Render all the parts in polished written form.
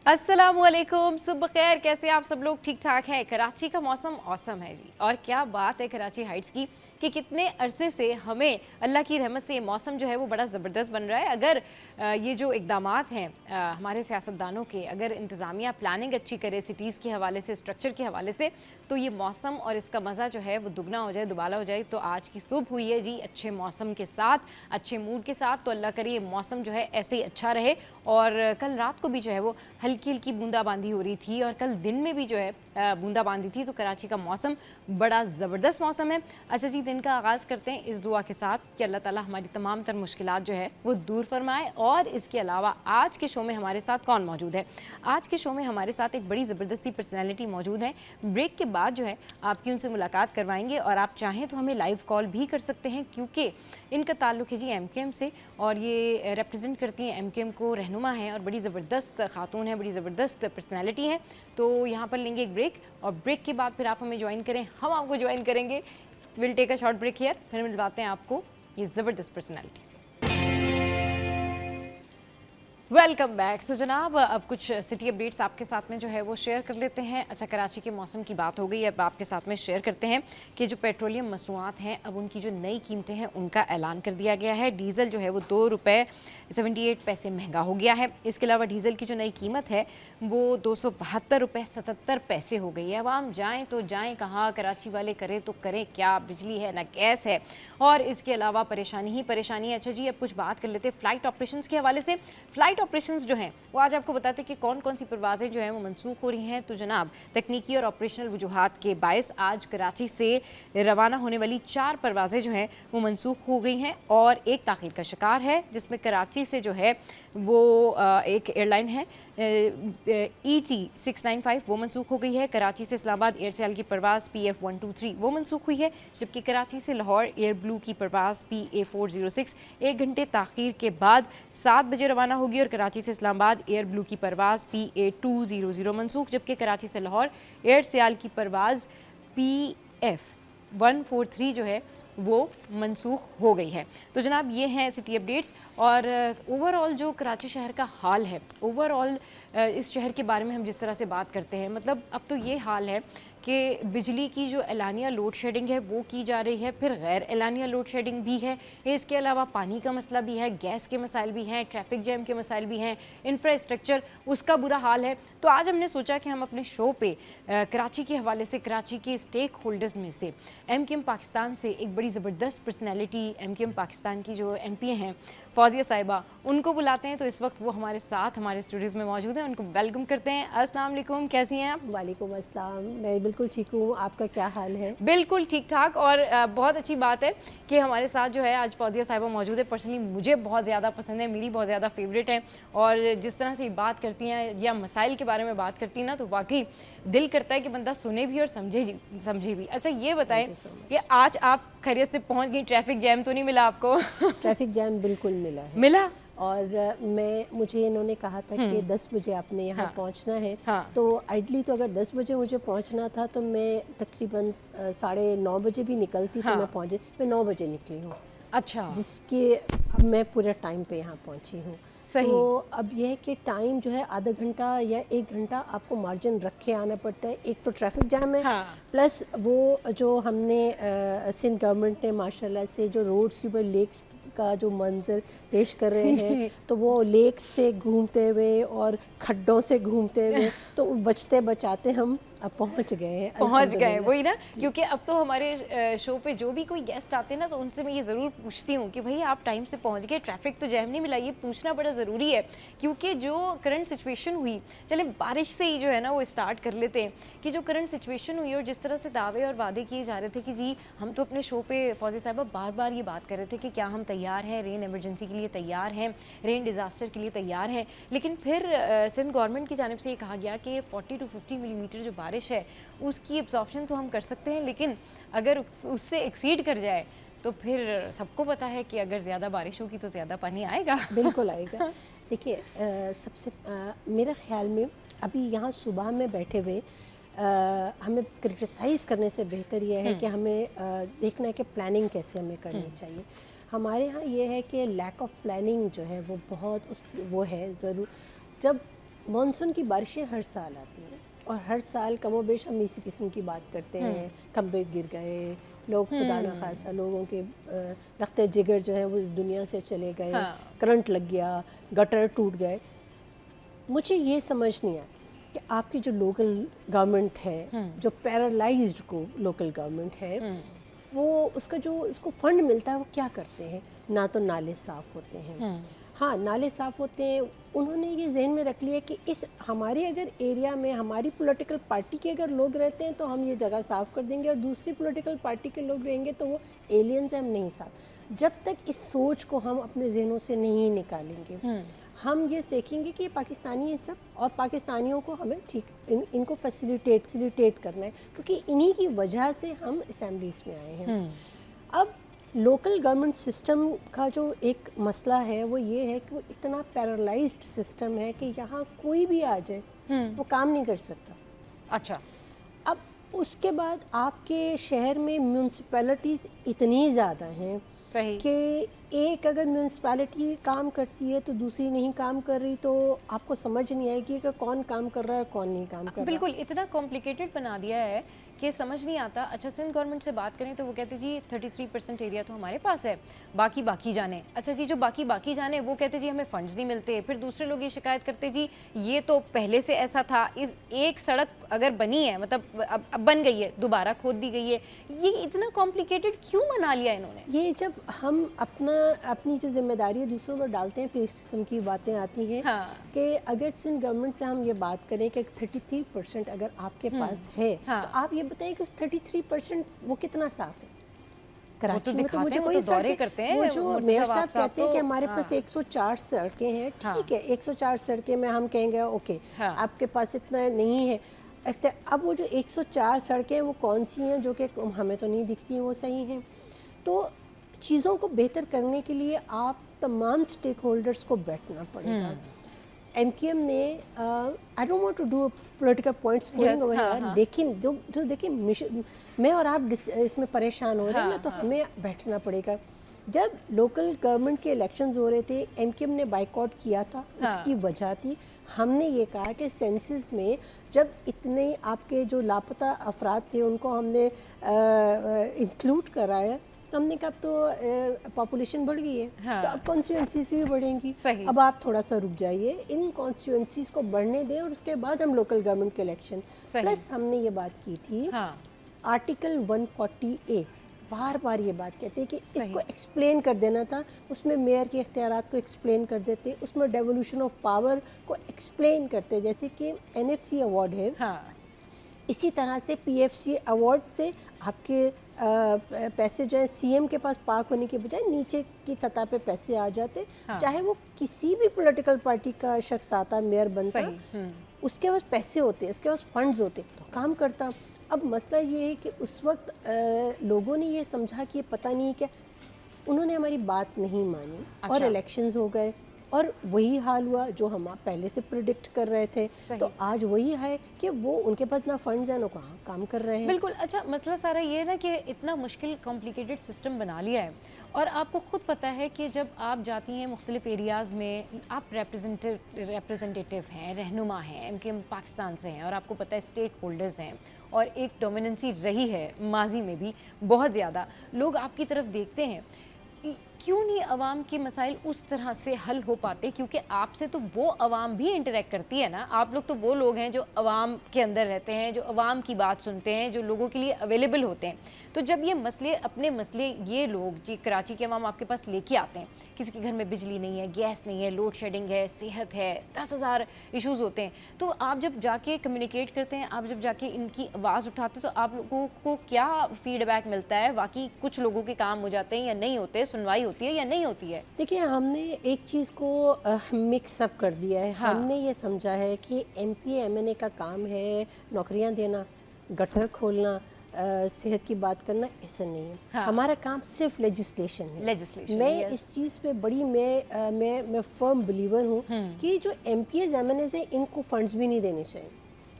अस्सलामुअलैकुम, सुबह खैर। कैसे आप सब लोग? ठीक ठाक हैं। कराची का मौसम औसम है जी। और क्या बात है कराची हाइट्स की कि कितने अरसे से हमें अल्लाह की रहमत से ये मौसम जो है वो बड़ा ज़बरदस्त बन रहा है। अगर ये जो इक़दामात हैं हमारे सियासतदानों के, अगर इंतज़ामिया प्लानिंग अच्छी करे सिटीज़ के हवाले से, स्ट्रक्चर के हवाले से, तो ये मौसम और इसका मज़ा जो है वो दुगना हो जाए, दुबाला हो जाए। तो आज की सुबह हुई है जी अच्छे मौसम के साथ, अच्छे मूड के साथ। तो अल्लाह करे ये मौसम जो है ऐसे ही अच्छा रहे। और कल रात को भी जो है वो हल्की हल्की बूंदाबांदी हो रही थी और कल दिन में भी जो है बूंदाबांदी थी। तो कराची का मौसम बड़ा ज़बरदस्त मौसम है। अच्छा जी, दिन का आगाज़ करते हैं इस दुआ के साथ कि अल्लाह ताला हमारी तमाम तर मुश्किलात जो है वो दूर फरमाए। और इसके अलावा आज के शो में हमारे साथ कौन मौजूद है? आज के शो में हमारे साथ एक बड़ी ज़बरदस्ती पर्सनैलिटी मौजूद है। ब्रेक के बाद जो है आपकी उनसे मुलाकात करवाएंगे और आप चाहें तो हमें लाइव कॉल भी कर सकते हैं, क्योंकि इनका ताल्लुक़ है जी MQM से और ये रिप्रेजेंट करती हैं MQM को, रहनुमा हैं और बड़ी ज़बरदस्त खातून है, बड़ी ज़बरदस्त पर्सनैलिटी है। तो यहाँ पर लेंगे एक ब्रेक और ब्रेक के बाद फिर आप हमें ज्वाइन करें, हम आपको ज्वाइन करेंगे। Will take a short break here, फिर मिलवाते हैं आपको ये ज़बरदस्त पर्सनैलिटी से। Welcome back. तो जनाब अब कुछ सिटी अपडेट्स आपके साथ में जो है वो शेयर कर लेते हैं। अच्छा, कराची के मौसम की बात हो गई, अब आपके साथ में शेयर करते हैं कि जो पेट्रोलियम मसनूआत हैं अब उनकी जो नई कीमतें हैं उनका ऐलान कर दिया गया है। डीज़ल जो है वो 2 रुपये 78 पैसे महंगा हो गया है। इसके अलावा डीज़ल की जो नई कीमत है वो 272 रुपये 77 पैसे हो गई है। अब हम जाएँ तो जाएँ कहाँ? कराची वाले करें तो करें क्या? बिजली है ना गैस है, और इसके अलावा परेशानी ही परेशानी है। अच्छा जी, अब कुछ बात कर लेते हैं फ़्लाइट ऑपरेशंस के हवाले से। फ़्लाइट ऑपरेशंस जो हैं वो आज आपको बताते हैं कि कौन कौन सी परवाज़ें जो हैं वो मनसूख हो रही हैं। तो जनाब, तकनीकी और ऑपरेशनल वजूहात के बायस आज कराची से रवाना होने वाली 4 परवाज़ें जो हैं वो मनसूख हो गई हैं और एक ताख़ीर का शिकार है, जिसमें कराची से जो है वो एक एयरलाइन है ET 695 वो मनसूख हो गई है। कराची से इस्लामाबाद एयरसेल की परवाज़ PF 123 वो मनसूख हुई है, जबकि कराची से लाहौर एयर ब्लू की परवाज़ PA 406 1 घंटे ताख़ीर के बाद 7 बजे रवाना होगी और कराची से इस्लामाबाद एयर ब्लू की परवाज़ PA 200 मनसूख, जबकि कराची से लाहौर एयर सियाल की परवाज़ PF 143 जो है वो मनसूख हो गई है। तो जनाब ये हैं सिटी अपडेट्स। और ओवरऑल जो कराची शहर का हाल है, ओवरऑल इस शहर के बारे में हम जिस तरह से बात करते हैं, मतलब अब तो ये हाल है कि बिजली की जो एलानिया लोड शेडिंग है वो की जा रही है, फिर गैर एलानिया लोड शेडिंग भी है। इसके अलावा पानी का मसला भी है, गैस के मसाइल भी हैं, ट्रैफिक जैम के मसाइल भी हैं, इंफ्रास्ट्रक्चर उसका बुरा हाल है। तो आज हमने सोचा कि हम अपने शो पे कराची के हवाले से कराची के स्टेक होल्डर्स में से MQM पाकिस्तान से एक बड़ी ज़बरदस्त पर्सनैलिटी MQM पाकिस्तान की जो MP हैं फौजिया साहिबा, उनको बुलाते हैं। तो इस वक्त वो हमारे साथ हमारे स्टूडियोज़ में मौजूद हैं, उनको वेलकम करते हैं। अस्सलाम वालेकुम, कैसी हैं आप? वालेकुम अस्सलाम, मैं बिल्कुल ठीक हूँ। आपका क्या हाल है? बिल्कुल ठीक ठाक। और बहुत अच्छी बात है कि हमारे साथ जो है आज फौजिया साहिबा मौजूद है। पर्सनली मुझे बहुत ज़्यादा पसंद है, मेरी बहुत ज़्यादा फेवरेट है। और जिस तरह से बात करती हैं या मसाइल के बारे में बात करती हैं ना, तो वाकई दिल करता है कि बंदा सुने भी और समझे भी। अच्छा, ये बताएं कि आज आप खैरियत से पहुँच गई? ट्रैफिक जैम तो नहीं मिला आपको? ट्रैफिक जैम बिल्कुल मिला है। मिला? और मुझे इन्होंने कहा था कि 10 बजे आपने यहाँ पहुँचना है। तो आइडली तो अगर 10 बजे मुझे पहुँचना था तो मैं तकरीबन 9:30 बजे भी निकलती तो मैं पहुँचे। मैं 9 बजे निकली हूँ। अच्छा, जिसके अब मैं पूरे टाइम पे यहाँ पहुँची हूँ। सही। तो अब यह है कि टाइम जो है आधा घंटा या 1 घंटा आपको मार्जिन रख के आना पड़ता है। एक तो ट्रैफिक जैम है, प्लस वो जो हमने सिंध गवर्नमेंट ने माशाल्लाह से जो रोड्स के ऊपर लेक्स का जो मंजर पेश कर रहे हैं तो वो लेक्स से घूमते हुए और खड्डों से घूमते हुए तो बचते बचाते हम अब पहुंच गए, वही ना। क्योंकि अब तो हमारे शो पे जो भी कोई गेस्ट आते हैं ना, तो उनसे मैं ये ज़रूर पूछती हूँ कि भाई आप टाइम से पहुँच गए, ट्रैफिक तो जैम नहीं मिला? ये पूछना बड़ा ज़रूरी है, क्योंकि जो करंट सिचुएशन हुई, चले बारिश से ही जो है ना वो स्टार्ट कर लेते हैं कि जो करंट सिचुएशन हुई और जिस तरह से दावे और वादे किए जा रहे थे कि जी हम तो अपने शो पे फौजी साहिबा बार बार ये बात कर रहे थे कि क्या हम तैयार हैं, रेन एमरजेंसी के लिए तैयार हैं, रेन डिज़ास्टर के लिए तैयार हैं। लेकिन फिर सिंध गवर्नमेंट की जानिब से ये कहा गया कि 40 to 50 मिलीमीटर जो बारिश है उसकी एब्जॉर्प्शन तो हम कर सकते हैं, लेकिन अगर उससे एक्सीड कर जाए तो फिर सबको पता है कि अगर ज़्यादा बारिश होगी तो ज़्यादा पानी आएगा। बिल्कुल आएगा। देखिए, सबसे मेरे ख्याल में अभी यहाँ सुबह में बैठे हुए हमें क्रिटिसाइज़ करने से बेहतर यह है कि हमें देखना है कि प्लानिंग कैसे हमें करनी चाहिए। हमारे यहाँ ये है कि लैक ऑफ प्लानिंग जो है वो बहुत वो है ज़रूर। जब मानसून की बारिशें हर साल आती हैं और हर साल कमोबेश हम इसी किस्म की बात करते हैं, खंबे गिर गए, लोग खुदा न खासा लोगों के लखते जिगर जो है वो इस दुनिया से चले गए, करंट लग गया, गटर टूट गए। मुझे ये समझ नहीं आती कि आपकी जो लोकल गवर्नमेंट है, जो पैरालाइज्ड को लोकल गवर्नमेंट है, वो उसका जो उसको फंड मिलता है वो क्या करते हैं? ना तो नाले साफ़ होते हैं, हाँ नाले साफ़ होते हैं। उन्होंने ये जहन में रख लिया कि इस हमारे अगर एरिया में हमारी पॉलिटिकल पार्टी के अगर लोग रहते हैं तो हम ये जगह साफ़ कर देंगे, और दूसरी पॉलिटिकल पार्टी के लोग रहेंगे तो वो एलियंस हैं, हम नहीं साफ़। जब तक इस सोच को हम अपने जहनों से नहीं निकालेंगे, हम ये देखेंगे कि ये पाकिस्तानी है सब, और पाकिस्तानियों को हमें ठीक इनको फैसिलिटेट करना है, क्योंकि इन्हीं की वजह से हम असेंबलीज में आए हैं। अब लोकल गवर्नमेंट सिस्टम का जो एक मसला है वो ये है कि वो इतना पैरालाइज्ड सिस्टम है कि यहाँ कोई भी आ जाए वो काम नहीं कर सकता। अच्छा, अब उसके बाद आपके शहर में म्यूनसिपैलिटीज़ इतनी ज़्यादा हैं सही कि एक अगर म्यूनसिपैलिटी काम करती है तो दूसरी नहीं काम कर रही, तो आपको समझ नहीं आएगी कि कौन काम कर रहा है कौन नहीं काम कर रहा। बिल्कुल, इतना कॉम्प्लिकेटेड बना दिया है कि समझ नहीं आता। अच्छा, सिंध गवर्नमेंट से बात करें तो वो कहते जी 33% एरिया तो हमारे पास है, बाकी जाने। अच्छा जी, जो बाकी जाने वो कहते जी हमें फंड्स नहीं मिलते। फिर दूसरे लोग ये शिकायत करते जी ये तो पहले से ऐसा था, इस एक सड़क अगर बनी है मतलब अब बन गई है, दोबारा खोद दी गई है। ये इतना कॉम्प्लिकेटेड क्यों बना लिया इन्होंने? ये जब हम अपनी जो जिम्मेदारी है दूसरों पर डालते हैं, फिर इस किस्म की बातें आती हैं कि अगर सिंध गवर्नमेंट से हम ये बात करें कि 33% अगर आपके पास है, तो आप ये बताइए कि उस 33% वो कितना साफ है? कराची में तो मुझे कोई दौरे करते हैं, वो जो मेयर साहब कहते हैं कि हमारे पास 104 सड़कें हैं, ठीक है 104 सड़कें में हम कहेंगे ओके आपके पास इतना नहीं है। अब वो जो 104 सड़कें वो कौन सी हैं जो कि हमें तो नहीं दिखती हैं वो सही हैं? तो चीज़ों को बेहतर करने के लिए आप तमाम स्टेक होल्डर्स को बैठना पड़ेगा। MKM ने I don't want to do political points going over here, लेकिन जो देखिए मैं और आप इसमें परेशान हो रहे हैं ना, तो हमें बैठना पड़ेगा। जब लोकल गवर्नमेंट के इलेक्शंस हो रहे थे, MKM ने बाइकआउट किया था, उसकी वजह थी हमने ये कहा कि सेंसस में जब इतने आपके जो लापता अफराद थे उनको हमने इंक्लूड कराया, तो हमने कहा अब तो पॉपुलेशन बढ़ गई है, तो अब कॉन्स्टिट्यूंसीज भी बढ़ेंगी, अब आप थोड़ा सा रुक जाइए, इन कॉन्स्टिट्यूंसीज को बढ़ने दें और उसके बाद हम लोकल गवर्नमेंट के इलेक्शन। प्लस हमने ये बात की थी आर्टिकल 140A, बार बार ये बात कहते हैं कि इसको एक्सप्लेन कर देना था, उसमें मेयर के इख्तियारात को एक्सप्लेन कर देते, उसमें डेवोल्यूशन ऑफ पावर को एक्सप्लेन करते, जैसे कि NFC अवार्ड है, इसी तरह से PFC अवार्ड से आपके पैसे जो है CM के पास पार्क होने के बजाय नीचे की सतह पे पैसे आ जाते, चाहे वो किसी भी पॉलिटिकल पार्टी का शख्स आता मेयर बनता, उसके पास पैसे होते, उसके पास फंड्स होते तो काम करता। अब मसला ये है कि उस वक्त लोगों ने ये समझा कि ये पता नहीं क्या, उन्होंने हमारी बात नहीं मानी और इलेक्शंस हो गए और वही हाल हुआ जो हम पहले से प्रिडिक्ट कर रहे थे। तो आज वही है कि वो उनके पास ना फंड्स हैं ना कहाँ काम कर रहे हैं। बिल्कुल। अच्छा, मसला सारा ये है ना कि इतना मुश्किल कॉम्प्लिकेटेड सिस्टम बना लिया है, और आपको ख़ुद पता है कि जब आप जाती हैं मुख्तलिफ़ एरियाज़ में, आप रिप्रेजेंटेटिव हैं, रहनुमा हैं, MKM पाकिस्तान से हैं, और आपको पता है स्टेक होल्डर्स हैं, और एक डोमिनेंसी रही है माजी में भी बहुत ज़्यादा, लोग आपकी तरफ देखते हैं। क्यों नहीं अवाम के मसाइल उस तरह से हल हो पाते? क्योंकि आपसे तो वो अवाम भी इंटरेक्ट करती है ना, आप लोग तो वो लोग हैं जो अवाम के अंदर रहते हैं, जो अवाम की बात सुनते हैं, जो लोगों के लिए अवेलेबल होते हैं। तो जब ये मसले अपने मसले ये लोग जी कराची के अवाम आपके पास लेके आते हैं, किसी के घर में बिजली नहीं है, गैस नहीं है, लोड शेडिंग है, सेहत है, 10,000 इशूज़ होते हैं, तो आप जब जाके कम्युनिकेट करते हैं, आप जब जाके इनकी आवाज़ उठाते हैं, तो आप लोगों को क्या फ़ीडबैक मिलता है? वाकई कुछ लोगों के काम हो जाते हैं या नहीं होते, सुनवाई होती है या नहीं होती है? देखिए, हमने एक चीज़ को मिक्स अप कर दिया है। हमने ये समझा है कि MP MNA का काम है नौकरियां देना, गटर खोलना, सेहत की बात करना, ऐसा नहीं है। हमारा काम सिर्फ लेजिस्लेशन है। मैं इस चीज़ पे बड़ी मैं फर्म बिलीवर हूँ कि जो MPs MNAs हैं इनको फंड्स भी नहीं देने चाहिए।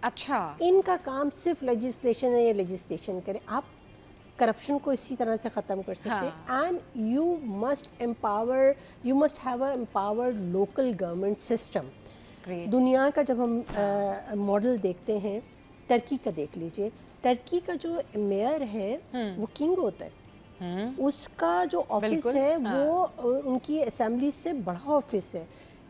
अच्छा, इनका काम सिर्फ लेजिस्लेशन है, या लेजिस्लेशन करें। आप करप्शन को इसी तरह से ख़त्म कर सकते हैं। And you must have a empowered local government system. दुनिया का जब हम मॉडल देखते हैं, टर्की का देख लीजिए, टर्की का जो मेयर है वो किंग होता है, उसका जो ऑफिस है वो उनकी असेंबली से बड़ा ऑफिस है।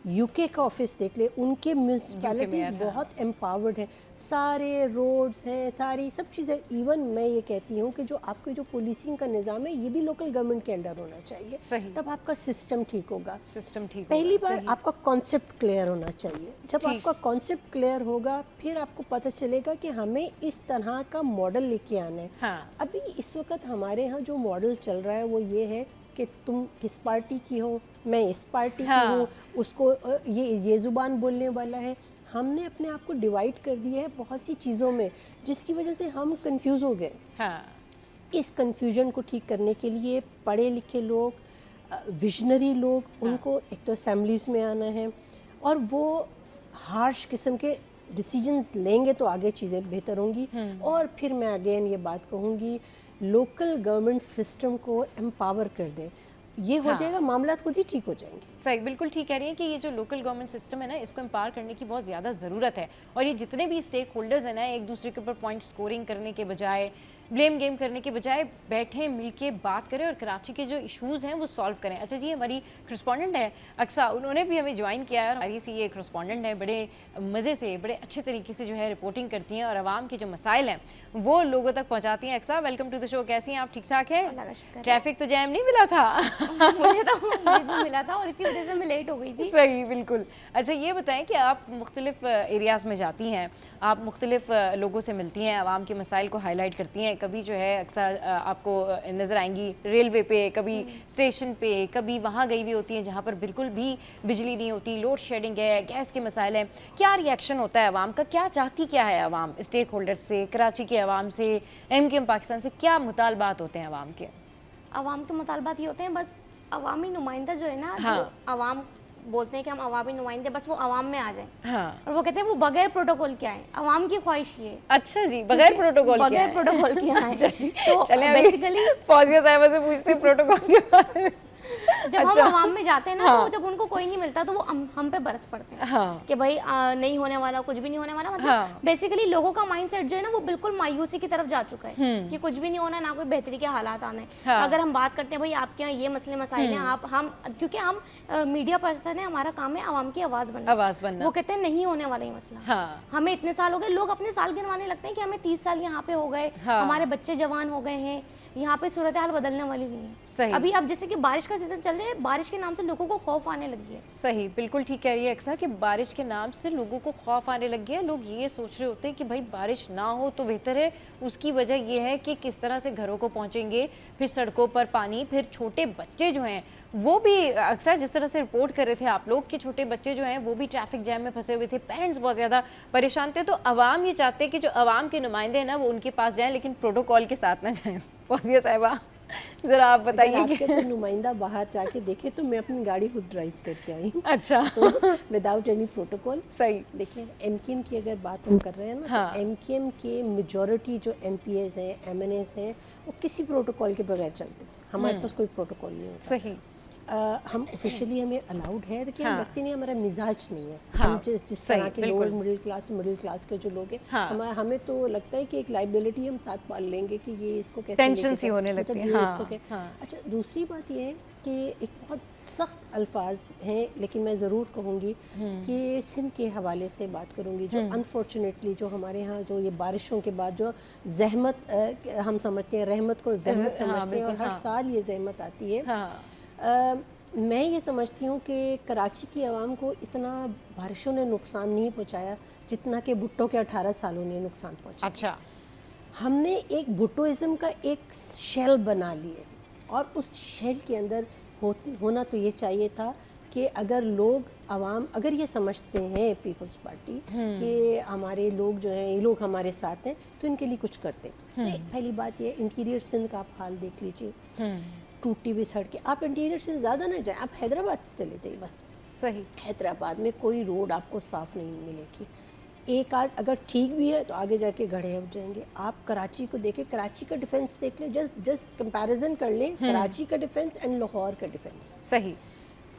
यूके का ऑफिस देख ले, उनके म्यूनसिपैलिटीज बहुत एम्पावर्ड है, सारे रोड्स हैं, सारी सब चीज़ें। इवन मैं ये कहती हूँ कि जो आपके जो पुलिसिंग का निज़ाम है ये भी लोकल गवर्नमेंट के अंडर होना चाहिए, सही। तब आपका सिस्टम ठीक होगा। सिस्टम ठीक पहली होगा, बार आपका कॉन्सेप्ट क्लियर होना चाहिए। जब आपका कॉन्सेप्ट क्लियर होगा फिर आपको पता चलेगा कि हमें इस तरह का मॉडल लेके आना है। हाँ। अभी इस वक्त हमारे यहाँ जो मॉडल चल रहा है वो ये है कि तुम किस पार्टी की हो, मैं इस पार्टी की हूँ, उसको ये ज़ुबान बोलने वाला है। हमने अपने आप को डिवाइड कर दिया है बहुत सी चीज़ों में, जिसकी वजह से हम कंफ्यूज हो गए। इस कंफ्यूजन को ठीक करने के लिए पढ़े लिखे लोग, विजनरी लोग, उनको एक तो असेंबलीज़ में आना है और वो हार्श किस्म के डिसीजंस लेंगे तो आगे चीज़ें बेहतर होंगी। और फिर मैं अगेन ये बात कहूँगी, लोकल गवर्नमेंट सिस्टम को एम्पावर कर दें, ये हो जाएगा, मामला खुद ही ठीक हो जाएंगे। सही, बिल्कुल ठीक कह रही है कि ये जो लोकल गवर्नमेंट सिस्टम है ना, इसको एम्पावर करने की बहुत ज़्यादा ज़रूरत है। और ये जितने भी स्टेक होल्डर्स हैं ना, एक दूसरे के ऊपर पॉइंट स्कोरिंग करने के बजाय, ब्लेम गेम करने के बजाय बैठें, मिलके बात करें और कराची के जो इश्यूज़ हैं वो सॉल्व करें। अच्छा जी, हमारी करस्पॉन्डेंट है अक्सा, उन्होंने भी हमें ज्वाइन किया है। हमारी सी ये करस्पॉन्डेंट है, बड़े मज़े से, बड़े अच्छे तरीके से जो है रिपोर्टिंग करती हैं और आवाम के जो मसाइल हैं वो लोगों तक पहुँचाती हैं। Aqsa, welcome to the show. कैसी हैं आप? ठीक ठाक है? ट्रैफिक तो जैम नहीं मिला था? मुझे मिला था और इसी वजह से मैं लेट हो गई थी। सही, बिल्कुल। अच्छा ये बताएं कि आप मुख्तलिफ एरियाज़ में जाती हैं, आप मुख्तलिफ लोगों से मिलती हैं, आवाम के मसाइल को हाईलाइट करती हैं। कभी जो है अक्सर आपको नज़र आएंगी रेलवे पे, कभी स्टेशन पे, कभी वहाँ गई हुई होती हैं जहाँ पर बिल्कुल भी बिजली नहीं होती, लोड शेडिंग है, गैस के मसाइल हैं। क्या रिएक्शन होता है आवाम का? क्या चाहती क्या है आवाम स्टेक होल्डर्स से, कराची के आवाम से, MKM पाकिस्तान से? क्या मुतालबात होते हैं आवाम के? आवाम के मुतालबात ये होते हैं, बस अवामी नुमाइंदा जो है ना, हाँ। जो आवाम बोलते हैं कि हम अवामी नुमाइंदे, बस वो अवाम में आ जाएं। हाँ। और वो कहते हैं वो बगैर प्रोटोकॉल के आए। अवाम की ख्वाहिश ये। अच्छा जी, बगैर प्रोटोकॉल के बगैर प्रोटोकॉल के आए। तो बेसिकली फौजिया साहिबा से पूछते हैं प्रोटोकॉल के बारे में। जब हम अवाम में जाते हैं ना, तो जब उनको कोई नहीं मिलता तो वो हम पे बरस पड़ते हैं कि भाई नहीं होने वाला, कुछ भी नहीं होने वाला। मतलब बेसिकली लोगों का माइंडसेट जो है ना वो बिल्कुल मायूसी की तरफ जा चुका है कि कुछ भी नहीं होना, ना कोई बेहतरी के हालात आने। अगर हम बात करते हैं भाई आपके यहाँ ये मसले मसाइल हैं, हम क्योंकि हम मीडिया पर्सन है, हमारा काम है आवाम की आवाज़ बनना। वो कहते हैं नहीं होने वाला ये मसला। हमें इतने साल हो गए, लोग अपने साल गिनवाने लगते हैं कि हमें 30 साल यहाँ पे हो गए, हमारे बच्चे जवान हो गए हैं, यहाँ पे सूरत हाल बदलने वाली नहीं है। सही। अभी अब जैसे कि बारिश का सीजन चल रहा है, बारिश के नाम से लोगों को खौफ आने लगी है। सही, बिल्कुल ठीक कह रही है अक्सा कि बारिश के नाम से लोगों को खौफ आने लग गया है। लोग ये सोच रहे होते हैं कि भाई बारिश ना हो तो बेहतर है। उसकी वजह यह है कि किस तरह से घरों को पहुंचेंगे, फिर सड़कों पर पानी, फिर छोटे बच्चे जो हैं वो भी अक्सर जिस तरह से रिपोर्ट कर रहे थे आप लोग कि छोटे बच्चे जो हैं वो भी ट्रैफिक जैम में फंसे हुए थे, पेरेंट्स बहुत ज़्यादा परेशान थे। तो आवाम ये चाहते हैं कि जो आवाम के नुमाइंदे हैं ना वो उनके पास जाएं, लेकिन प्रोटोकॉल के साथ ना जाएं। फौजिया साहिबा जरा आप बताइए कि कोई नुमाइंदा बाहर जाके देखे तो मैं अपनी गाड़ी खुद ड्राइव करके आई हूँ। अच्छा। तो विदाउट एनी प्रोटोकॉल। सही। देखिए MKM की अगर बात हम कर रहे हैं ना, तो MKM के मेजॉरिटी जो MPs हैं, MNAs हैं, वो किसी प्रोटोकॉल के बगैर चलते हैं। हमारे पास कोई प्रोटोकॉल नहीं होता। सही। हम ऑफिशियली हमें अलाउड है, लेकिन हम लगते नहीं, हमारा मिजाज नहीं है। हम जिस तरह के लोअर मिडिल क्लास के जो लोग हैं, हमें तो लगता है कि एक लाइबिलिटी हम साथ पाल लेंगे कि ये इसको कैसे टेंशन सी होने लगती है। अच्छा, दूसरी बात ये है कि एक बहुत सख्त अल्फाज हैं, लेकिन मैं ज़रूर कहूँगी कि सिंध के हवाले से बात करूँगी, जो अनफॉर्चुनेटली जो हमारे यहाँ जो ये बारिशों के बाद जो जहमत हम समझते हैं, रहमत को जहमत समझते हैं, और हर साल ये जहमत आती है। मैं ये समझती हूँ कि कराची की आवाम को इतना बारिशों ने नुकसान नहीं पहुँचाया जितना कि भुट्टो के 18 सालों ने नुकसान पहुँचाया। अच्छा। हमने एक भुट्टोइज़म का एक शेल बना लिए, और उस शेल के अंदर होना तो ये चाहिए था कि अगर लोग आवाम अगर ये समझते हैं पीपल्स पार्टी कि हमारे लोग जो हैं, ये लोग हमारे साथ हैं, तो इनके लिए कुछ करते हैं। पहली बात ये, इंटीरियर सिंध का आप हाल देख लीजिए, टूटी हुई सड़कें। आप इंटीरियर से ज़्यादा ना जाएं, आप हैदराबाद चले जाइए बस। सही। हैदराबाद में कोई रोड आपको साफ़ नहीं मिलेगी। एक आध अगर ठीक भी है तो आगे जाके गड्ढे हो जाएंगे। आप कराची को देखें, कराची का डिफेंस देख लें, जस्ट कंपैरिजन कर लें कराची का डिफेंस एंड लाहौर का डिफेंस। सही।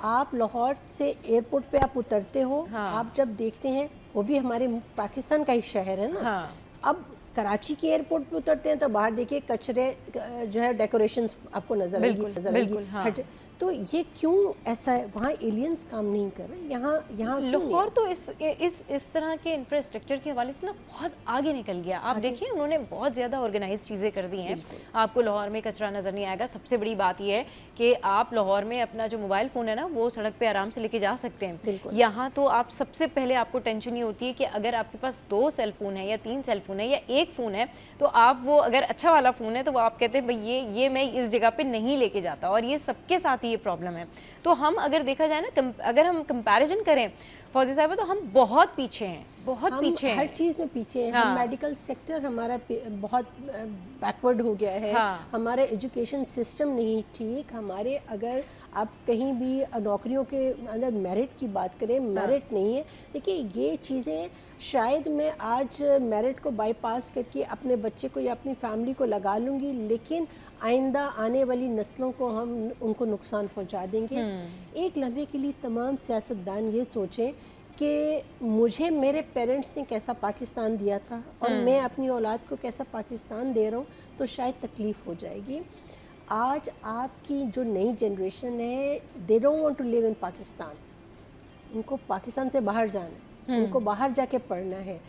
आप लाहौर से एयरपोर्ट पे आप उतरते हो, आप जब देखते हैं, वो भी हमारे पाकिस्तान का ही शहर है ना, अब कराची के एयरपोर्ट पे उतरते हैं तो बाहर देखिए कचरे जो है डेकोरेशंस आपको नजर आएगी। तो ये क्यों ऐसा है? वहाँ एलियंस काम नहीं कर रहे, यहाँ लाहौर तो इस तरह के इंफ्रास्ट्रक्चर के हवाले से ना बहुत आगे निकल गया। आप देखिए उन्होंने बहुत ज़्यादा ऑर्गेनाइज चीज़ें कर दी हैं, आपको लाहौर में कचरा नज़र नहीं आएगा। सबसे बड़ी बात यह है कि आप लाहौर में अपना जो मोबाइल फ़ोन है ना वो सड़क पे आराम से लेके जा सकते हैं। यहाँ तो आप सबसे पहले आपको टेंशन ये होती है कि अगर आपके पास 2 सेल फ़ोन है या 3 सेल फ़ोन है या 1 फ़ोन है, तो आप वो अगर अच्छा वाला फ़ोन है तो वो आप कहते हैं भाई ये मैं इस जगह पे नहीं लेके जाता, और ये सबके साथ ये प्रॉब्लम है। तो हम अगर देखा जाए ना, अगर हम कंपैरिजन करें फौजी साहब, तो हम बहुत पीछे हैं, बहुत पीछे हैं, हर चीज़ में पीछे हैं। हम मेडिकल सेक्टर हमारा बहुत बैकवर्ड हो गया है, हमारा एजुकेशन सिस्टम नहीं ठीक। हमारे अगर आप कहीं भी नौकरियों के अंदर मेरिट की बात करें, मेरिट नहीं है। देखिए ये चीज़ें शायद मैं आज मेरिट को बाईपास करके अपने बच्चे को या अपनी फैमिली को लगा लूँगी, लेकिन आइंदा आने वाली नस्लों को हम उनको नुकसान पहुंचा देंगे। एक लम्हे के लिए तमाम सियासतदान ये सोचें कि मुझे मेरे पेरेंट्स ने कैसा पाकिस्तान दिया था और मैं अपनी औलाद को कैसा पाकिस्तान दे रहा हूँ, तो शायद तकलीफ़ हो जाएगी। आज आपकी जो नई जनरेशन है, they don't want to live in Pakistan, उनको पाकिस्तान से बाहर जाना है, उनको बाहर जाके पढ़ना है।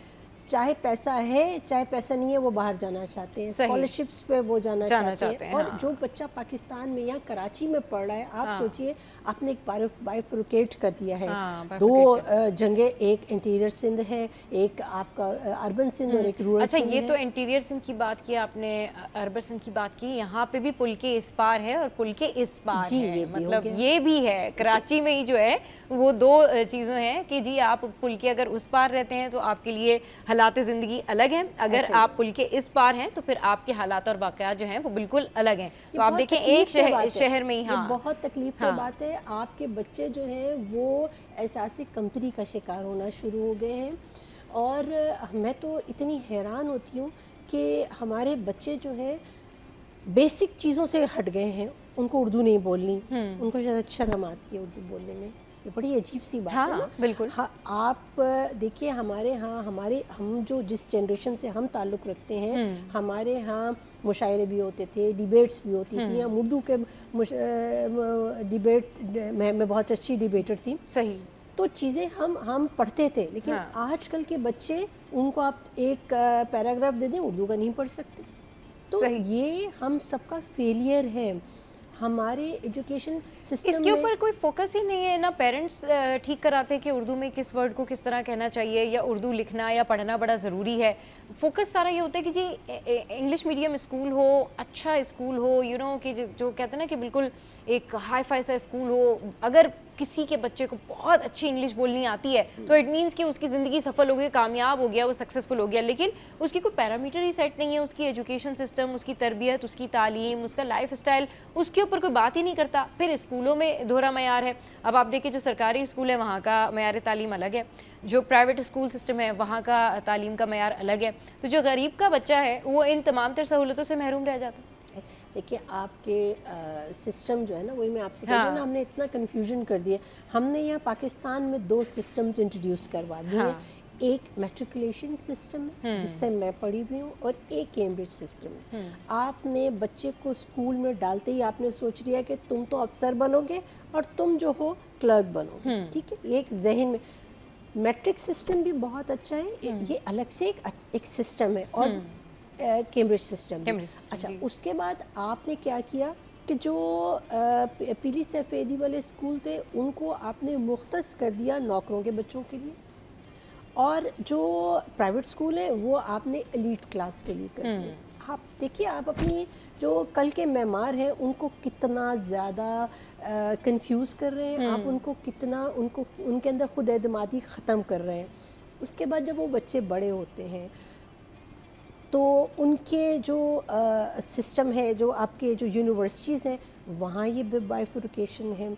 चाहे पैसा है चाहे पैसा नहीं है, वो बाहर जाना चाहते हैं, स्कॉलरशिप्स पे वो जाना चाहते हैं। और जो बच्चा पाकिस्तान में या कराची में पढ़ रहा है, आप सोचिए आपने एक बाइफुर्केट कर दिया है, 2 जगह, एक इंटीरियर सिंध है, एक आपका अर्बन सिंध और एक रूरल। अच्छा, ये तो इंटीरियर सिंध की बात की आपने, अर्बन सिंध की बात की, यहाँ पे भी पुल के इस पार है और पुल के इस पार है, मतलब ये भी है। कराची में ही जो है वो 2 चीज़ों हैं कि जी आप पुल के अगर उस पार रहते हैं तो आपके लिए हालात ज़िंदगी अलग हैं, अगर आप पुल के इस पार हैं तो फिर आपके हालात और वाक़यात जो हैं वो बिल्कुल अलग हैं। तो आप देखें एक शहर में ही, हाँ, बहुत तकलीफ की बात है। आपके बच्चे जो हैं वो एहसास कमतरी का शिकार होना शुरू हो गए हैं, और मैं तो इतनी हैरान होती हूँ कि हमारे बच्चे जो हैं बेसिक चीज़ों से हट गए हैं। उनको उर्दू नहीं बोलनी, उनको शायद शर्म आती है उर्दू बोलने में। ये बड़ी अजीब सी बात है ना? बिल्कुल। हाँ, आप देखिए हमारे यहाँ हम जो जिस जनरेशन से हम ताल्लुक़ रखते हैं, हमारे यहाँ मुशायरे भी होते थे, डिबेट्स भी होती थी। हम उर्दू के डिबेट मैं बहुत अच्छी डिबेटर थी, सही। तो चीज़ें हम पढ़ते थे, लेकिन आजकल के बच्चे, उनको आप एक पैराग्राफ दे दें, उर्दू का नहीं पढ़ सकते। तो ये हम सबका फेलियर है, हमारे एजुकेशन सिस्टम। इसके ऊपर कोई फोकस ही नहीं है ना, पेरेंट्स ठीक कराते हैं कि उर्दू में किस वर्ड को किस तरह कहना चाहिए, या उर्दू लिखना या पढ़ना बड़ा ज़रूरी है। फोकस सारा ये होता है कि जी इंग्लिश मीडियम स्कूल हो, अच्छा स्कूल हो, यू नो, कि जो कहते हैं ना कि बिल्कुल एक हाई फाई सा स्कूल हो। अगर किसी के बच्चे को बहुत अच्छी इंग्लिश बोलनी आती है तो इट मीन्स कि उसकी ज़िंदगी सफल हो गई, कामयाब हो गया, वो सक्सेसफुल हो गया। लेकिन उसकी कोई पैरामीटर ही सेट नहीं है, उसकी एजुकेशन सिस्टम, उसकी तरबियत, उसकी तालीम, उसका लाइफ स्टाइल, उसके ऊपर कोई बात ही नहीं करता। फिर स्कूलों में दोहरा मयार है। अब आप देखिए जो सरकारी स्कूल है वहाँ का मयार तालीम अलग है, जो प्राइवेट स्कूल सिस्टम है वहाँ का तालीम का मयार अलग है। तो जो गरीब का बच्चा है वो इन तमाम तर सहूलतों से महरूम रह जाता है। देखिए आपके सिस्टम जो है ना, वही मैं आपसे कह रही हूँ ना, हमने इतना कन्फ्यूजन कर दिया। हमने यहाँ पाकिस्तान में 2 सिस्टम्स इंट्रोड्यूस करवा दिए हैं। एक मैट्रिकुलेशन सिस्टम है जिससे मैं पढ़ी हुई हूँ, और एक कैम्ब्रिज सिस्टम है। आपने बच्चे को स्कूल में डालते ही आपने सोच लिया कि तुम तो अफसर बनोगे और तुम जो हो क्लर्क बनोगे, ठीक है, ये एक जहन में। मैट्रिक सिस्टम भी बहुत अच्छा है, ये अलग से एक सिस्टम है, और कैम्ब्रिज सिस्टम। अच्छा, उसके बाद आपने क्या किया कि जो पीली सफ़ेदी वाले स्कूल थे उनको आपने मुख्तस कर दिया नौकरों के बच्चों के लिए, और जो प्राइवेट स्कूल है वो आपने एलीट क्लास के लिए कर दिया। आप देखिए, आप अपनी जो कल के मेमार हैं उनको कितना ज़्यादा कंफ्यूज कर रहे हैं, आप उनको कितना उनके अंदर खुद एतमादी ख़त्म कर रहे हैं। उसके बाद जब वो बच्चे बड़े होते हैं तो उनके जो सिस्टम है, जो आपके जो यूनिवर्सिटीज़ हैं, वहाँ ये बाइफुर्केशन है।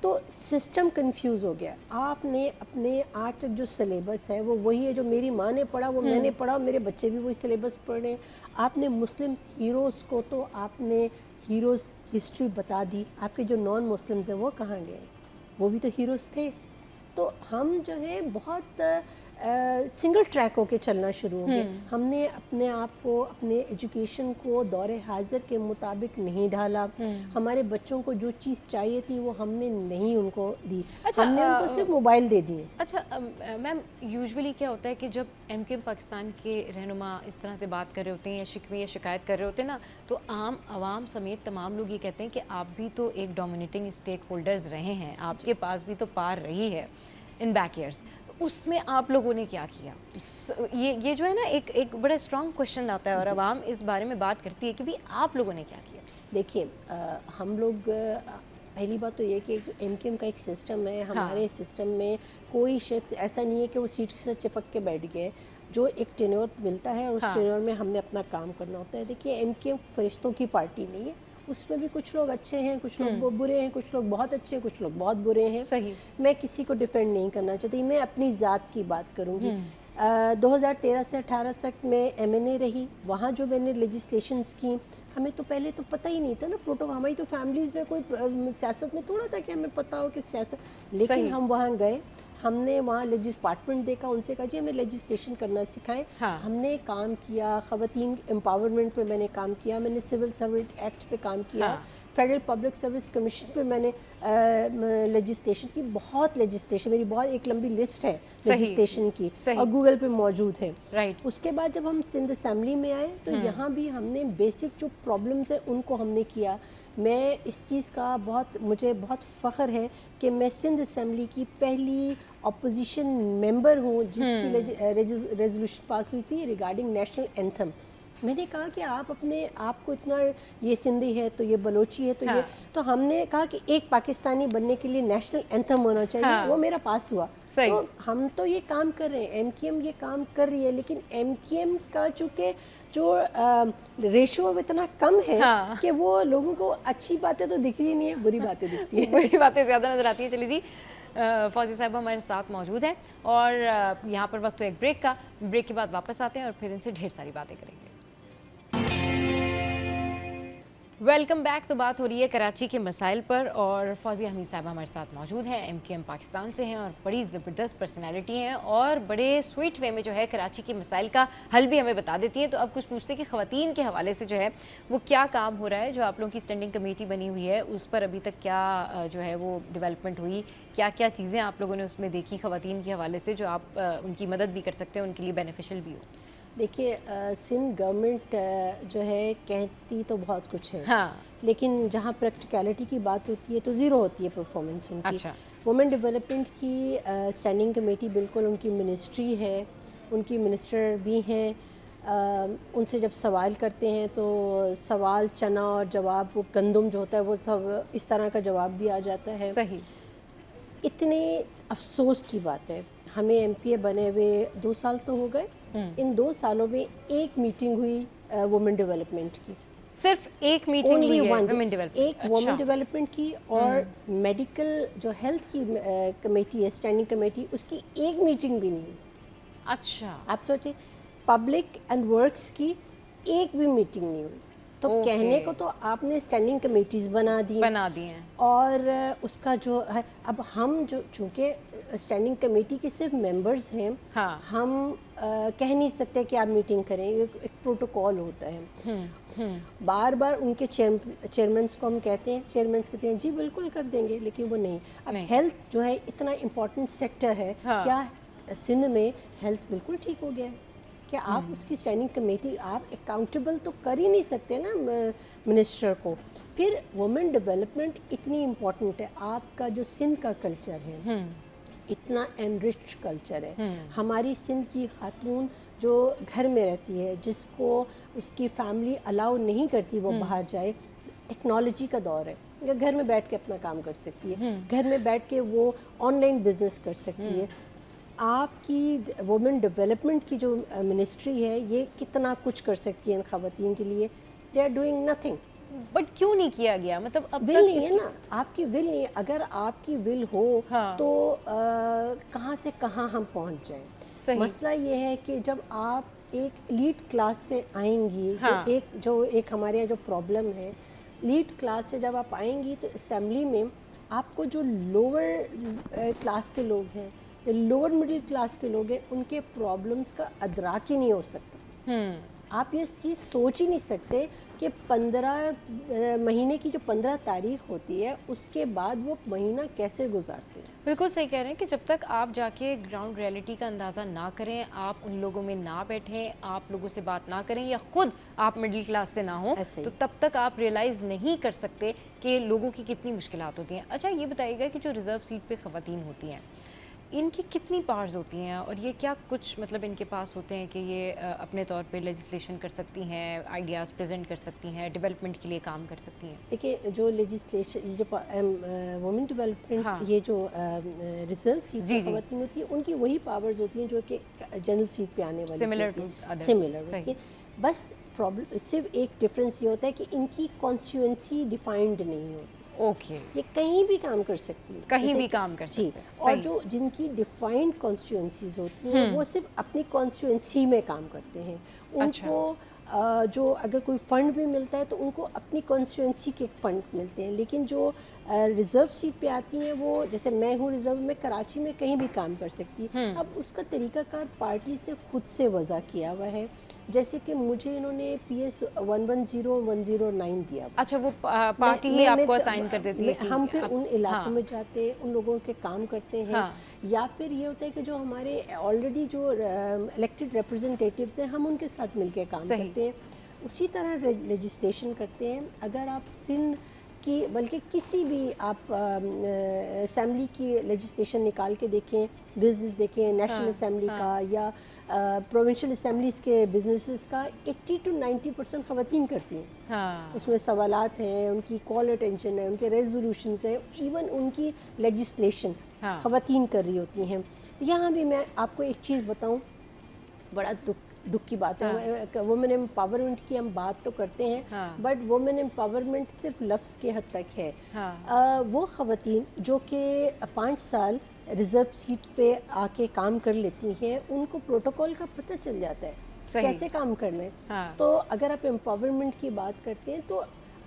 तो सिस्टम कंफ्यूज हो गया। आपने अपने आज तक जो सिलेबस है वो वही है जो मेरी माँ ने पढ़ा, वो मैंने पढ़ा, मेरे बच्चे भी वही सिलेबस पढ़ रहे हैं। आपने मुस्लिम हीरोज़ को तो आपने हीरोज़ हिस्ट्री बता दी, आपके जो नॉन मुस्लिम्स हैं वो कहाँ गए? वो भी तो हीरोज़ थे। तो हम जो है बहुत सिंगल ट्रैक होके चलना शुरू हो गए। हमने अपने आप को, अपने एजुकेशन को दौरे हाजिर के मुताबिक नहीं ढाला। हमारे बच्चों को जो चीज़ चाहिए थी वो हमने नहीं उनको दी। अच्छा, हमने उनको सिर्फ मोबाइल दे दिए। अच्छा मैम, यूजुअली क्या होता है कि जब एमक्यूएम पाकिस्तान के रहनुमा इस तरह से बात कर रहे होते हैं या शिकवे या शिकायत कर रहे होते हैं ना, तो आम आवाम समेत तमाम लोग ये कहते हैं कि आप भी तो एक डोमिनेटिंग स्टेक होल्डर्स रहे हैं, आपके पास भी तो पार रही है इन बैक ईयर्स, उसमें आप लोगों ने क्या किया? ये जो है ना एक बड़ा स्ट्रॉन्ग क्वेश्चन आता है और आवाम इस बारे में बात करती है कि भी आप लोगों ने क्या किया? देखिए, हम लोग पहली बात तो ये कि एमकेएम का एक सिस्टम है। हमारे सिस्टम में कोई शख्स ऐसा नहीं है कि वो सीट से चिपक के बैठ गए। जो एक टेन्योर मिलता है, उस टेन्योर में हमने अपना काम करना होता है। देखिए, एमकेएम फरिश्तों की पार्टी नहीं है, उसमें भी कुछ लोग अच्छे हैं, कुछ लोग बुरे हैं, कुछ लोग बहुत अच्छे हैं, कुछ लोग बहुत बुरे हैं। सही। मैं किसी को डिफेंड नहीं करना चाहती, मैं अपनी ज़ात की बात करूँगी। 2013 से 18 तक मैं एमएनए रही। वहाँ जो मैंने लेजिस्लेशंस की, हमें तो पहले तो पता ही नहीं था ना प्रोटोकॉल। हमारी तो फैमिलीज़ में कोई सियासत में थोड़ा था कि हमें पता हो कि सियासत, लेकिन हम वहाँ गए, हमने वहाँ डिपार्टमेंट देखा, उनसे कहा जी हमें लेजिस्लेशन करना सिखाएं। हमने काम किया, ख़वातीन एम्पावरमेंट पे मैंने काम किया, मैंने सिविल सर्वेंट एक्ट पे काम किया, फेडरल पब्लिक सर्विस कमीशन पे मैंने लेजिस्लेशन की, बहुत लेजिस्लेशन, मेरी बहुत एक लंबी लिस्ट है लेजिस्लेशन की और गूगल पे मौजूद है। उसके बाद जब हम सिंध असेंबली में आए तो यहाँ भी हमने बेसिक जो प्रॉब्लम्स है उनको हमने किया। मैं इस चीज़ का मुझे बहुत फ़ख्र है कि मैं सिंध असेंबली की पहली अपोजिशन मेंबर हूँ जिसकी रेजोल्यूशन पास हुई थी रिगार्डिंग नेशनल एंथम। मैंने कहा कि आप अपने आप को इतना, ये सिंधी है तो ये बलोची है तो ये, तो हमने कहा कि एक पाकिस्तानी बनने के लिए नेशनल एंथम होना चाहिए। वो मेरा पास हुआ। तो हम तो ये काम कर रहे हैं, एमकेएम ये काम कर रही है, लेकिन एमकेएम का चूँकि जो रेशो इतना कम है कि वो लोगों को अच्छी बातें तो दिखती ही नहीं है, बुरी बातें दिखती हैं। बुरी बातें ज़्यादा नज़र आती है। चलिए जी, फौजी साहब हमारे साथ मौजूद हैं और यहाँ पर वक्त तो एक ब्रेक का, ब्रेक के बाद वापस आते हैं और फिर इनसे ढेर सारी बातें करेंगे। Welcome back. तो बात हो रही है कराची के मसाइल पर और फौजिया हमीद साहब हमारे साथ मौजूद हैं, एमकेएम पाकिस्तान से हैं और बड़ी ज़बरदस्त पर्सनालिटी हैं और बड़े स्वीट वे में जो है कराची के मसाइल का हल भी हमें बता देती हैं। तो अब कुछ पूछते हैं कि ख़वातीन के हवाले से जो है वो क्या काम हो रहा है, जो आप लोगों की स्टैंडिंग कमेटी बनी हुई है उस पर अभी तक क्या जो है वो डेवलपमेंट हुई, क्या क्या चीज़ें आप लोगों ने उसमें देखी ख़वातीन के हवाले से जो आप उनकी मदद भी कर सकते हैं, उनके लिए बेनिफिशियल भी हो? देखिए, सिंध गवर्नमेंट जो है कहती तो बहुत कुछ है, हाँ, लेकिन जहाँ प्रैक्टिकलिटी की बात होती है तो ज़ीरो होती है परफॉर्मेंस उनकी। अच्छा। वुमेन डेवलपमेंट की स्टैंडिंग कमेटी बिल्कुल उनकी मिनिस्ट्री है, उनकी मिनिस्टर भी हैं। उनसे जब सवाल करते हैं तो सवाल चना और जवाब वो गंदम जो होता है वो सब इस तरह का जवाब भी आ जाता है। सही। इतने अफसोस की बात है, हमें एमपीए बने हुए 2 साल तो हो गए। इन 2 सालों में एक मीटिंग हुई वुमेन डेवलपमेंट की, सिर्फ एक मीटिंग हुई है वुमेन डेवलपमेंट, एक वुमेन डेवलपमेंट की, और मेडिकल जो हेल्थ की कमेटी है स्टैंडिंग कमेटी, उसकी एक मीटिंग भी नहीं हुई। अच्छा, आप सोचिए, पब्लिक एंड वर्क्स की एक भी मीटिंग नहीं हुई। तो कहने को तो आपने स्टैंडिंग कमेटीज़ बना दी हैं और उसका जो है, अब हम जो चूँकि स्टैंडिंग कमेटी के सिर्फ मेंबर्स हैं, हम कह नहीं सकते कि आप मीटिंग करें, एक प्रोटोकॉल होता है। बार बार उनके चेयरमैन्स को हम कहते हैं, चेयरमैन्स कहते हैं जी बिल्कुल कर देंगे, लेकिन वो नहीं। अब हेल्थ जो है इतना इम्पोर्टेंट सेक्टर है, क्या सिंध में हेल्थ बिल्कुल ठीक हो गया है? क्या आप उसकी स्टैंडिंग कमेटी, आप अकाउंटेबल तो कर ही नहीं सकते ना मिनिस्टर को। फिर वुमेन डेवलपमेंट इतनी इम्पोर्टेंट है, आपका जो सिंध का कल्चर है इतना एनरिच्ड कल्चर है। हमारी सिंध की खातून जो घर में रहती है, जिसको उसकी फैमिली अलाउ नहीं करती वो बाहर जाए, टेक्नोलॉजी का दौर है, घर में बैठ के अपना काम कर सकती है, घर में बैठ के वो ऑनलाइन बिजनेस कर सकती है। आपकी वुमेन डेवलपमेंट की जो मिनिस्ट्री है ये कितना कुछ कर सकती है इन ख़वातीन के लिए, they are doing nothing. But क्यों नहीं किया गया? मतलब अब विल नहीं है ना, आपकी विल नहीं है। अगर आपकी विल हो तो कहाँ से कहाँ हम पहुँच जाएं। मसला ये है कि जब आप एक एलीट क्लास से आएंगी, जो एक हमारे यहाँ जो प्रॉब्लम है, एलीट क्लास से जब आप आएंगी तो असेंबली में आपको जो लोअर क्लास के लोग हैं या लोअर मिडिल क्लास के लोग हैं, उनके प्रॉब्लम्स का अदराक ही नहीं हो सकता। आप ये चीज़ सोच ही नहीं सकते कि 15 महीने की जो 15 तारीख होती है उसके बाद वो महीना कैसे गुजारते हैं। बिल्कुल सही कह रहे हैं कि जब तक आप जाके ग्राउंड रियलिटी का अंदाज़ा ना करें, आप उन लोगों में ना बैठें, आप लोगों से बात ना करें या ख़ुद आप मिडिल क्लास से ना हो, तो तब तक आप रियलाइज़ नहीं कर सकते कि लोगों की कितनी मुश्किलात होती हैं। अच्छा, ये बताइएगा कि जो रिज़र्व सीट पे ख़वातीन होती हैं, इनकी कितनी पावर्स होती हैं और ये क्या कुछ मतलब इनके पास होते हैं कि ये अपने तौर पे लेजिस्लेशन कर सकती हैं, आइडियाज़ प्रेजेंट कर सकती हैं, डेवलपमेंट के लिए काम कर सकती हैं? देखिए, जो लेजिस्लेशन, जो वुमेन डेवलपमेंट, हाँ, ये जो रिजर्व सीट की ख़वातीन होती है, उनकी वही पावर्स होती हैं जो कि जनरल सीट पे आने वाली सिमिलर होती है। बस प्रॉब्लम सिर्फ एक डिफरेंस ये होता है कि इनकी कॉन्स्टिट्यूएंसी डिफाइंड नहीं होती। ओके, ये कहीं भी काम कर सकती है, कहीं भी काम कर सकती है। और जो जिनकी डिफाइंड कॉन्स्टिट्यूएंसीज होती हैं वो सिर्फ अपनी कॉन्स्टिट्यूएंसी में काम करते हैं। उनको जो अगर कोई फंड भी मिलता है तो उनको अपनी कॉन्स्टिट्यूएंसी के फंड मिलते हैं, लेकिन जो रिज़र्व सीट पे आती हैं वो, जैसे मैं हूँ रिज़र्व में, कराची में कहीं भी काम कर सकती है। अब उसका तरीकाकार पार्टी से खुद से वज़ा किया हुआ है। जैसे कि मुझे इन्होंने PS 110-109 दिया। अच्छा, वो पार्टी ही आपको असाइन कर देती है कि हम फिर उन इलाकों में जाते हैं, उन लोगों के काम करते हैं। या फिर ये होता है कि जो हमारे ऑलरेडी जो इलेक्टेड रिप्रेजेंटेटिव्स हैं, हम उनके साथ मिलकर काम करते हैं, उसी तरह लेजिस्लेशन करते हैं। अगर आप सिंध की, बल्कि किसी भी आप असेंबली की लेजिस्लेशन निकाल के देखें, बिजनेस देखें नेशनल असेंबली का या प्रोविंशियल असेंबलीज़ के बिजनेसेस का, 80 to 90% ख़वातीन करती हैं। उसमें सवालात हैं, उनकी कॉल अटेंशन है, उनके रेजोल्यूशंस हैं, इवन उनकी लेजिस्लेशन ख़वातीन कर रही होती हैं। यहाँ भी मैं आपको एक चीज़ बताऊँ, बड़ा दुख की बात है। वुमेन एम्पावरमेंट की हम बात तो करते हैं, बट वुमेन एम्पावरमेंट सिर्फ लफ्ज़ के हद तक है। वो ख़वातीन जो कि 5 साल रिज़र्व सीट पे आके काम कर लेती हैं, उनको प्रोटोकॉल का पता चल जाता है कैसे काम करना है। तो अगर आप एम्पावरमेंट की बात करते हैं तो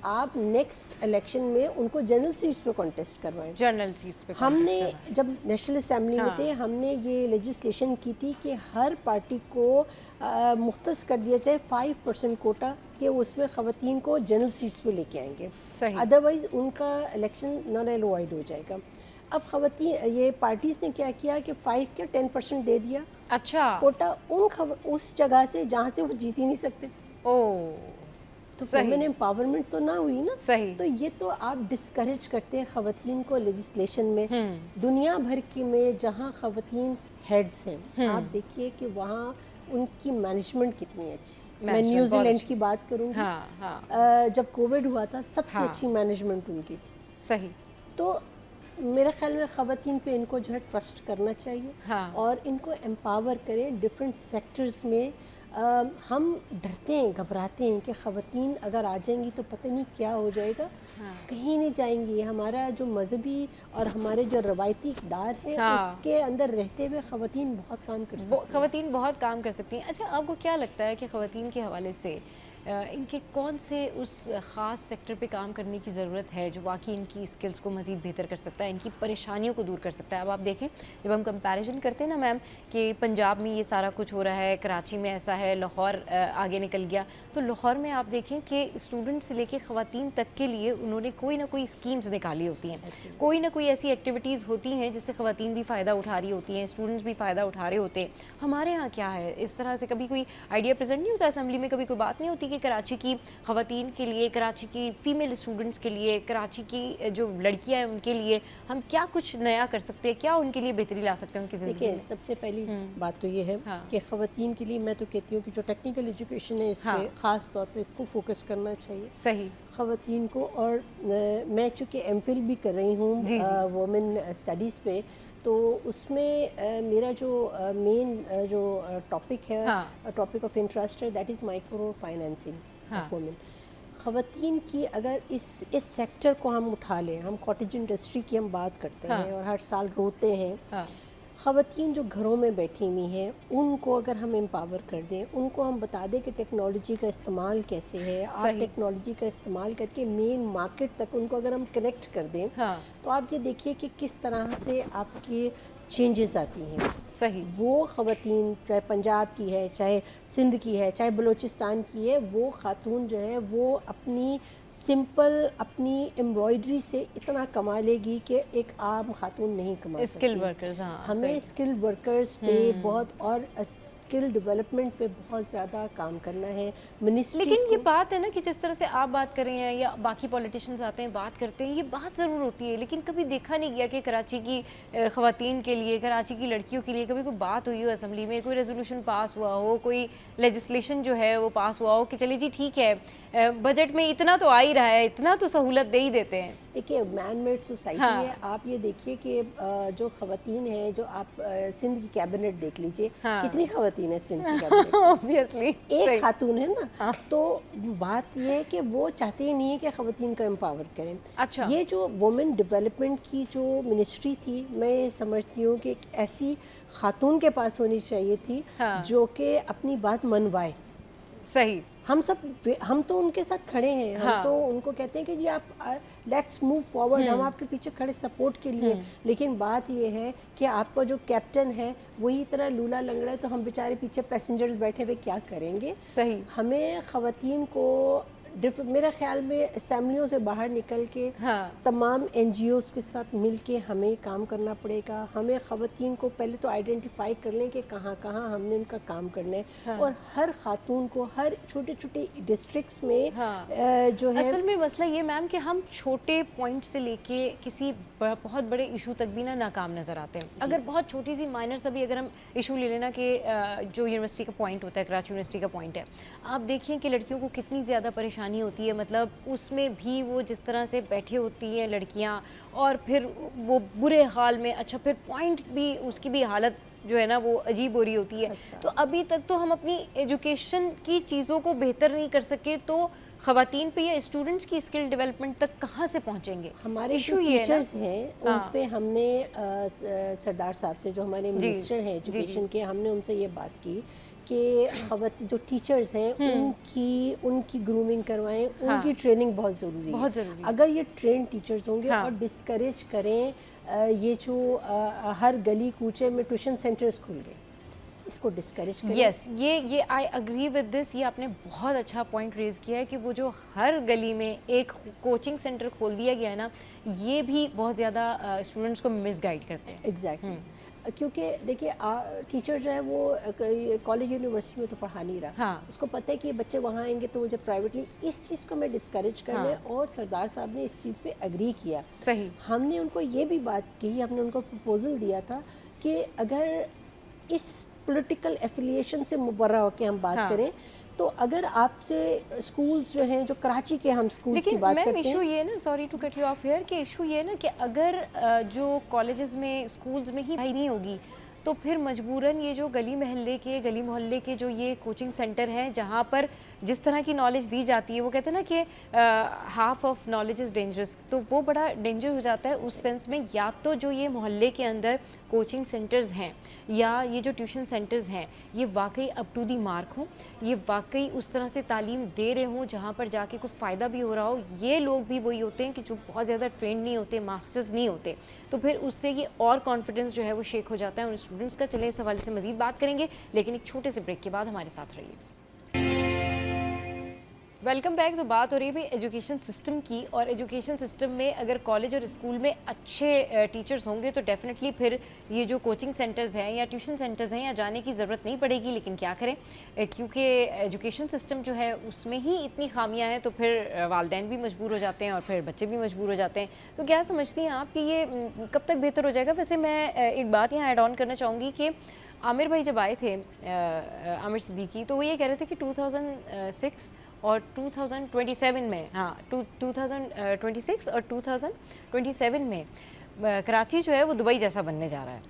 आप नेक्स्ट इलेक्शन में उनको जनरल सीट्स पे कॉन्टेस्ट करवाएं। जनरल सीट्स पे हमने जब नेशनल असेंबली में थे, हमने ये लेजिस्लेशन की थी कि हर पार्टी को मुख्तस कर दिया जाए 5% कोटा, कि उसमें ख़वातीन को जनरल सीट्स पे लेके आएंगे, अदरवाइज़ उनका इलेक्शन नॉन एलॉइड हो जाएगा। अब ख़वातीन, ये पार्टीज़ ने क्या किया कि 5 क्या 10% दे दिया। अच्छा, कोटा उस जगह से जहाँ से वो जीत ही नहीं सकते। तो वुमेन एम्पावरमेंट तो ना हुई ना। सही। तो ये तो आप डिस्करेज करते हैं ख़वातीन को लेजिस्लेशन में। दुनिया भर की में जहाँ ख़वातीन हेड्स हैं, आप देखिए कि वहाँ उनकी मैनेजमेंट कितनी अच्छी। मैं न्यूजीलैंड की बात करूँगी, जब कोविड हुआ था सबसे अच्छी मैनेजमेंट उनकी थी। सही। तो मेरे ख्याल में ख़वातीन पे इनको जो है ट्रस्ट करना चाहिए और इनको एम्पावर करें डिफरेंट सेक्टर्स में। हम डरते हैं, घबराते हैं कि ख़वातीन अगर आ जाएंगी तो पता नहीं क्या हो जाएगा। कहीं नहीं जाएंगी। हमारा जो मजहबी और हमारे जो रवायती इक़दार है, उसके अंदर रहते हुए ख़वातीन बहुत काम कर सकती हैं। ख़वातीन बहुत काम कर सकती हैं। अच्छा, आपको क्या लगता है कि ख़वातीन के हवाले से इनके कौन से उस ख़ास सेक्टर पे काम करने की ज़रूरत है जो वाकई इनकी स्किल्स को मज़ीद बेहतर कर सकता है, इनकी परेशानियों को दूर कर सकता है? अब आप देखें, जब हम कंपैरिजन करते हैं ना मैम कि पंजाब में ये सारा कुछ हो रहा है, कराची में ऐसा है, लाहौर आगे निकल गया, तो लाहौर में आप देखें कि स्टूडेंट से लेके ख़वातीन तक के लिए उन्होंने कोई ना कोई स्कीम्स निकाली होती हैं, कोई ना कोई ऐसी एक्टिविटीज़ होती हैं जिससे ख़वातीन भी फ़ायदा उठा रही होती हैं, स्टूडेंट्स भी फ़ायदा उठा रहे होते हैं। हमारे यहाँ क्या है, इस तरह से कभी कोई आइडिया प्रेजेंट नहीं होता असेंबली में, कभी कोई बात नहीं होती कि कराची की ख़वातीन के लिए, कराची की फ़ीमेल स्टूडेंट्स के लिए, कराची की जो लड़कियां हैं उनके लिए हम क्या कुछ नया कर सकते हैं, क्या उनके लिए बेहतरी ला सकते हैं उनकी ज़िंदगी में? सबसे पहली बात तो ये है कि ख़वातीन के लिए मैं तो कहती हूँ कि जो टेक्निकल एजुकेशन है, इस पर ख़ास तौर पर इसको फोकस करना चाहिए। सही। ख़वातीन को, और मैं चूँकि MPhil भी कर रही हूँ वुमेन स्टडीज़ पे, तो उसमें मेरा जो मेन जो टॉपिक है, टॉपिक ऑफ इंटरेस्ट है, that is micro financing of women. ख़वातीन की अगर इस सेक्टर को हम उठा लें, हम कॉटेज इंडस्ट्री की हम बात करते हैं और हर साल रोते हैं। ख़वातीन जो घरों में बैठी हुई हैं उनको अगर हम एम्पावर कर दें, उनको हम बता दें कि टेक्नोलॉजी का इस्तेमाल कैसे है, आप टेक्नोलॉजी का इस्तेमाल करके मेन मार्केट तक उनको अगर हम कनेक्ट कर दें, हाँ। तो आप ये देखिए कि किस तरह से आपकी चेंजेस आती हैं। सही। वो ख़वातीन चाहे पंजाब की है, चाहे सिंध की है, चाहे बलूचिस्तान की है, वो ख़ातून जो है वो अपनी सिंपल अपनी एम्ब्रॉयडरी से इतना कमा लेगी कि एक आम खातून नहीं कमा सकती। स्किल्ड वर्कर्स, हाँ, हमें स्किल्ड वर्कर्स पे बहुत और स्किल डेवलपमेंट पे बहुत ज़्यादा काम करना है मिनिस्ट्री। लेकिन ये बात है ना कि जिस तरह से आप बात कर रहे हैं या बाकी पॉलिटिशियंस आते हैं बात करते हैं, ये बात ज़रूर होती है, लेकिन कभी देखा नहीं गया कि कराची की ख़वातीन के लिए, कराची की लड़कियों के लिए कभी कोई बात हुई हो असेंबली में, कोई रेजोल्यूशन पास हुआ हो, कोई लेजिस्लेशन जो है वो पास हुआ हो कि चलिए जी ठीक है बजट में इतना तो आ ही रहा है, इतना तो सहूलत दे ही देते हैं। देखिए मैन मेड सोसाइटी है। आप ये देखिए कि जो ख़वातीन हैं, जो आप सिंध की कैबिनेट देख लीजिए, कितनी ख़वातीन है सिंध की कैबिनेट ऑब्वियसली एक खातून है ना। तो बात ये है कि वो चाहते ही नहीं है कि ख़वातीन को एम्पावर करें। अच्छा, ये जो वुमेन डेवलपमेंट की जो मिनिस्ट्री थी, मैं समझती हूँ कि एक ऐसी खातून के पास होनी चाहिए थी जो कि अपनी बात मनवाए। सही। हम तो उनके साथ खड़े हैं, हम तो उनको कहते हैं कि जी आप लेट्स मूव फॉरवर्ड, हम आपके पीछे खड़े सपोर्ट के लिए। लेकिन बात ये है कि आपका जो कैप्टन है वही तरह लूला लंगड़ा है, तो हम बेचारे पीछे पैसेंजर्स बैठे हुए क्या करेंगे। सही। हमें ख़वातीन को मेरा ख्याल में असेंबलियों से बाहर निकल के तमाम NGOs के साथ मिल के हमें काम करना पड़ेगा। हमें ख़वातीन को पहले तो आइडेंटिफाई कर लें कि कहाँ कहाँ हमने उनका काम करना है, और हर खातून को हर छोटे छोटे डिस्ट्रिक्ट्स में जो है। असल में मसला ये मैम कि हम छोटे पॉइंट से लेके किसी बहुत बड़े इशू तक भी नाकाम नज़र आते हैं। अगर बहुत छोटी सी माइनर सा भी अगर हम इशू ले लेना कि जो यूनिवर्सिटी का पॉइंट होता है, कराची यूनिवर्सिटी का पॉइंट है, आप देखिए कि लड़कियों को कितनी ज़्यादा परेशानी होती है। मतलब उसमें भी वो जिस तरह से बैठी होती हैं लड़कियां, और फिर वो बुरे हाल में, अच्छा फिर पॉइंट भी उसकी भी हालत जो है ना वो अजीब हो रही होती है। तो अभी तक तो हम अपनी एजुकेशन की चीज़ों को बेहतर नहीं कर सके, तो ख़वातीन पे या स्टूडेंट्स की स्किल डेवलपमेंट तक कहाँ से पहुँचेंगे। हमारे जो टीचर्स हैं उन पे हमने सरदार साहब से, जो हमारे मिनिस्टर हैं एजुकेशन के, हमने उनसे ये बात की कि जो टीचर्स हैं उनकी ग्रूमिंग करवाएं, उनकी ट्रेनिंग बहुत ज़रूरी है। अगर ये ट्रेन टीचर्स होंगे और डिस्करेज करें ये जो हर गली कूचे में ट्यूशन सेंटर्स खुल गए, इसको डिस्करेज करें। यस, ये आई अग्री विद दिस। ये आपने बहुत अच्छा पॉइंट रेज किया है कि वो जो हर गली में एक कोचिंग सेंटर खोल दिया गया है ना, ये भी बहुत ज़्यादा स्टूडेंट्स को मिसगाइड करते हैं। एग्जैक्टली। क्योंकि देखिए टीचर जो है वो कॉलेज यूनिवर्सिटी में तो पढ़ा नहीं रहा, उसको पता है कि बच्चे वहाँ आएंगे तो मुझे प्राइवेटली इस चीज़ को मैं डिस्करेज करना है। और सरदार साहब ने इस चीज़ पे एग्री किया। सही। हमने उनको ये भी बात कही, हमने उनको प्रपोजल दिया था कि अगर इस पॉलिटिकल एफिलिएशन से मुबर्रा होकर हम बात करें, तो अगर आपसे स्कूल्स जो हैं, जो कराची के हम स्कूल्स की बात करते हैं। इशू ये ना, sorry to cut you off here, कि इशू ये ना कि अगर जो कॉलेजेस में, स्कूल्स में ही पढ़ाई नहीं होगी, तो फिर मजबूरन ये जो गली मोहल्ले के जो ये कोचिंग सेंटर हैं, जहाँ पर जिस तरह की नॉलेज दी जाती है, वो कहते हैं ना कि half of knowledge is dangerous, तो वो बड़ा डेंजर हो जाता है उस सेंस में। या तो जो ये मोहल्ले के अंदर कोचिंग सेंटर्स हैं या ये जो ट्यूशन सेंटर्स हैं, ये वाकई अप टू दी मार्क हों, ये वाकई उस तरह से तालीम दे रहे हों जहाँ पर जाके कोई फ़ायदा भी हो रहा हो। ये लोग भी वही होते हैं कि जो बहुत ज़्यादा ट्रेंड नहीं होते, मास्टर्स नहीं होते, तो फिर उससे ये और कॉन्फिडेंस जो है वो शेक हो जाता है उन स्टूडेंट्स का। चले इस हवाले से मज़ीद बात करेंगे, लेकिन एक छोटे से ब्रेक के बाद हमारे साथ रहिए। Welcome back. तो बात हो रही है भाई एजुकेशन सिस्टम की, और एजुकेशन सिस्टम में अगर कॉलेज और स्कूल में अच्छे टीचर्स होंगे तो डेफिनेटली फिर ये जो कोचिंग सेंटर्स हैं या ट्यूशन सेंटर्स हैं, यहाँ जाने की ज़रूरत नहीं पड़ेगी। लेकिन क्या करें, क्योंकि एजुकेशन सिस्टम जो है उसमें ही इतनी खामियां हैं, तो फिर वालिदैन भी मजबूर हो जाते हैं और फिर बच्चे भी मजबूर हो जाते हैं। तो क्या समझती हैं आप कि ये कब तक बेहतर हो जाएगा? वैसे मैं एक बात यहाँ ऐड ऑन करना चाहूँगी कि आमिर भाई जब आए थे, आमिर सिद्दीकी, तो वो ये कह रहे थे कि 2006 और 2027 में, 2026 और 2027 में कराची जो है वो दुबई जैसा बनने जा रहा है।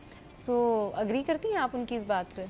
सो अग्री करती हैं आप उनकी इस बात से?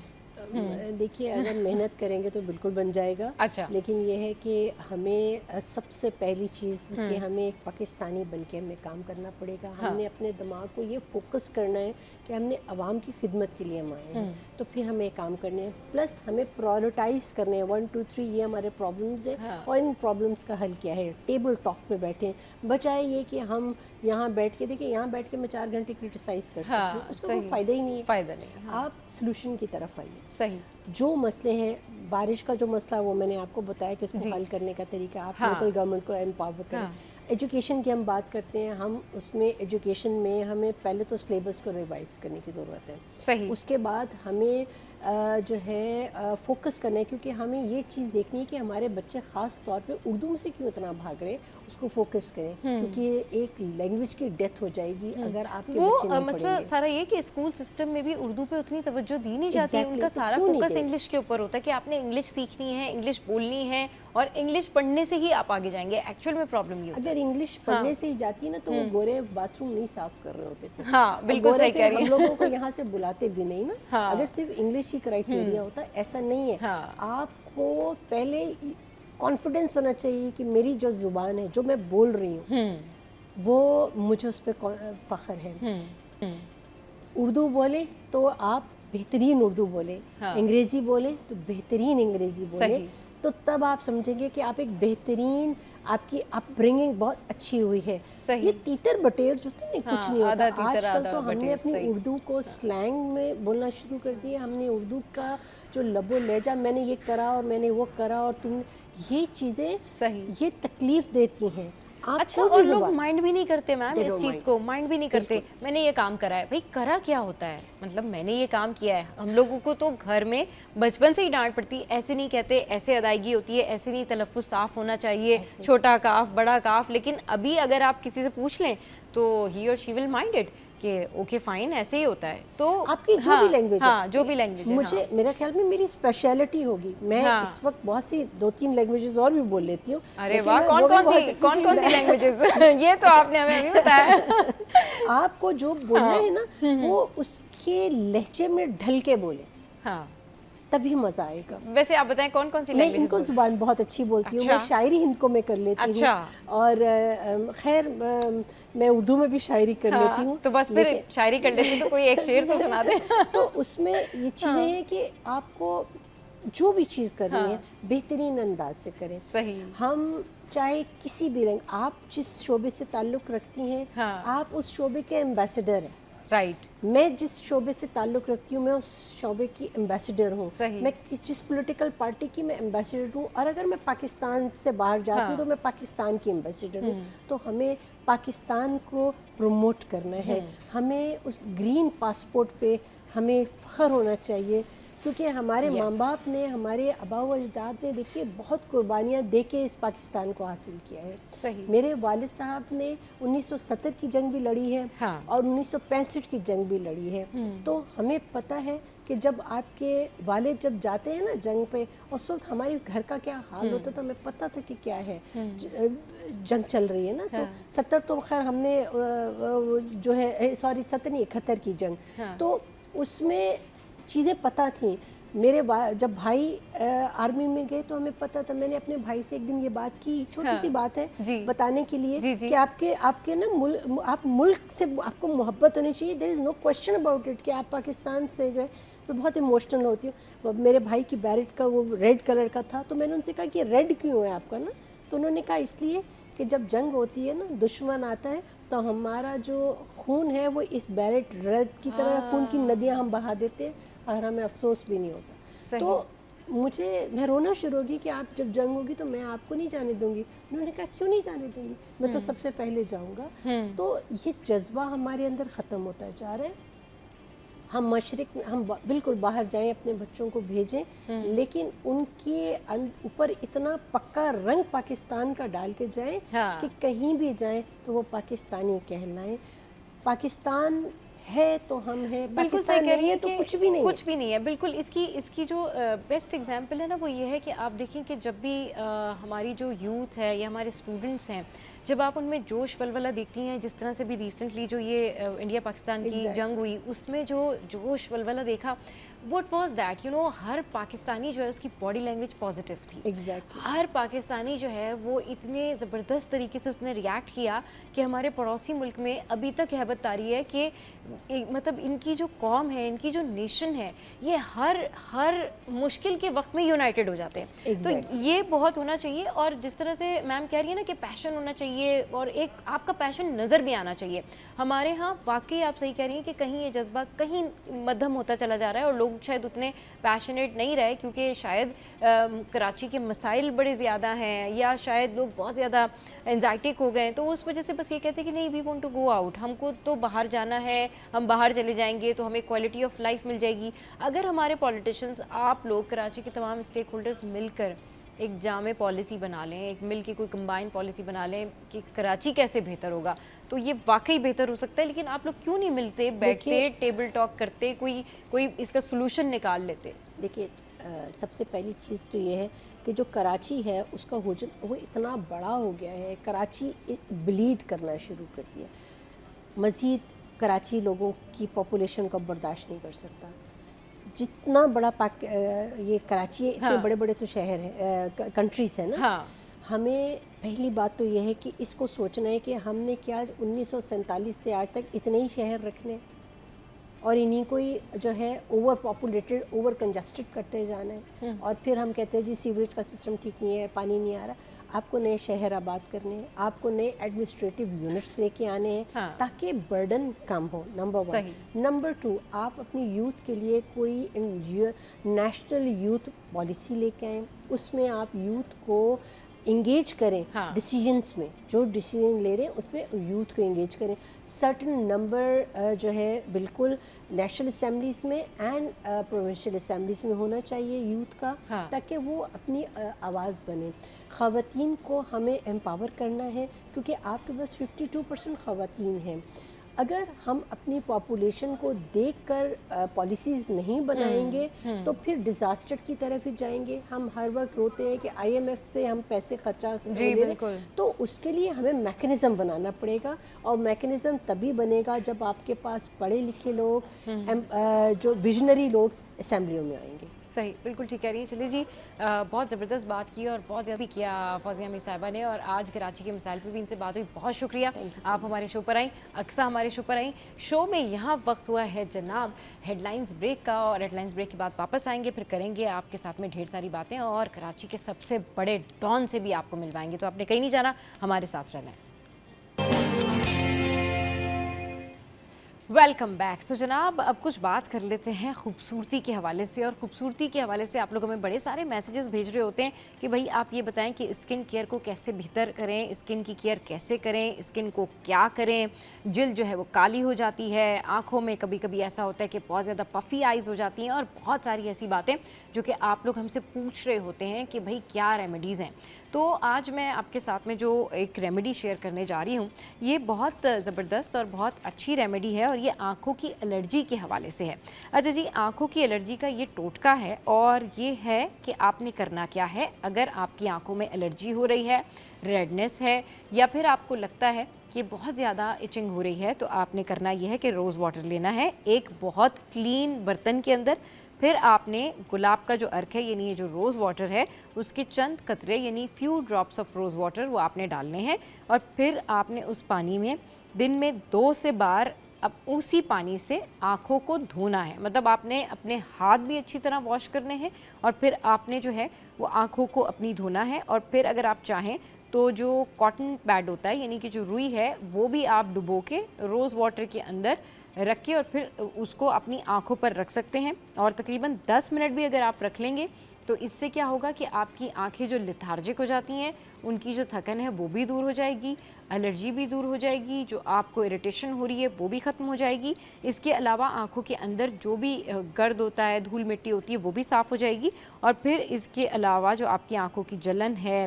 देखिए अगर मेहनत करेंगे तो बिल्कुल बन जाएगा। अच्छा। लेकिन ये है कि हमें सबसे पहली चीज़ कि हमें एक पाकिस्तानी बन के हमें काम करना पड़ेगा। हमने अपने दिमाग को ये फोकस करना है कि हमने आवाम की खिदमत के लिए हम आए हैं, तो फिर हमें काम करने हैं। प्लस हमें प्रायोरिटाइज करने हैं, 1 2 3 ये हमारे प्रॉब्लम्स है और इन प्रॉब्लम्स का हल क्या है। टेबल टॉक पे बैठे हैं, बचाए ये कि हम यहाँ बैठ के, देखिए यहाँ बैठ के मैं 4 घंटे क्रिटिसाइज कर सकती हूँ, उसका कोई फ़ायदा ही नहीं है। फ़ायदा नहीं। आप सोल्यूशन की तरफ आइए। सही। जो मसले हैं, बारिश का जो मसला वो मैंने आपको बताया कि उसको हल करने का तरीका, आप लोकल गवर्नमेंट को एम्पावर करें। एजुकेशन की हम बात करते हैं, हम उसमें एजुकेशन में हमें पहले तो सिलेबस को रिवाइज करने की ज़रूरत है। सही। उसके बाद हमें जो है फोकस करना है, क्योंकि हमें ये चीज़ देखनी है कि हमारे बच्चे ख़ास तौर पे उर्दू में से क्यों इतना भाग रहे हैं, उसको फोकस करें, क्योंकि एक लैंग्वेज की डेथ हो जाएगी अगर आपके बच्चे नहीं मसला सारा ये कि स्कूल सिस्टम में भी उर्दू पे उतनी तवज्जो दी नहीं जाती है। उनका सारा फोकस इंग्लिश के ऊपर होता है कि आपने इंग्लिश सीखनी है, इंग्लिश बोलनी है और इंग्लिश पढ़ने से ही आप आगे जाएंगे। एक्चुअल में प्रॉब्लम ये अगर इंग्लिश पढ़ने से ही जाती है ना, तो वो गोरे बाथरूम नहीं साफ कर रहे होते। हाँ, बिल्कुल सही कह रही हैं। हम लोगों को यहाँ से बुलाते भी नहीं ना। अगर सिर्फ इंग्लिश ही क्राइटेरिया होता, ऐसा नहीं है। आपको पहले कॉन्फिडेंस होना चाहिए कि मेरी जो जुबान है, जो मैं बोल रही हूँ, वो मुझे उस पर फख्र है। उर्दू बोले तो आप बेहतरीन उर्दू बोले, अंग्रेज़ी बोले तो बेहतरीन अंग्रेज़ी बोले, तो तब आप समझेंगे कि आप एक बेहतरीन, आपकी अपब्रिंगिंग बहुत अच्छी हुई है। ये तीतर बटेर जो थे ना, कुछ नहीं होता। आजकल तो हमने अपनी उर्दू को स्लैंग में बोलना शुरू कर दिया। हमने उर्दू का जो लबो लहजा, मैंने ये करा और मैंने वो करा और तुम, ये चीज़ें ये तकलीफ देती हैं। अच्छा, और लोग माइंड भी नहीं करते मैम, इस चीज़ को माइंड भी नहीं करते। मैंने ये काम करा है, भाई करा क्या होता है, मतलब मैंने ये काम किया है। हम लोगों को तो घर में बचपन से ही डांट पड़ती है, ऐसे नहीं कहते, ऐसे अदायगी होती है, ऐसे नहीं, तलफ़्फ़ुज़ साफ़ होना चाहिए, छोटा काफ बड़ा काफ। लेकिन अभी अगर आप किसी से पूछ लें तो ही और शी विल माइंड इट कि ओके फाइन, ऐसे ही होता है। तो आपकी जो भी लैंग्वेज है, जो भी लैंग्वेज है, मुझे मेरा ख्याल में मेरी स्पेशलिटी होगी। मैं इस वक्त बहुत सी 2-3 लैंग्वेजेस और भी बोल लेती हूँ। अरे वाह, कौन कौन सी लैंग्वेजेस ये तो आपने हमें अभी बताया। आपको जो बोलना है ना, वो उसके लहजे में ढल के बोले, तभी मजा आएगा। वैसे आप बताएं कौन कौन सी लैंग्वेज? मैं इनको जुबान बहुत अच्छी बोलती हूँ। मैं शायरी हिंद को मैं कर लेती हूँ और खैर मैं उर्दू में भी शायरी कर लेती हूँ। तो बस फिर शायरी कर लेती तो कोई एक शेर तो सुना दे। तो उसमें ये चीज़ें हैं कि आपको जो भी चीज़ करनी है बेहतरीन अंदाज से करें। सही। हम चाहे किसी भी रंग, आप जिस शोबे से ताल्लुक़ रखती हैं, आप उस शोबे के एम्बेसडर हैं। राइट। मैं जिस शोबे से ताल्लुक़ रखती हूँ, मैं उस शोबे की एम्बेसडर हूँ। मैं जिस पॉलिटिकल पार्टी की मैं एम्बेसडर हूँ, और अगर मैं पाकिस्तान से बाहर जाती हूँ तो मैं पाकिस्तान की एम्बेसडर हूँ। तो हमें पाकिस्तान को प्रमोट करना है। हमें उस ग्रीन पासपोर्ट पे हमें फ़ख्र होना चाहिए, क्योंकि हमारे माँ बाप ने, हमारे आबा व अजदाद ने, देखिए बहुत कुर्बानियाँ दे के इस पाकिस्तान को हासिल किया है। सही। मेरे वालिद साहब ने 1970 की जंग भी लड़ी है और 1965 की जंग भी लड़ी है। तो हमें पता है कि जब आपके वालिद जब जाते हैं ना जंग पे, उस वक्त हमारे घर का क्या हाल होता था, हमें पता था कि क्या है जंग चल रही है ना। तो 70 तो खैर हमने जो है, सॉरी 70 नहीं, 71 की जंग, तो उसमें चीज़ें पता थी। मेरे जब भाई आर्मी में गए तो हमें पता था। मैंने अपने भाई से एक दिन ये बात की, छोटी सी बात है बताने के लिए कि आपके ना आप मुल्क से आपको मोहब्बत होनी चाहिए। There is no question about it कि आप पाकिस्तान से गए। मैं बहुत इमोशनल होती हूँ। मेरे भाई की बैरेट का वो रेड कलर का था, तो मैंने उनसे कहा कि रेड क्यों है आपका ना, तो उन्होंने कहा इसलिए कि जब जंग होती है ना, दुश्मन आता है तो हमारा जो खून है वो इस बैरेट रेड की तरह खून की नदियाँ हम बहा देते हैं और हमें अफसोस भी नहीं होता। तो मैं रोना शुरू होगी कि आप जब जंग होगी तो मैं आपको नहीं जाने दूंगी। उन्होंने कहा क्यों नहीं जाने दूंगी, मैं तो सबसे पहले जाऊंगा। तो ये जज्बा हमारे अंदर ख़त्म होता जा रहा है। हम मशरिक में, हम बिल्कुल बाहर जाएं, अपने बच्चों को भेजें, लेकिन उनके ऊपर इतना पक्का रंग पाकिस्तान का डाल के जाएं कि कहीं भी जाएं तो वो पाकिस्तानी कहलाएं। पाकिस्तान है तो हम हैं, पाकिस्तान नहीं है तो कुछ भी नहीं है। कुछ भी नहीं है, बिल्कुल। इसकी जो बेस्ट एग्जांपल है ना, वो ये है कि आप देखें कि जब भी हमारी जो यूथ है या हमारे स्टूडेंट्स हैं, जब आप उनमें जोश वलवला देखती हैं, जिस तरह से भी रिसेंटली जो ये इंडिया पाकिस्तान की जंग हुई, उसमें जो जोश वलवला देखा, व्हाट वाज दैट, हर पाकिस्तानी जो है उसकी बॉडी लैंग्वेज पॉजिटिव थी। एग्जैक्टली हर पाकिस्तानी जो है वो इतने ज़बरदस्त तरीके से उसने रिएक्ट किया कि हमारे पड़ोसी मुल्क में अभी तक हैबत तारी है कि मतलब इनकी जो कौम है, इनकी जो नेशन है, ये हर मुश्किल के वक्त में यूनाइटेड हो जाते हैं। तो ये बहुत होना चाहिए। और जिस तरह से मैम कह रही है ना कि पैशन होना चाहिए और एक आपका पैशन नज़र भी आना चाहिए। हमारे यहाँ वाकई आप सही कह रही हैं कि कहीं ये जज्बा कहीं मध्यम होता चला जा रहा है और लोग शायद उतने पैशनेट नहीं रहे, क्योंकि शायद कराची के मसाइल बड़े ज़्यादा हैं या शायद लोग बहुत ज़्यादा एंजाइटिक हो गए, तो उस वजह से बस ये कहते हैं कि नहीं, we want to go out, हमको तो बाहर जाना है, हम बाहर चले जाएंगे तो हमें क्वालिटी ऑफ लाइफ मिल जाएगी। अगर हमारे पॉलिटिशियंस, आप लोग, कराची के तमाम स्टेक होल्डर्स मिलकर एक जामे पॉलिसी बना लें, एक मिल के कोई कंबाइन पॉलिसी बना लें कि कराची कैसे बेहतर होगा, तो ये वाकई बेहतर हो सकता है। लेकिन आप लोग क्यों नहीं मिलते, बैठते, टेबल टॉक करते, कोई इसका सोल्यूशन निकाल लेते? देखिए, सबसे पहली चीज़ तो ये है कि जो कराची है उसका हुजूम वो इतना बड़ा हो गया है, कराची ब्लीड करना शुरू कर दिया। मज़ीद कराची लोगों की पॉपुलेशन को बर्दाश्त नहीं कर सकता। जितना बड़ा ये कराची है, इतने बड़े बड़े तो शहर हैं, कंट्रीज़ हैं ना। हमें पहली बात तो यह है कि इसको सोचना है कि हमने क्या 1947 से आज तक इतने ही शहर रखने और इन्हीं को ही जो है ओवर पॉपुलेटेड, ओवर कंजस्टेड करते जाना है। और फिर हम कहते हैं जी सीवरेज का सिस्टम ठीक नहीं है, पानी नहीं आ रहा। आपको नए शहर आबाद करने हैं, आपको नए एडमिनिस्ट्रेटिव यूनिट्स लेके आने हैं ताकि बर्डन कम हो, नंबर 1। नंबर 2, आप अपनी यूथ के लिए कोई नेशनल यूथ पॉलिसी लेके आएँ, उसमें आप यूथ को इंगेज करें डिसीजंस में, जो डिसीजन ले रहे हैं उसमें यूथ को इंगेज करें। सर्टन नंबर जो है बिल्कुल नेशनल असम्बलीज में एंड प्रोविंशियल असम्बलीज में होना चाहिए यूथ का, ताकि वो अपनी आवाज़ बने। ख़वातीन को हमें एम्पावर करना है, क्योंकि आपके पास 52% ख़वातीन हैं। अगर हम अपनी पॉपुलेशन को देखकर पॉलिसीज़ नहीं बनाएंगे तो फिर डिज़ास्टर की तरफ ही जाएंगे। हम हर वक्त रोते हैं कि IMF से हम पैसे खर्चा करें, तो उसके लिए हमें मैकेनिज़्म बनाना पड़ेगा। और मैकेनिज़्म तभी बनेगा जब आपके पास पढ़े लिखे लोग, जो विजनरी लोग असम्बलियों में आएंगे। सही, बिल्कुल ठीक कह रही है। चलिए जी, बहुत ज़बरदस्त बात की और बहुत ज़्यादा भी किया फौजिया मीर साहिबा ने, और आज कराची के मसाइल पे भी इनसे बात हुई। बहुत शुक्रिया, आप हमारे शो पर आई, अक्सा हमारे शो पर आई। शो में यहाँ वक्त हुआ है जनाब हेडलाइंस ब्रेक का, और हेडलाइंस ब्रेक के बाद वापस आएंगे, फिर करेंगे आपके साथ में ढेर सारी बातें और कराची के सबसे बड़े डॉन से भी आपको मिलवाएंगे। तो आपने कहीं नहीं जाना, हमारे साथ रहना है। Welcome back. तो जनाब, अब कुछ बात कर लेते हैं खूबसूरती के हवाले से। और खूबसूरती के हवाले से आप लोग हमें बड़े सारे मैसेजेस भेज रहे होते हैं कि भाई आप ये बताएं कि स्किन केयर को कैसे बेहतर करें, स्किन की केयर कैसे करें, स्किन को क्या करें। जिल्द जो है वो काली हो जाती है, आँखों में कभी कभी ऐसा होता है कि बहुत ज़्यादा पफ़ी आइज़ हो जाती हैं, और बहुत सारी ऐसी बातें जो कि आप लोग हमसे पूछ रहे होते हैं कि भाई क्या रेमेडीज़ हैं। तो आज मैं आपके साथ में जो एक रेमेडी शेयर करने जा रही हूँ, ये बहुत ज़बरदस्त और बहुत अच्छी रेमेडी है, और ये आँखों की एलर्जी के हवाले से है। अच्छा जी, आँखों की एलर्जी का ये टोटका है, और ये है कि आपने करना क्या है। अगर आपकी आँखों में एलर्जी हो रही है, रेडनेस है, या फिर आपको लगता है कि बहुत ज़्यादा इचिंग हो रही है, तो आपने करना ये है कि रोज़ वाटर लेना है एक बहुत क्लीन बर्तन के अंदर। फिर आपने गुलाब का जो अर्क है, यानी ये जो रोज़ वाटर है, उसके चंद कतरे यानी few drops of rose water वो आपने डालने हैं, और फिर आपने उस पानी में दिन में 2 से बार अब उसी पानी से आँखों को धोना है। मतलब आपने अपने हाथ भी अच्छी तरह वॉश करने हैं, और फिर आपने जो है वो आँखों को अपनी धोना है। और फिर अगर आप चाहें तो जो कॉटन पैड होता है, यानी कि जो रुई है, वो भी आप डुबो के रोज़ वाटर के अंदर रख के और फिर उसको अपनी आँखों पर रख सकते हैं। और तकरीबन 10 मिनट भी अगर आप रख लेंगे तो इससे क्या होगा कि आपकी आंखें जो लिथार्जिक हो जाती हैं, उनकी जो थकन है वो भी दूर हो जाएगी, एलर्जी भी दूर हो जाएगी, जो आपको इरिटेशन हो रही है वो भी ख़त्म हो जाएगी। इसके अलावा आंखों के अंदर जो भी गर्द होता है, धूल मिट्टी होती है, वो भी साफ़ हो जाएगी। और फिर इसके अलावा जो आपकी आंखों की जलन है,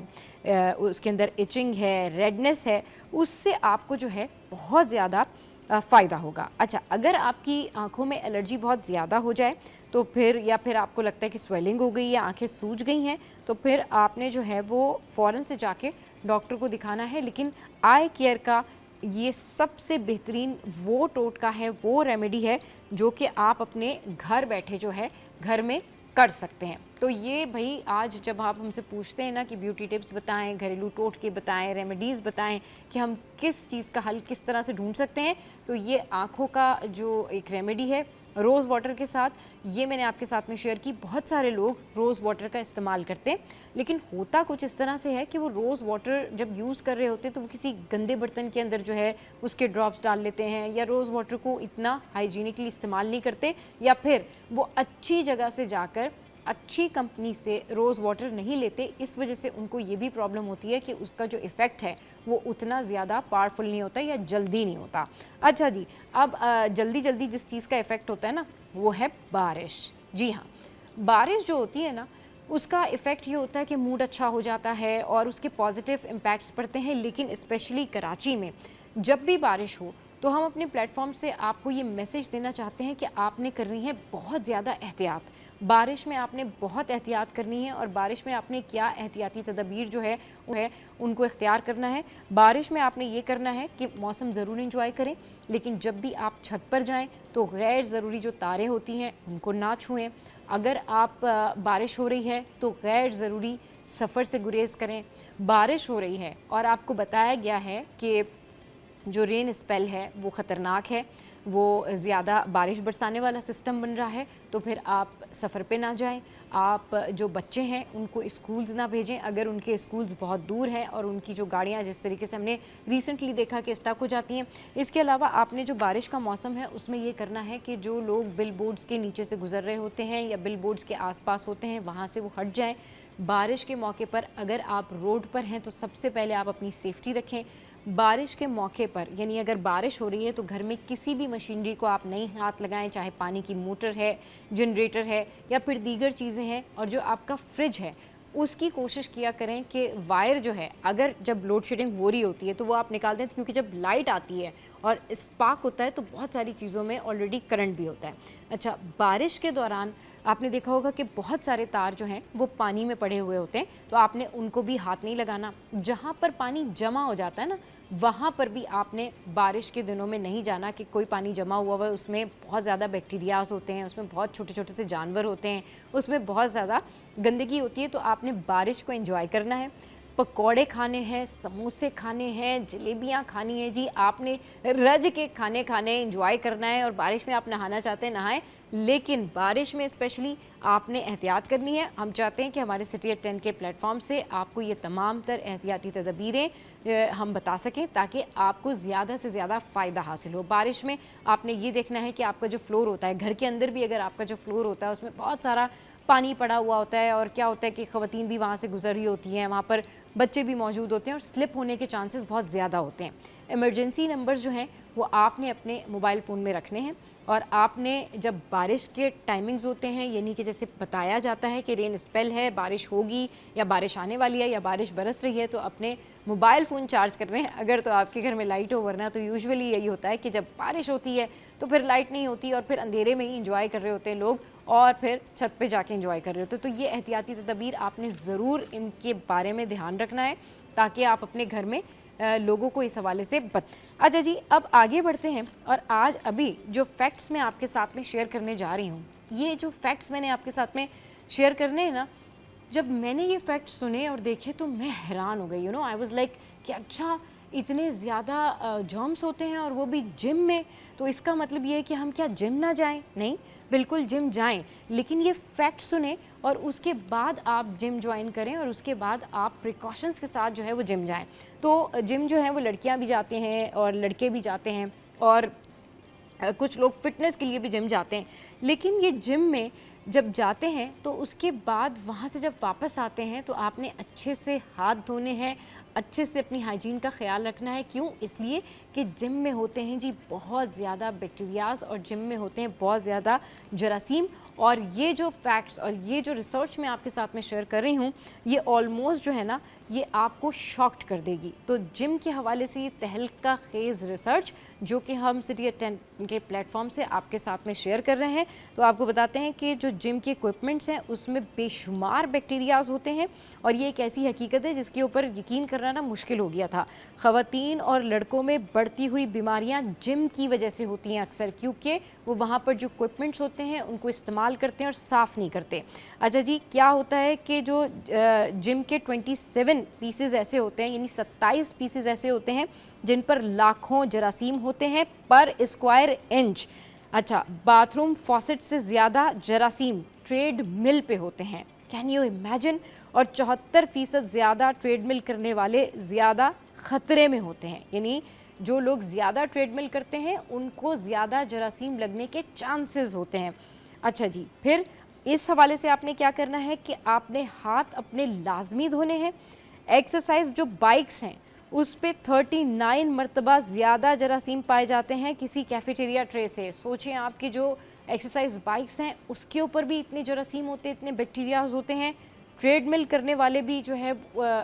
उसके अंदर इचिंग है, रेडनेस है, उससे आपको जो है बहुत ज़्यादा फ़ायदा होगा। अच्छा, अगर आपकी आंखों में एलर्जी बहुत ज़्यादा हो जाए तो फिर, या फिर आपको लगता है कि स्वेलिंग हो गई या आंखें सूज गई हैं, तो फिर आपने जो है वो फ़ौरन से जाके डॉक्टर को दिखाना है। लेकिन आई केयर का ये सबसे बेहतरीन वो टोटका है, वो रेमेडी है जो कि आप अपने घर बैठे जो है घर में कर सकते हैं। तो ये भाई आज जब आप हमसे पूछते हैं ना कि ब्यूटी टिप्स बताएं, घरेलू टोटके बताएं, रेमेडीज़ बताएं कि हम किस चीज़ का हल किस तरह से ढूंढ सकते हैं, तो ये आँखों का जो एक रेमेडी है रोज़ वाटर के साथ, ये मैंने आपके साथ में शेयर की। बहुत सारे लोग रोज़ वाटर का इस्तेमाल करते हैं, लेकिन होता कुछ इस तरह से है कि वो रोज़ वाटर जब यूज़ कर रहे होते हैं तो वो किसी गंदे बर्तन के अंदर जो है उसके ड्रॉप्स डाल लेते हैं, या रोज़ वाटर को इतना हाइजीनिकली इस्तेमाल नहीं करते, या फिर वो अच्छी जगह से जाकर अच्छी कंपनी से रोज़ वाटर नहीं लेते। इस वजह से उनको ये भी प्रॉब्लम होती है कि उसका जो इफ़ेक्ट है वो उतना ज़्यादा पावरफुल नहीं होता या जल्दी नहीं होता। अच्छा जी, अब जल्दी जल्दी जिस चीज़ का इफ़ेक्ट होता है ना वो है बारिश। जी हाँ, बारिश जो होती है ना उसका इफ़ेक्ट ये होता है कि मूड अच्छा हो जाता है और उसके पॉजिटिव इम्पैक्ट्स पड़ते हैं। लेकिन स्पेशली कराची में जब भी बारिश हो तो हम अपने प्लेटफॉर्म से आपको ये मैसेज देना चाहते हैं कि आपने करनी है बहुत ज़्यादा एहतियात। बारिश में आपने बहुत एहतियात करनी है, और बारिश में आपने क्या एहतियाती तदबीर जो है वो है उनको इख्तियार करना है। बारिश में आपने ये करना है कि मौसम ज़रूर इंजॉय करें, लेकिन जब भी आप छत पर जाएं तो गैर ज़रूरी जो तारें होती हैं उनको ना छुएं। अगर आप बारिश हो रही है तो गैर ज़रूरी सफ़र से गुरेज करें। बारिश हो रही है और आपको बताया गया है कि जो रेन स्पेल है वो ख़तरनाक है, वो ज़्यादा बारिश बरसाने वाला सिस्टम बन रहा है, तो फिर आप सफ़र पे ना जाएं। आप जो बच्चे हैं उनको स्कूल्स ना भेजें अगर उनके स्कूल्स बहुत दूर हैं और उनकी जो गाड़ियां जिस तरीके से हमने रिसेंटली देखा कि स्टक हो जाती हैं। इसके अलावा आपने जो बारिश का मौसम है उसमें ये करना है कि जो लोग बिल बोर्ड्स के नीचे से गुजर रहे होते हैं या बिल बोर्ड्स के आसपास होते हैं वहाँ से वो हट जाएँ। बारिश के मौके पर अगर आप रोड पर हैं तो सबसे पहले आप अपनी सेफ्टी रखें। बारिश के मौके पर यानी अगर बारिश हो रही है तो घर में किसी भी मशीनरी को आप नहीं हाथ लगाएं, चाहे पानी की मोटर है, जनरेटर है या फिर दीगर चीज़ें हैं। और जो आपका फ्रिज है उसकी कोशिश किया करें कि वायर जो है अगर जब लोड शेडिंग हो रही होती है तो वो आप निकाल दें, क्योंकि जब लाइट आती है और स्पार्क होता है तो बहुत सारी चीज़ों में ऑलरेडी करंट भी होता है। अच्छा, बारिश के दौरान आपने देखा होगा कि बहुत सारे तार जो हैं वो पानी में पड़े हुए होते हैं, तो आपने उनको भी हाथ नहीं लगाना। जहाँ पर पानी जमा हो जाता है ना वहाँ पर भी आपने बारिश के दिनों में नहीं जाना कि कोई पानी जमा हुआ है, उसमें बहुत ज़्यादा बैक्टीरियाज होते हैं, उसमें बहुत छोटे छोटे से जानवर होते हैं, उसमें बहुत ज़्यादा गंदगी होती है। तो आपने बारिश को एंजॉय करना है। पकौड़े खाने हैं, समोसे खाने हैं, जलेबियाँ खानी है जी, आपने रज के खाने खाने एंजॉय करना है। और बारिश में आप नहाना चाहते हैं नहाएं, लेकिन बारिश में स्पेशली आपने एहतियात करनी है। हम चाहते हैं कि हमारे सिटी एट 10 के प्लेटफॉर्म से आपको ये तमाम तर एहतियाती तदबीरें हम बता सकें ताकि आपको ज़्यादा से ज़्यादा फ़ायदा हासिल हो। बारिश में आपने ये देखना है कि आपका जो फ्लोर होता है, घर के अंदर भी अगर आपका जो फ्लोर होता है उसमें बहुत सारा पानी पड़ा हुआ होता है, और क्या होता है कि ख़वातीन भी वहाँ से गुजर रही होती हैं, वहाँ पर बच्चे भी मौजूद होते हैं और स्लिप होने के चांसेस बहुत ज़्यादा होते हैं। इमरजेंसी नंबर्स जो हैं वो आपने अपने मोबाइल फ़ोन में रखने हैं, और आपने जब बारिश के टाइमिंग्स होते हैं यानी कि जैसे बताया जाता है कि रेन स्पेल है, बारिश होगी या बारिश आने वाली है या बारिश बरस रही है, तो अपने मोबाइल फ़ोन चार्ज कर रहे हैं अगर तो आपके घर में लाइट हो। वरना तो यूजुअली यही होता है कि जब बारिश होती है तो फिर लाइट नहीं होती और फिर अंधेरे में ही इंजॉय कर रहे होते हैं लोग और फिर छत पे जाके इंजॉय कर रहे होते। तो ये एहतियाती तदबीर आपने ज़रूर इनके बारे में ध्यान रखना है ताकि आप अपने घर में लोगों को इस हवाले से अच्छा जी, अब आगे बढ़ते हैं। और आज अभी जो फैक्ट्स मैं आपके साथ में शेयर करने जा रही हूँ, ये जो फैक्ट्स मैंने आपके साथ में शेयर करने हैं ना, जब मैंने ये फैक्ट सुने और देखे तो मैं हैरान हो गई। आई वाज लाइक कि अच्छा इतने ज़्यादा जर्म्स होते हैं और वो भी जिम में, तो इसका मतलब ये है कि हम क्या जिम ना जाएं? नहीं, बिल्कुल जिम जाएं, लेकिन ये फैक्ट सुने और उसके बाद आप जिम ज्वाइन करें और उसके बाद आप प्रिकॉशंस के साथ जो है वो जिम जाएं। तो जिम जो है वो लड़कियां भी जाते हैं और लड़के भी जाते हैं, और कुछ लोग फिटनेस के लिए भी जिम जाते हैं। लेकिन ये जिम में जब जाते हैं तो उसके बाद वहाँ से जब वापस आते हैं तो आपने अच्छे से हाथ धोने हैं, अच्छे से अपनी हाइजीन का ख्याल रखना है। क्यों? इसलिए कि जिम में होते हैं जी बहुत ज़्यादा बैक्टीरियाज और जिम में होते हैं बहुत ज़्यादा जरासीम। और ये जो फैक्ट्स और ये जो रिसर्च मैं आपके साथ में शेयर कर रही हूँ, ये ऑलमोस्ट जो है ना ये आपको शॉक्ड कर देगी। तो जिम के हवाले से ये तहलका खेज़ रिसर्च जो कि हम सिटी एट 10 के प्लेटफॉर्म से आपके साथ में शेयर कर रहे हैं। तो आपको बताते हैं कि जो जिम के इक्विपमेंट्स हैं उसमें बेशुमार बैक्टीरियाज होते हैं और ये एक ऐसी हकीकत है जिसके ऊपर यकीन करना ना मुश्किल हो गया था। ख़वातीन और लड़कों में बढ़ती हुई बीमारियां जिम की वजह से होती हैं अक्सर, क्योंकि वो वहाँ पर जो इक्विपमेंट्स होते हैं उनको इस्तेमाल करते हैं और साफ़ नहीं करते। अच्छा जी, क्या होता है कि जो जिम के 27 पीसेज ऐसे होते हैं, यानी 27 पीसेज ऐसे होते हैं जिन पर लाखों जरासीम होते हैं पर स्क्वायर इंच। अच्छा, बाथरूम फॉसेट से ज़्यादा जरासीम ट्रेड मिल पे होते हैं, कैन यू इमेजिन। और 74% ज़्यादा ट्रेडमिल करने वाले ज़्यादा ख़तरे में होते हैं, यानी जो लोग ज़्यादा ट्रेडमिल करते हैं उनको ज़्यादा जरासीम लगने के चांसेस होते हैं। अच्छा जी, फिर इस हवाले से आपने क्या करना है कि आपने हाथ अपने लाजमी धोने हैं। एक्सरसाइज जो बाइक्स हैं उस पे 39 मरतबा ज़्यादा जरासीम पाए जाते हैं किसी कैफेटेरिया ट्रे से। सोचें, आपकी जो एक्सरसाइज बाइक्स हैं उसके ऊपर भी इतने जरासीम होते हैं, इतने बैक्टीरियाज होते हैं। ट्रेडमिल करने वाले भी जो है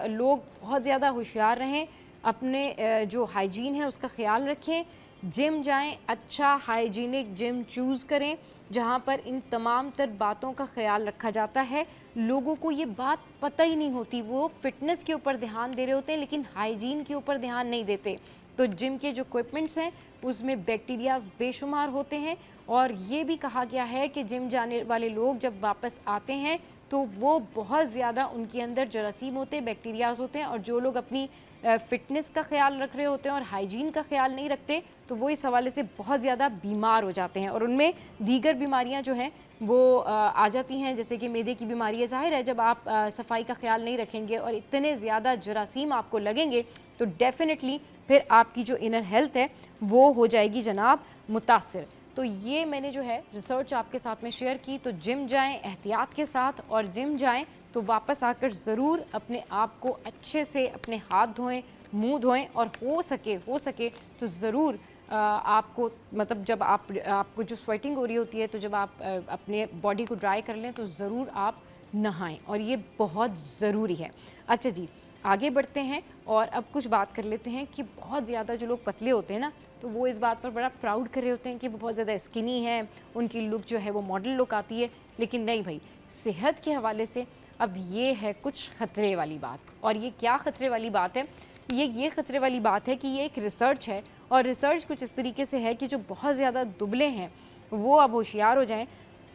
लोग बहुत ज़्यादा होशियार रहें, अपने जो हाइजीन है उसका ख्याल रखें। जिम जाएं, अच्छा हाइजीनिक जिम चूज़ करें जहां पर इन तमाम तर बातों का ख्याल रखा जाता है। लोगों को ये बात पता ही नहीं होती, वो फिटनेस के ऊपर ध्यान दे रहे होते हैं लेकिन हाइजीन के ऊपर ध्यान नहीं देते। तो जिम के जो इक्विपमेंट्स हैं उसमें बैक्टीरियाज बेशुमार होते हैं और ये भी कहा गया है कि जिम जाने वाले लोग जब वापस आते हैं तो वो बहुत ज़्यादा उनके अंदर जरासीम होते हैं, बैक्टीरियाज होते हैं। और जो लोग अपनी फ़िटनेस का ख्याल रख रहे होते हैं और हाइजीन का ख्याल नहीं रखते तो वो इस हवाले से बहुत ज़्यादा बीमार हो जाते हैं और उनमें दीगर बीमारियां जो हैं वो आ जाती हैं, जैसे कि मैदे की बीमारी है। ज़ाहिर है, जब आप सफाई का ख्याल नहीं रखेंगे और इतने ज़्यादा जरासीम आपको लगेंगे तो डेफिनेटली फिर आपकी जो इनर हेल्थ है वो हो जाएगी जनाब मुतासिर। तो ये मैंने जो है रिसर्च आपके साथ में शेयर की। तो जिम जाएं एहतियात के साथ, और जिम जाएं तो वापस आकर ज़रूर अपने आप को अच्छे से अपने हाथ धोएं, मुंह धोएं और हो सके तो ज़रूर आपको मतलब जब आपको जो स्वेटिंग हो रही होती है तो जब आप अपने बॉडी को ड्राई कर लें तो ज़रूर आप नहाएं और ये बहुत ज़रूरी है। अच्छा जी, आगे बढ़ते हैं और अब कुछ बात कर लेते हैं कि बहुत ज़्यादा जो लोग पतले होते हैं ना तो वो इस बात पर बड़ा प्राउड कर रहे होते हैं कि वो बहुत ज़्यादा स्किनी हैं, उनकी लुक जो है वो मॉडल लुक आती है। लेकिन नहीं भाई, सेहत के हवाले से अब ये है कुछ ख़तरे वाली बात। और ये क्या ख़तरे वाली बात है? ये ख़तरे वाली बात है कि ये एक रिसर्च है और रिसर्च कुछ इस तरीके से है कि जो बहुत ज़्यादा दुबले हैं वो अब होशियार हो जाएं,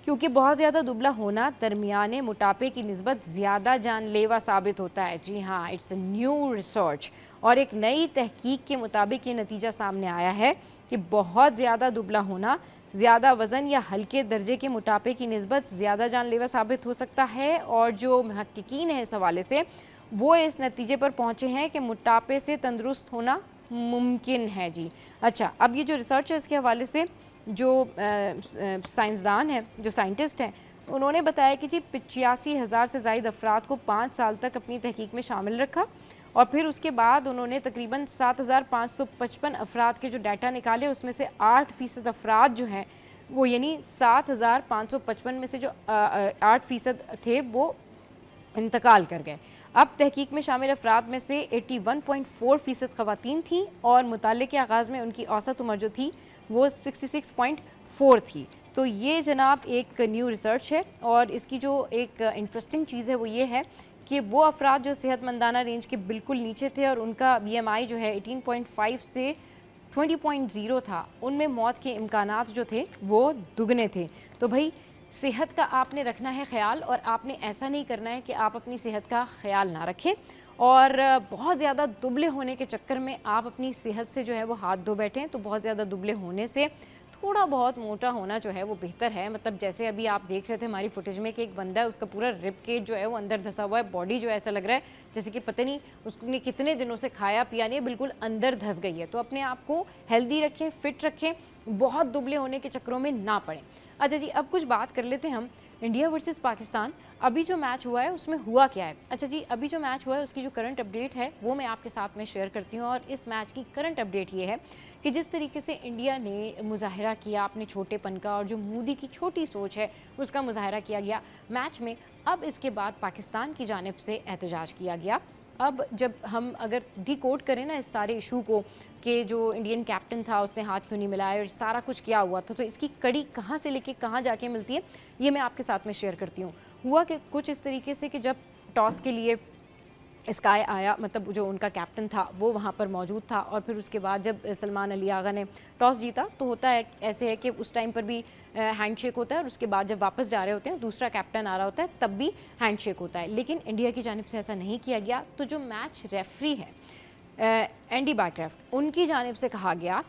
क्योंकि बहुत ज़्यादा दुबला होना दरमियाने मोटापे की निस्बत ज़्यादा जानलेवा साबित होता है। जी हाँ, इट्स अ न्यू रिसर्च और एक नई तहकीक के मुताबिक ये नतीजा सामने आया है कि बहुत ज़्यादा दुबला होना ज़्यादा वज़न या हल्के दर्जे के मोटापे की निस्बत ज़्यादा जानलेवा साबित हो सकता है। और जो महक्कीकीन है इस हवाले से वो इस नतीजे पर पहुँचे हैं कि मोटापे से तंदुरुस्त होना मुमकिन है जी। अच्छा, अब ये जो रिसर्च है इसके हवाले से जो साइंसदान हैं, जो साइंटिस्ट हैं, उन्होंने बताया कि जी 85,000 से ज़ायद अफराद को 5 साल तक अपनी तहकीक में शामिल रखा और फिर उसके बाद उन्होंने तकरीबन 7,555 अफराद के जो डाटा निकाले उसमें से 8% अफराद जो हैं वो, यानी 7,555 में से जो 8% थे वो इंतकाल कर गए। अब तहकीक में शामिल अफराद में से 81.4% ख़वातीन थीं और मुताल्लिक़ के आगाज़ में उनकी औसत उम्र जो थी वो 66.4 थी। तो ये जनाब एक न्यू रिसर्च है और इसकी जो एक इंटरेस्टिंग चीज़ है वो ये है कि वो अफराद जो सेहतमंदाना रेंज के बिल्कुल नीचे थे और उनका BMI जो है 18.5 से 20.0 था, उनमें मौत के इम्कानात जो थे वो दुगने थे। तो भाई सेहत का आपने रखना है ख्याल और आपने ऐसा नहीं करना है कि आप अपनी सेहत का ख्याल ना रखें और बहुत ज़्यादा दुबले होने के चक्कर में आप अपनी सेहत से जो है वो हाथ धो बैठें। तो बहुत ज़्यादा दुबले होने से थोड़ा बहुत मोटा होना जो है वो बेहतर है। मतलब जैसे अभी आप देख रहे थे हमारी फुटेज में कि एक बंदा है, उसका पूरा रिब केज जो है वो अंदर धंसा हुआ है, बॉडी जो है ऐसा लग रहा है जैसे कि पता नहीं उसने कितने दिनों से खाया पिया नहीं, बिल्कुल अंदर धंस गई है। तो अपने आप को हेल्दी रखें, फिट रखें, बहुत दुबले होने के चक्करों में ना पड़ें। अच्छा जी, अब कुछ बात कर लेते हैं हम इंडिया वर्सेस पाकिस्तान। अभी जो मैच हुआ है उसमें हुआ क्या है? अच्छा जी, अभी जो मैच हुआ है उसकी जो करंट अपडेट है वो मैं आपके साथ में शेयर करती हूँ। और इस मैच की करंट अपडेट ये है कि जिस तरीके से इंडिया ने मुजाहरा किया अपने छोटेपन का और जो मोदी की छोटी सोच है उसका मुजाहरा किया गया मैच में, अब इसके बाद पाकिस्तान की जानिब से एहतजाज किया गया अब जब हम अगर डिकोड करें ना इस सारे इशू को कि जो इंडियन कैप्टन था उसने हाथ क्यों नहीं मिलाया और सारा कुछ क्या हुआ था, तो इसकी कड़ी कहाँ से लेके कहाँ जाके मिलती है ये मैं आपके साथ में शेयर करती हूँ। हुआ कि कुछ इस तरीके से कि जब टॉस के लिए स्काई आया, मतलब जो उनका कैप्टन था वो वहाँ पर मौजूद था, और फिर उसके बाद जब सलमान अली आगा ने टॉस जीता तो होता है ऐसे है कि उस टाइम पर भी हैंडशेक होता है और उसके बाद जब वापस जा रहे होते हैं दूसरा कैप्टन आ रहा होता है तब भी हैंडशेक होता है। लेकिन इंडिया की जानिब से ऐसा नहीं किया गया। तो जो मैच रेफरी है एंडी बायक्रफ्ट, उनकी जानिब से कहा गया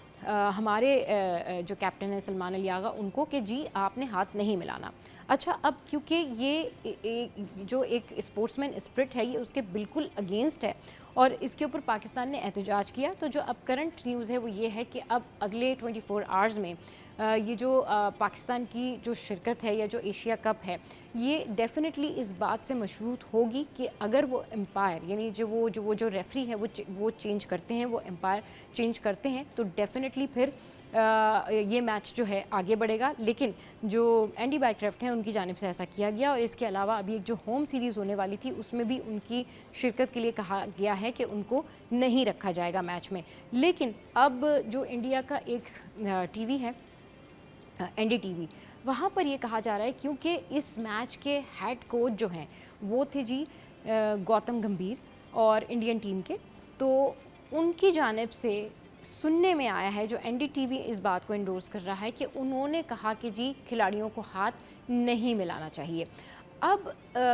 हमारे जो कैप्टन है सलमान अली आगा उनको कि जी आपने हाथ नहीं मिलाना। अच्छा, अब क्योंकि ये जो एक स्पोर्ट्समैन स्पिरिट है ये उसके बिल्कुल अगेंस्ट है और इसके ऊपर पाकिस्तान ने एहतजाज किया। तो जो अब करंट न्यूज़ है वो ये है कि अब अगले 24 आवर्स में ये जो पाकिस्तान की जो शिरकत है या जो एशिया कप है ये डेफिनेटली इस बात से मशरूत होगी कि अगर वो एम्पायर यानी जो रेफरी है वो चेंज करते हैं, वो एम्पायर चेंज करते हैं तो डेफिनेटली फिर ये मैच जो है आगे बढ़ेगा। लेकिन जो एंडी बायक्रफ्ट हैं उनकी जानिब से ऐसा किया गया और इसके अलावा अभी एक जो होम सीरीज़ होने वाली थी उसमें भी उनकी शिरकत के लिए कहा गया है कि उनको नहीं रखा जाएगा मैच में। लेकिन अब जो इंडिया का एक टीवी है NDTV, वहाँ पर ये कहा जा रहा है क्योंकि इस मैच के हेड कोच जो हैं वो थे जी गौतम गंभीर और इंडियन टीम के, तो उनकी जानिब से सुनने में आया है, जो NDTV इस बात को इंडोर्स कर रहा है कि उन्होंने कहा कि जी खिलाड़ियों को हाथ नहीं मिलाना चाहिए। अब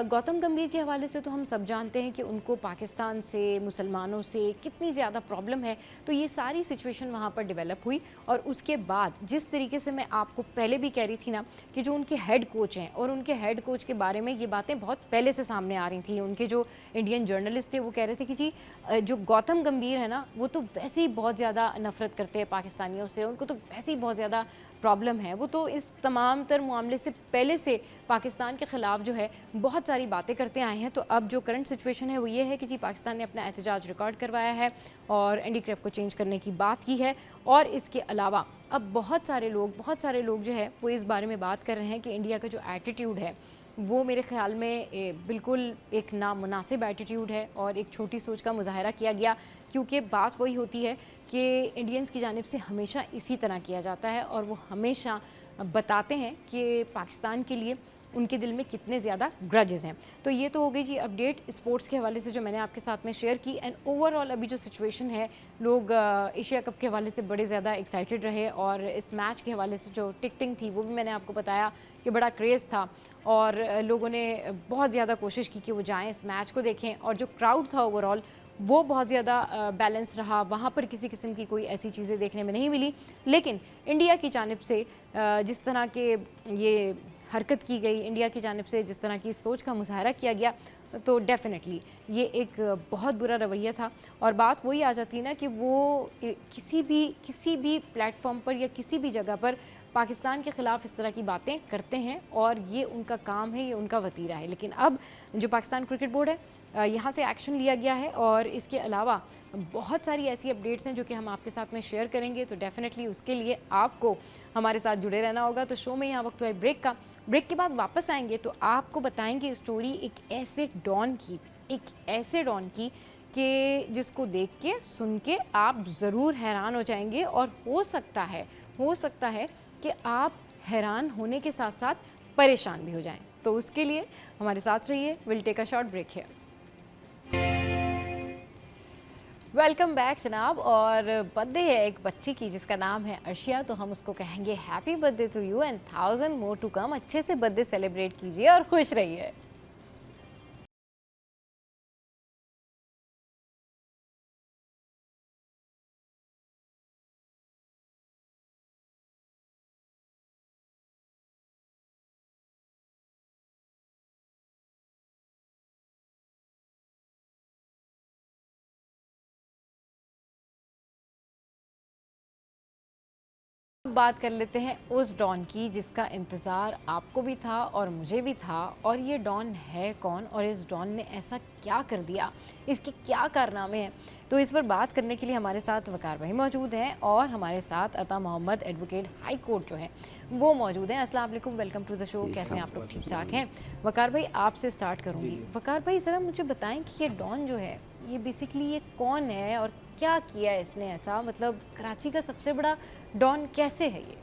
गौतम गंभीर के हवाले से तो हम सब जानते हैं कि उनको पाकिस्तान से, मुसलमानों से कितनी ज़्यादा प्रॉब्लम है, तो ये सारी सिचुएशन वहाँ पर डेवलप हुई और उसके बाद जिस तरीके से मैं आपको पहले भी कह रही थी ना कि जो उनके हेड कोच हैं और उनके हेड कोच के बारे में ये बातें बहुत पहले से सामने आ रही थी। उनके जो इंडियन जर्नलिस्ट थे वो कह रहे थे कि जी जो गौतम गंभीर है ना वो तो वैसे ही बहुत ज़्यादा नफ़रत करते हैं पाकिस्तानियों से, उनको तो वैसे ही बहुत ज़्यादा प्रॉब्लम है, वो तो इस तमाम तर मामले से पहले से पाकिस्तान के ख़िलाफ़ जो है बहुत सारी बातें करते आए हैं। तो अब जो करंट सिचुएशन है वो ये है कि जी पाकिस्तान ने अपना एहतजाज रिकॉर्ड करवाया है और NDCRF को चेंज करने की बात की है। और इसके अलावा अब बहुत सारे लोग जो है वो इस बारे में बात कर रहे हैं कि इंडिया का जो एटीट्यूड है वो मेरे ख़्याल में बिल्कुल एक नामुनासिब एटीट्यूड है और एक छोटी सोच का मुजाहरा किया गया, क्योंकि बात वही होती है कि इंडियंस की जानिब से हमेशा इसी तरह किया जाता है और वो हमेशा बताते हैं कि पाकिस्तान के लिए उनके दिल में कितने ज़्यादा ग्रजेस हैं। तो ये तो हो गई जी अपडेट स्पोर्ट्स के हवाले से जो मैंने आपके साथ में शेयर की। एंड ओवरऑल अभी जो सिचुएशन है, लोग एशिया कप के हवाले से बड़े ज़्यादा एक्साइटेड रहे और इस मैच के हवाले से जो टिकटिंग थी वो भी मैंने आपको बताया कि बड़ा क्रेज़ था और लोगों ने बहुत ज़्यादा कोशिश की कि वो जाएँ इस मैच को देखें। और जो क्राउड था ओवरऑल वो बहुत ज़्यादा बैलेंस रहा, वहाँ पर किसी किस्म की कोई ऐसी चीज़ें देखने में नहीं मिली। लेकिन इंडिया की जानिब से जिस तरह के ये हरकत की गई, इंडिया की जानिब से जिस तरह की सोच का मुजाहरा किया गया, तो डेफिनेटली ये एक बहुत बुरा रवैया था। और बात वही आ जाती है ना कि वो किसी भी प्लेटफॉर्म पर या किसी भी जगह पर पाकिस्तान के ख़िलाफ़ इस तरह की बातें करते हैं और ये उनका काम है, ये उनका वतीरा है। लेकिन अब जो पाकिस्तान क्रिकेट बोर्ड है यहाँ से एक्शन लिया गया है और इसके अलावा बहुत सारी ऐसी अपडेट्स हैं जो कि हम आपके साथ में शेयर करेंगे। तो डेफिनेटली उसके लिए आपको हमारे साथ जुड़े रहना होगा। तो शो में यहाँ वक्त हुआ है ब्रेक का, ब्रेक के बाद वापस आएंगे तो आपको बताएंगे स्टोरी एक ऐसे डॉन की कि जिसको देख के सुन के आप ज़रूर हैरान हो जाएंगे और हो सकता है कि आप हैरान होने के साथ साथ परेशान भी हो जाएं। तो उसके लिए हमारे साथ रहिए। Will take a short break here. Welcome back जनाब। और बर्थडे है एक बच्ची की जिसका नाम है अर्शिया, तो हम उसको कहेंगे happy birthday to you and 1000 more to come. अच्छे से बर्थडे सेलिब्रेट कीजिए और खुश रहिए। बात कर लेते हैं उस डॉन की जिसका इंतज़ार आपको भी था और मुझे भी था। और ये डॉन है कौन और इस डॉन ने ऐसा क्या कर दिया, इसके क्या कारनामे हैं, तो इस पर बात करने के लिए हमारे साथ वकार भाई मौजूद हैं और हमारे साथ अता मोहम्मद एडवोकेट हाई कोर्ट जो हैं वो मौजूद हैं। अस्सलाम वालेकुम, वेलकम टू द शो। कैसे हैं आप लोग? ठीक ठाक हैं? वकार भाई आपसे स्टार्ट करूँगी। वकार भाई ज़रा मुझे बताएं कि ये डॉन जो है ये बेसिकली ये कौन है और क्या किया है इसने ऐसा, मतलब कराची का सबसे बड़ा डॉन कैसे है ये?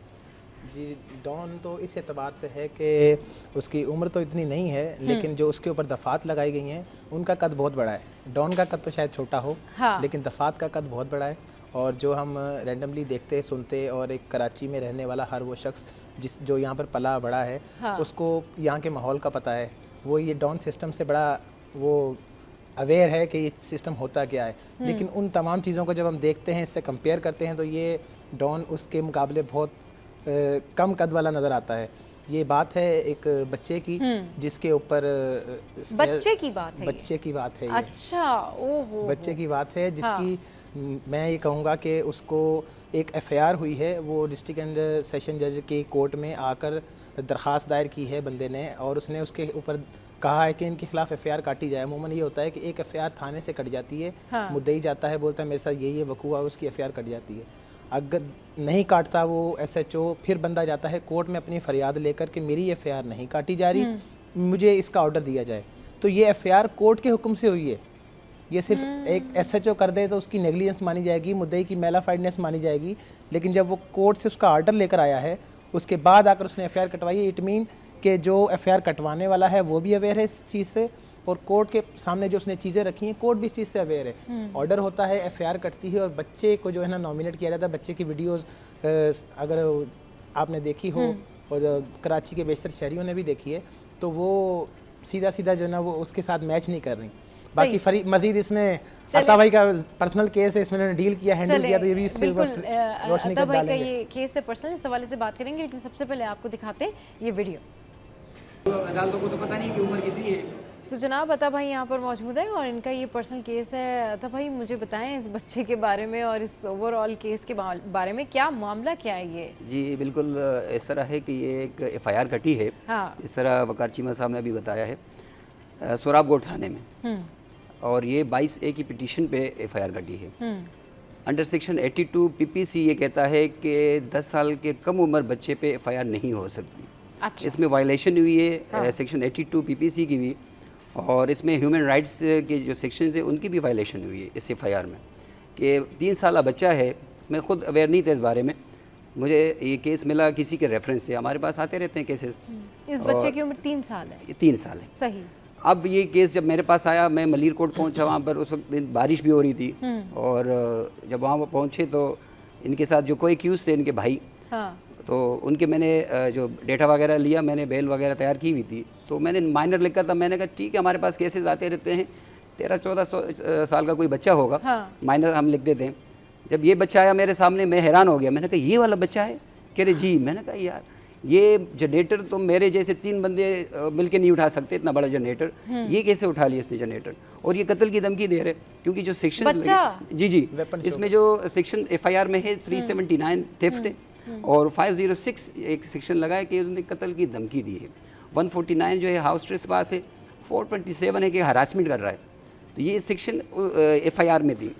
जी, डॉन तो इस एतबार से है कि उसकी उम्र तो इतनी नहीं है, लेकिन जो उसके ऊपर दफ़ात लगाई गई हैं उनका कद बहुत बड़ा है। डॉन का कद तो शायद छोटा हो, हाँ। लेकिन दफ़ात का कद बहुत बड़ा है। और जो हम रैंडमली देखते सुनते, और एक कराची में रहने वाला हर वो शख्स जो यहाँ पर पला बड़ा है, हाँ। उसको यहाँ के माहौल का पता है। वो ये डॉन सिस्टम से बड़ा वो अवेयर है कि ये सिस्टम होता क्या है। लेकिन उन तमाम चीज़ों को जब हम देखते हैं, इससे कंपेयर करते हैं, तो ये डॉन उसके मुकाबले बहुत कम कद वाला नज़र आता है। ये बात है एक बच्चे की, जिसके ऊपर बच्चे की बात है, बच्चे की बात है ये। अच्छा, ओहो, बच्चे की बात है जिसकी मैं ये कहूँगा कि उसको एक एफआईआर हुई है। वो डिस्ट्रिक्ट एंड सेशन जज के कोर्ट में आकर दरख्वास्त दायर की है बंदे ने, और उसने उसके ऊपर कहा है कि इनके खिलाफ एफआईआर काटी जाए। अमूमन ये होता है कि एक एफआईआर थाने से कट जाती है, हाँ। मुद्दई जाता है, बोलता है मेरे साथ ये वकूआ हुआ, उसकी एफआईआर कट जाती है। अगर नहीं काटता वो एसएचओ, फिर बंदा जाता है कोर्ट में अपनी फरियाद लेकर कि मेरी एफआईआर नहीं काटी जा रही, मुझे इसका ऑर्डर दिया जाए। तो ये एफआईआर कोर्ट के हुक्म से हुई है। ये सिर्फ एक एसएचओ कर दे तो उसकी नेग्लिजेंस मानी जाएगी, मुद्दई की मेलाफाइडनेस मानी जाएगी। लेकिन जब वो कोर्ट से उसका ऑर्डर लेकर आया है, उसके बाद आकर उसने एफआईआर कटवाई है, इट मीन कि जो एफआईआर कटवाने वाला है वो भी अवेयर है इस चीज़ से, और कोर्ट के सामने जो उसने चीज़ें रखी हैं, कोर्ट भी इस चीज़ से अवेयर है। ऑर्डर होता है, एफआईआर कटती है, और बच्चे को जो है ना नॉमिनेट किया जाता है। बच्चे की वीडियोस अगर आपने देखी हो, और कराची के बेशतर शहरियों ने भी देखी है, तो वो सीधा सीधा जो है ना वो उसके साथ मैच नहीं कर रही। बाकी मजीद इसमें अता भाई का पर्सनल केस है, इसमें उन्होंने डील किया, हैंडल किया, तो ये भी इससे रोशनी अता भाई का ये केस है, पर्सनल, इस हवाले से बात करेंगे। लेकिन सबसे पहले आपको दिखाते हैं ये वीडियो। अदालतों को तो पता नहीं कि उम्र कितनी है। तो जनाब अता भाई यहाँ पर मौजूद है और इनका ये पर्सनल केस है। अता भाई मुझे बताएं इस बच्चे के बारे में और इस ओवरऑल केस के बारे में, क्या मामला क्या है ये? जी बिल्कुल इस तरह है कि ये एक एफआईआर कटी है, हाँ। इस तरह वकार चीमा साहब ने अभी बताया है सोराबगोट थाने में, और ये 22A की पिटीशन पे एफआईआर कटी है। अंडर सेक्शन 82 पीपीसी ये कहता है कि 10 साल के कम उम्र बच्चे पे एफआईआर नहीं हो सकती। अच्छा। इसमें वायलेशन हुई है, हाँ। सेक्शन 82 पीपीसी की भी, और इसमें ह्यूमन राइट्स के जो सेक्शन है उनकी भी वायलेशन हुई है इस एफआईआर में, कि 3 साल बच्चा है। मैं खुद अवेयर नहीं था इस बारे में, मुझे ये केस मिला किसी के रेफरेंस से, हमारे पास आते रहते हैं केसेस। इस बच्चे की उम्र 3 साल है? 3 साल है। सही। अब ये केस जब मेरे पास आया, मैं मलीरकोट पहुंचा, वहाँ पर उस वक्त बारिश भी हो रही थी, और जब वहाँ पहुँचे तो इनके साथ जो कोई एक्यूज थे, इनके भाई, हाँ। तो उनके मैंने जो डेटा वगैरह लिया, मैंने बेल वगैरह तैयार की हुई थी, तो मैंने माइनर लिखा था। मैंने कहा ठीक है, हमारे पास केसेस आते रहते हैं, 13-14 साल का कोई बच्चा होगा, हाँ। माइनर हम लिख देते हैं। जब ये बच्चा आया मेरे सामने, मैं हैरान हो गया। मैंने कहा ये वाला बच्चा है? कह रहे जी। मैंने कहा यार ये जनरेटर तो मेरे जैसे 3 बंदे मिलके नहीं उठा सकते, इतना बड़ा जनरेटर, ये कैसे उठा लिया इसने जनरेटर? और ये कत्ल की धमकी दे रहे, क्योंकि जो सेक्शन जी इसमें जो सेक्शन एफआईआर में है 379 थेफ्ट है, और 506 एक सेक्शन लगा है कि उन्होंने कत्ल की धमकी दी है। 149 जो है हाउस ट्रेसपास है, 427 है कि हरासमेंट कर रहा है। तो ये सेक्शन एफआईआर में थी।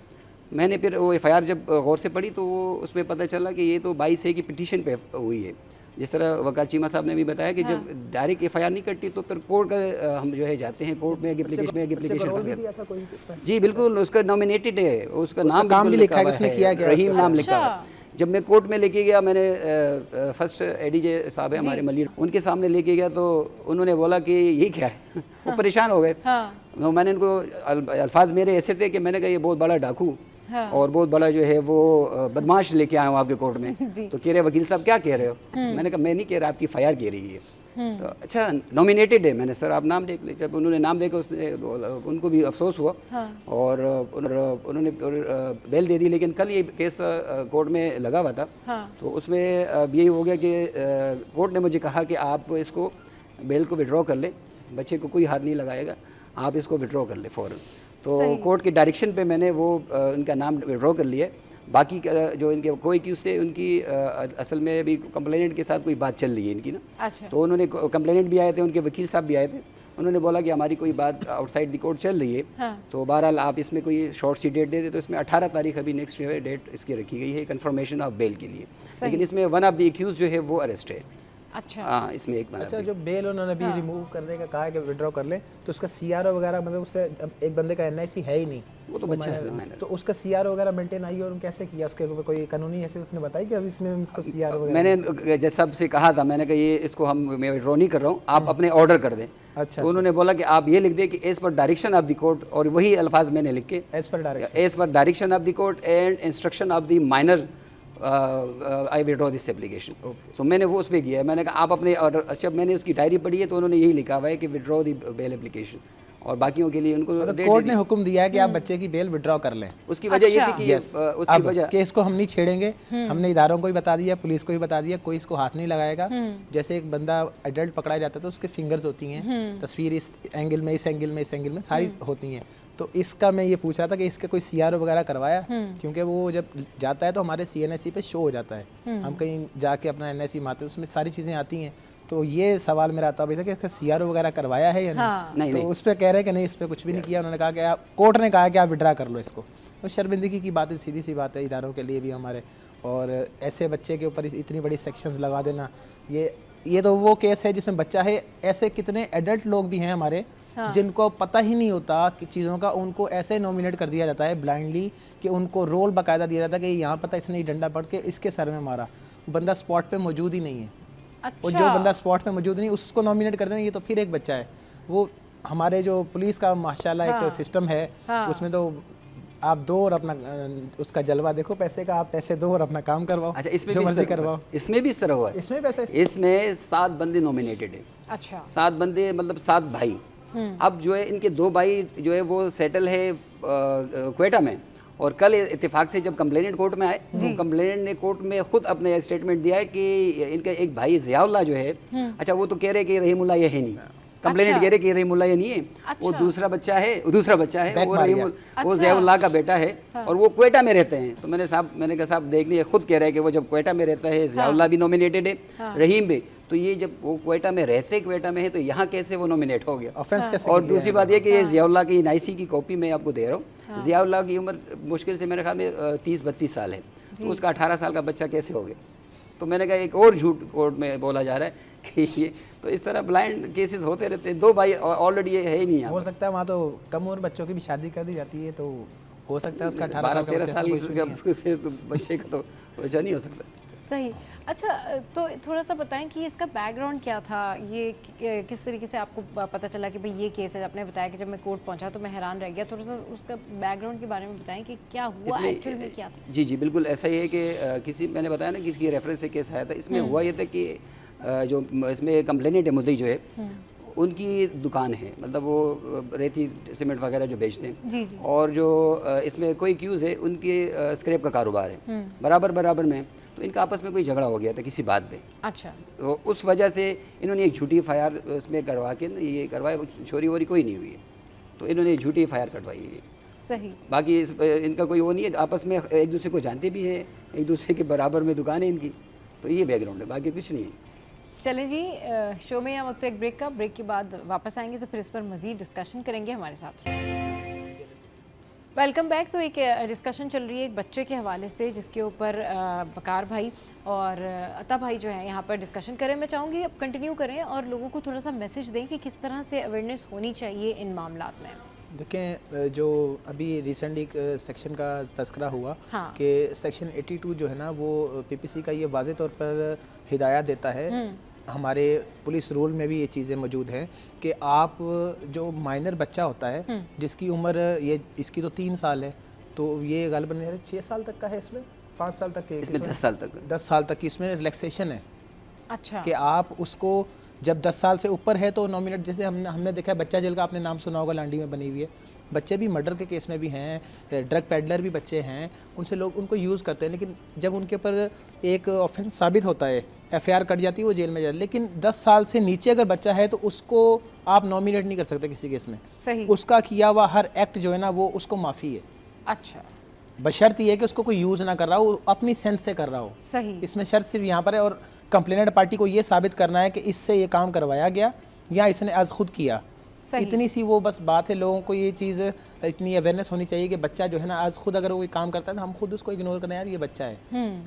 मैंने फिर वो एफआईआर जब गौर से पढ़ी तो वो उसमें पता चला कि ये तो 22A की पिटीशन पे हुई है। जिस तरह वकार चीमा साहब ने भी बताया कि जब डायरेक्ट एफआईआर नहीं करती तो फिर कोर्ट का हम जो है जाते हैं, कोर्ट में एप्लीकेशन। जी बिल्कुल, उसका नॉमिनेटेड है, उसका नाम भी लिखा है, उसने किया गया, रहीम नाम लिखा है। जब मैं कोर्ट में लेके गया, मैंने फर्स्ट एडीजे साहब है हमारे मलिर, उनके सामने लेके गया, तो उन्होंने बोला कि ये क्या है, वो परेशान हो गए। तो मैंने इनको अल्फाज मेरे ऐसे थे कि मैंने कहा ये बहुत बड़ा डाकू, हाँ। और बहुत बड़ा जो है वो बदमाश लेके आया हूँ आपके कोर्ट में। तो कह रहे वकील साहब क्या कह रहे हो? मैंने कहा मैं नहीं कह रहा, आपकी एफआईआर कह रही है। तो अच्छा नॉमिनेटेड है। मैंने सर आप नाम देख ले। जब उन्होंने नाम देखा, उसने उनको भी अफसोस हुआ, हाँ। और उन्होंने बेल दे दी। लेकिन कल ये केस कोर्ट में लगा हुआ था, हाँ। तो उसमें यही हो गया कि कोर्ट ने मुझे कहा कि आप इसको बेल को विड्रॉ कर ले, बच्चे को कोई हाथ नहीं लगाएगा, आप इसको विड्रॉ कर ले फ़ौरन। तो कोर्ट के डायरेक्शन पे मैंने वो इनका नाम विड्रॉ कर लिया। बाकी जो इनके कोई एक्यूज थे उनकी असल में अभी कंप्लेनेंट के साथ कोई बात चल रही है इनकी ना। अच्छा। तो उन्होंने कंप्लेनेंट भी आए थे, उनके वकील साहब भी आए थे, उन्होंने बोला कि हमारी कोई बात आउटसाइड द कोर्ट चल रही है, हाँ। तो बहरहाल आप इसमें कोई शॉर्ट सी डेट दे दे। तो इसमें 18 तारीख अभी नेक्स्ट जो है डेट इसकी रखी गई है कन्फर्मेशन ऑफ बेल के लिए। लेकिन इसमें वन ऑफ द एक्यूज जो है वो अरेस्ट है, अच्छा हाँ, इसमें एक अच्छा, जो बेल उन्होंने अभी रिमूव करने का कहा है कि विड्रॉ कर ले, तो उसका सीआरओ वगैरह, मतलब उससे एक बंदे का एनआईसी है ही नहीं, वो तो बच्चा है माइनर, तो उसका सीआरओ वगैरह मेंटेन आई और कैसे किया, उसके ऊपर कोई कानूनी ऐसे उसने बताई कि अब इसमें इसको सीआरओ वगैरह? मैंने जैसे सबसे कहा था, मैंने कहा ये इसको मैं विड्रॉ नहीं कर रहा हूँ, आप अपने ऑर्डर कर दें। अच्छा, तो उन्होंने बोला कि आप ये लिख दें कि as per direction of the court, और वही अल्फाज मैंने लिखे, as per direction of the court and instruction of the minor I withdraw this application. तो मैंने वो उस पर किया है। मैंने कहा आप अपने ऑर्डर, जब मैंने उसकी डायरी पढ़ी है तो उन्होंने यही लिखा हुआ है कि विड्रॉ द बेल एप्लीकेशन, और बाकियों के लिए उनको कोर्ट ने हुक्म दिया है कि आप बच्चे की बेल विड्रॉ कर लें। उसकी वजह ये थी कि उसकी वजह केस को हम नहीं छेड़ेंगे, हमने इदारों को भी बता दिया, पुलिस को भी बता दिया, कोई इसको हाथ नहीं लगाएगा। जैसे एक बंदा एडल्ट पकड़ा जाता है तो उसके फिंगर्स होती हैं, तस्वीर इस एंगल में, इस एंगल में, इस एंगल में सारी होती हैं। तो इसका मैं ये पूछ रहा था कि इसका कोई सीआरओ वगैरह करवाया, क्योंकि वो जब जाता है तो हमारे सीएनएससी पे शो हो जाता है, हम कहीं जाके अपना एनएससी मारते हैं, उसमें सारी चीज़ें आती हैं। तो ये सवाल मेरा आता है कि इसका सीआरओ वगैरह करवाया है या नहीं? तो उस पर कह रहे हैं कि नहीं, इस पर कुछ भी नहीं किया। उन्होंने कहा कि आप, कोर्ट ने कहा कि आप विड्रा कर लो इसको। तो शर्मिंदगी की बात है, सीधी सी बात है इदारों के लिए भी हमारे, और ऐसे बच्चे के ऊपर इतनी बड़ी सेक्शंस लगा देना, ये तो वो केस है जिसमें बच्चा है। ऐसे कितने एडल्ट लोग भी हैं हमारे जिनको पता ही नहीं होता कि चीज़ों का, उनको ऐसे नॉमिनेट कर दिया जाता है ब्लाइंडली कि उनको रोल बाकायदा दिया जाता है कि यहाँ पता इसने डंडा पड़ के इसके सर में मारा, बंदा स्पॉट पे मौजूद ही नहीं है। अच्छा। और जो बंदा स्पॉट पे मौजूद नहीं उसको नॉमिनेट कर देना, ये तो फिर एक बच्चा है। वो हमारे जो पुलिस का माशाल्लाह एक सिस्टम है, उसमें तो आप दो और अपना उसका जलवा देखो, पैसे का, आप पैसे दो और अपना काम करवाओ। अच्छा, इसमें जो भी मर्जी करवाओ। इसमें भी इस तरह हुआ है। इसमें पैसे, इसमें 7 बंदे नॉमिनेटेड है। अच्छा, 7 बंदे मतलब 7 भाई। अब जो है इनके 2 भाई जो है वो सेटल है क्वेटा में, और कल इत्तेफाक से जब कंप्लेनेंट कोर्ट में आए तो कंप्लेनेंट ने कोर्ट में खुद अपने स्टेटमेंट दिया है कि इनका एक भाई ज़ियाउल्लाह जो है, अच्छा वो तो कह रहे कि रहीमुल्लाह ये है नहीं, कंप्लेनेंट कह रहे कि रहीमुल्लाह ये नहीं है, वो दूसरा बच्चा है वो ज़ियाउल्लाह का बेटा है, और वो क्वेटा में रहते हैं। तो मैंने कहा साहब देख लीजिए, खुद कह रहे हैं कि वो जब क्वेटा में रहता है, ज़ियाउल्लाह भी नॉमिनेटेड है, रहीम भी, तो ये जब वो क्वेटा में है तो यहाँ कैसे वो नॉमिनेट हो गया, ऑफेंस कैसे? और दूसरी बात ये कि ये ज़ियाउल्लाह की एनआईसी की कॉपी मैं आपको दे रहा हूँ। ज़ियाउल्लाह की उम्र मुश्किल से मेरे ख्याल में 30-32 साल है, तो उसका 18 साल का बच्चा कैसे हो गया? तो मैंने कहा एक और झूठ कोर्ट में बोला जा रहा है कि ये, तो इस तरह ब्लाइंड केसेस होते रहते हैं। 2 भाई ऑलरेडी ये है ही नहीं, हो सकता है वहाँ तो कम उम्र बच्चों की भी शादी कर दी जाती है, तो हो सकता है उसका 12-13 साल से बच्चे का तो बच्चा नहीं हो सकता। सही। अच्छा, तो थोड़ा सा बताएं कि इसका बैकग्राउंड क्या था, ये किस तरीके से आपको पता चला कि भाई ये केस है? आपने बताया कि जब मैं कोर्ट पहुंचा तो मैं हैरान रह गया, थोड़ा सा उसका बैकग्राउंड के बारे में बताएं कि क्या हुआ एक्चुअल में, क्या था? जी बिल्कुल ऐसा ही है कि मैंने बताया ना कि इसकी रेफरेंस से केस आया था। इसमें हुआ ये था कि जो इसमें कंप्लेनेंट है, मुद्दई जो है, उनकी दुकान है, मतलब वो रेती सीमेंट वगैरह जो बेचते हैं, जी। और जो इसमें कोई एक्यूज़ है उनके स्क्रैप का कारोबार है बराबर में, तो इनका आपस में कोई झगड़ा हो गया था किसी बात पे। अच्छा, तो उस वजह से इन्होंने एक झूठी FIR इसमें करवा के ये करवाया, चोरी वोरी कोई नहीं हुई है, तो इन्होंने झूठी FIR कटवाई है। सही। बाकी इनका कोई वो नहीं है, आपस में एक दूसरे को जानते भी हैं, एक दूसरे के बराबर में दुकान है इनकी, तो ये बैकग्राउंड है, बाकी कुछ नहीं है। चलें जी, शो में यहाँ वक्त एक ब्रेक के बाद वापस आएंगे तो फिर इस पर मज़ीद डिस्कशन करेंगे। हमारे साथ वेलकम बैक। तो एक डिस्कशन चल रही है एक बच्चे के हवाले से, जिसके ऊपर बकार भाई और अता भाई जो है यहाँ पर डिस्कशन करें। मैं चाहूँगी अब कंटिन्यू करें और लोगों को थोड़ा सा मैसेज दें कि किस तरह से अवेयरनेस होनी चाहिए इन मामलात में। देखें, जो अभी रिसेंट एक सेक्शन का तस्करा हुआ कि सेक्शन 82 जो है ना, वो PPC का ये वाज़े तौर पर हिदायत देता है, हमारे पुलिस रूल में भी ये चीज़ें मौजूद हैं कि आप जो माइनर बच्चा होता है जिसकी उम्र ये इसकी तो 3 साल है, तो ये गालिबन 6 साल तक का है, इसमें 5 साल तक के, इसमें 10 साल तक की इसमें रिलैक्सेशन है। अच्छा, कि आप उसको जब 10 साल से ऊपर है तो नॉमिनेट, जैसे हमने देखा है बच्चा जेल का आपने नाम सुना होगा, लांडी में बनी हुई है, बच्चे भी मर्डर के केस में भी हैं, ड्रग पैडलर भी बच्चे हैं, उनसे लोग उनको यूज़ करते हैं, लेकिन जब उनके ऊपर एक ऑफेंस साबित होता है, FIR कट जाती है, वो जेल में जाए। लेकिन 10 साल से नीचे अगर बच्चा है तो उसको आप नॉमिनेट नहीं कर सकते किसी केस में। सही। उसका किया हुआ हर एक्ट जो है ना, वो उसको माफ़ी है। अच्छा, बशर्त ये है कि उसको कोई यूज़ ना कर रहा हो, अपनी सेंस से कर रहा हो। सही। इसमें शर्त सिर्फ यहाँ पर है, और कंप्लेनेंट पार्टी को ये साबित करना है कि इससे ये काम करवाया गया या इसने आज खुद किया। इतनी सी वो बस बात है। लोगों को ये चीज़ इतनी अवेयरनेस होनी चाहिए कि बच्चा जो है ना आज खुद अगर वो कोई काम करता है तो हम खुद उसको इग्नोर करें, यार ये बच्चा है।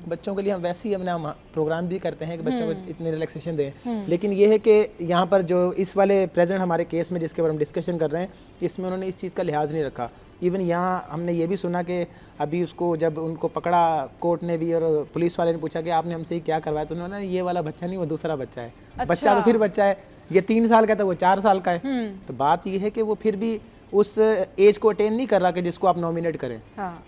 बच्चों के लिए हम वैसे ही अपना प्रोग्राम भी करते हैं कि बच्चों को इतनी रिलैक्सेशन दें, लेकिन ये है कि यहाँ पर जो इस वाले प्रेजेंट हमारे केस में जिसके ऊपर हम डिस्कशन कर रहे हैं, इसमें उन्होंने इस चीज़ का लिहाज नहीं रखा। इवन यहाँ हमने ये भी सुना कि अभी उसको जब उनको पकड़ा कोर्ट ने भी और पुलिस वाले ने पूछा कि आपने हमसे क्या करवाया, तो उन्होंने ये वाला बच्चा नहीं, वो दूसरा बच्चा है। बच्चा तो फिर बच्चा है, ये 3 साल का था, वो 4 साल का है। तो बात ये है कि वो फिर भी उस एज को अटेन नहीं कर रहा कि जिसको आप नॉमिनेट करें।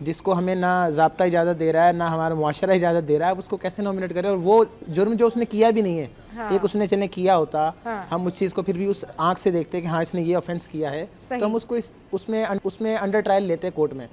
जिसको हमें ना ज़ाब्ता इजाज़त दे रहा है ना हमारा मुआशरा इजाज़त दे रहा है, उसको कैसे नॉमिनेट करें। और वो जुर्म जो उसने किया भी नहीं है, एक उसने चले किया होता, हम उस चीज़ को फिर भी उस आंख से देखते हैं कि हाँ इसने ये ऑफेंस किया है, तो हम उसको उसमें अंडर ट्रायल लेते हैं कोर्ट में।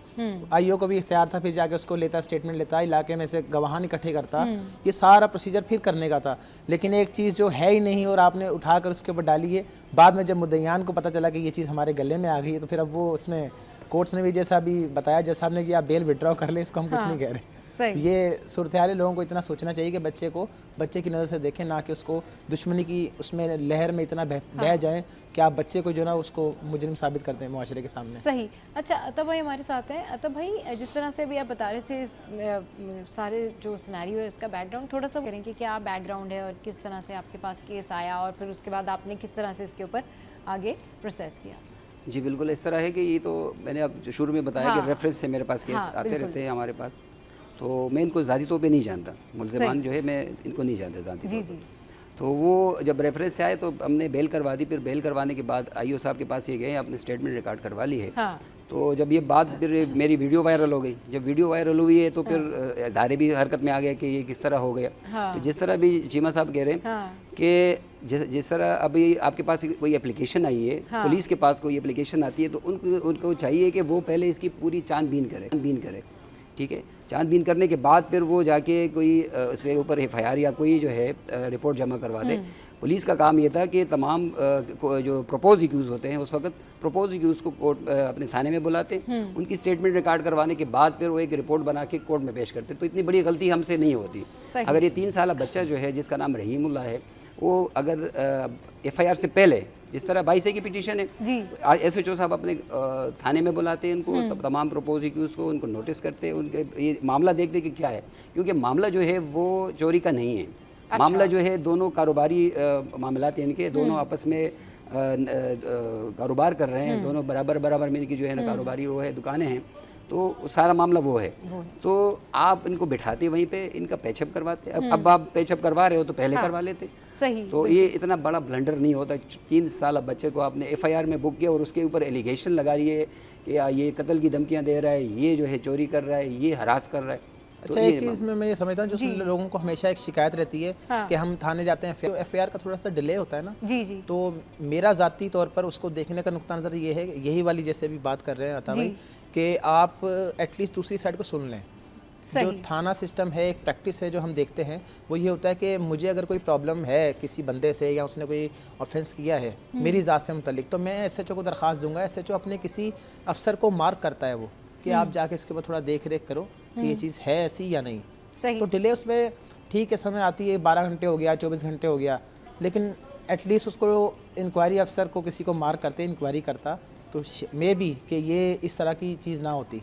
आईओ को भी इख्तियार था फिर जाके उसको लेता, स्टेटमेंट लेता, इलाके में से गवाहान इकट्ठे करता, ये सारा प्रोसीजर फिर करने का था। लेकिन एक चीज़ जो है ही नहीं और आपने उठाकर उसके ऊपर डाली है, बाद में जब मुद्दईयान को पता चला कि ये चीज़ हमारे गले में आ गई है, तो फिर अब वो उसमें कोर्ट्स ने भी जैसा अभी बताया जज साहब ने कि आप बेल विड्रॉ कर ले, इसको हम कुछ नहीं कह रहे। तो ये सूरत हाल लोगों को इतना सोचना चाहिए कि बच्चे की नज़र से देखें, ना कि उसको दुश्मनी की उसमें लहर में इतना बह जाएं कि आप बच्चे को जो ना उसको मुजरिम साबित करते हैं मुआशरे के सामने। सही। अच्छा अतब भाई हमारे साथ हैं। अतब भाई जिस तरह से अभी आप बता रहे थे इस सारे जो सिनेरियो है उसका बैकग्राउंड थोड़ा सा करें कि क्या बैकग्राउंड है और किस तरह से आपके पास केस आया और फिर उसके बाद आपने किस तरह से इसके ऊपर आगे प्रोसेस किया। जी बिल्कुल इस तरह है कि ये तो मैंने अब शुरू में बताया कि रेफरेंस से मेरे पास केस आते रहते हैं हमारे पास, तो मैं इनको ज़ाती तौर पे नहीं जानता, मुल्ज़िमान जो है मैं इनको नहीं जानता ज़ाती तौर पे। तो वो जब रेफरेंस से आए तो हमने बेल करवा दी। फिर बेल करवाने के बाद आईओ साहब के पास ये गए, अपने स्टेटमेंट रिकॉर्ड करवा ली है। तो जब ये बात फिर मेरी वीडियो वायरल हो गई, जब वीडियो वायरल हुई है तो फिर इदारे भी हरकत में आ गए कि ये किस तरह हो गया। तो जिस तरह भी चीमा साहब कह रहे हैं कि जिस तरह अभी आपके पास कोई एप्लीकेशन आई है, पुलिस के पास कोई एप्लीकेशन आती है, तो उनको चाहिए कि वो पहले इसकी पूरी छानबीन करे, ठीक है। छानबीन करने के बाद फिर वो जाके कोई उसके ऊपर एफआईआर या कोई जो है रिपोर्ट जमा करवा दे। पुलिस का काम ये था कि तमाम जो प्रपोज एक्यूज़ होते हैं उस वक्त प्रपोज एक्यूज़ को कोर्ट अपने थाने में बुलाते, उनकी स्टेटमेंट रिकॉर्ड करवाने के बाद फिर वो एक रिपोर्ट बना के कोर्ट में पेश करते। तो इतनी बड़ी गलती हमसे नहीं होती। अगर ये 3 साल बच्चा जो है जिसका नाम रहीमुल्लाह है, वो अगर एफआईआर से पहले जिस तरह 22A की पिटीशन है, एसएचओ साहब अपने थाने में बुलाते हैं उनको, तमाम प्रपोज एक्यूज़ को उनको नोटिस करते हैं, उनके ये मामला देखते कि क्या है, क्योंकि मामला जो है वो चोरी का नहीं है। मामला जो है दोनों कारोबारी मामलात हैं इनके, दोनों आपस में कारोबार कर रहे हैं, दोनों बराबर में इनकी जो है ना कारोबारी वो है, दुकानें हैं, तो सारा मामला वो है। तो आप इनको बिठाते वहीं पे, इनका पैचअप करवाते। अब आप पैचअप करवा रहे हो तो पहले करवा लेते। सही। तो ये इतना बड़ा ब्लंडर नहीं होता। 3 साल बच्चे को आपने एफआईआर में बुक किया और उसके ऊपर एलिगेशन लगा रही है कि ये कत्ल की धमकियाँ दे रहा है, ये जो है चोरी कर रहा है, ये हरास कर रहा है। अच्छा, एक चीज़ में मैं ये समझता हूँ जो लोगों को हमेशा एक शिकायत रहती है कि हम थाने जाते हैं, फिर एफआईआर का थोड़ा सा डिले होता है ना। जी। तो मेरा ज़ाती तौर पर उसको देखने का नुक्ता नज़र ये है, यही वाली जैसे अभी बात कर रहे हैं अता भाई, कि आप एटलीस्ट दूसरी साइड को सुन लें। जो थाना सिस्टम है, एक प्रैक्टिस है जो हम देखते हैं, वो ये होता है कि मुझे अगर कोई प्रॉब्लम है किसी बंदे से या उसने कोई ऑफेंस किया है मेरी ज़ात से मुतल्लिक, तो मैं एसएचओ को दरख्वास्त दूंगा। एसएचओ अपने किसी अफसर को मार्क करता है वो कि आप जाके इसके ऊपर थोड़ा देख रेख करो कि ये चीज़ है ऐसी या नहीं। सही। तो डिले उसमें ठीक है, समय आती है, 12 घंटे हो गया, 24 घंटे हो गया, लेकिन एटलीस्ट उसको इंक्वायरी अफसर को किसी को मार्क करते, इंक्वायरी करता, तो मे बी कि ये इस तरह की चीज़ ना होती।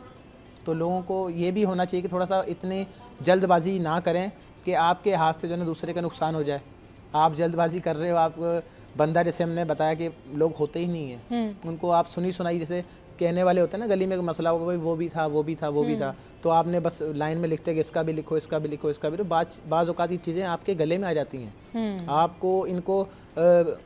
तो लोगों को ये भी होना चाहिए कि थोड़ा सा इतनी जल्दबाजी ना करें कि आपके हाथ से जो है दूसरे का नुकसान हो जाए। आप जल्दबाजी कर रहे हो, आप बंदा, जैसे हमने बताया कि लोग होते ही नहीं हैं, उनको आप सुनी सुनाई जैसे कहने वाले होते हैं ना, गली में मसला हो, वो भी था, तो आपने बस लाइन में लिखते कि इसका भी लिखो, इसका भी लिखो, इसका भी लिखो। बाज़ औक़ात ये चीज़ें आपके गले में आ जाती हैं, आपको इनको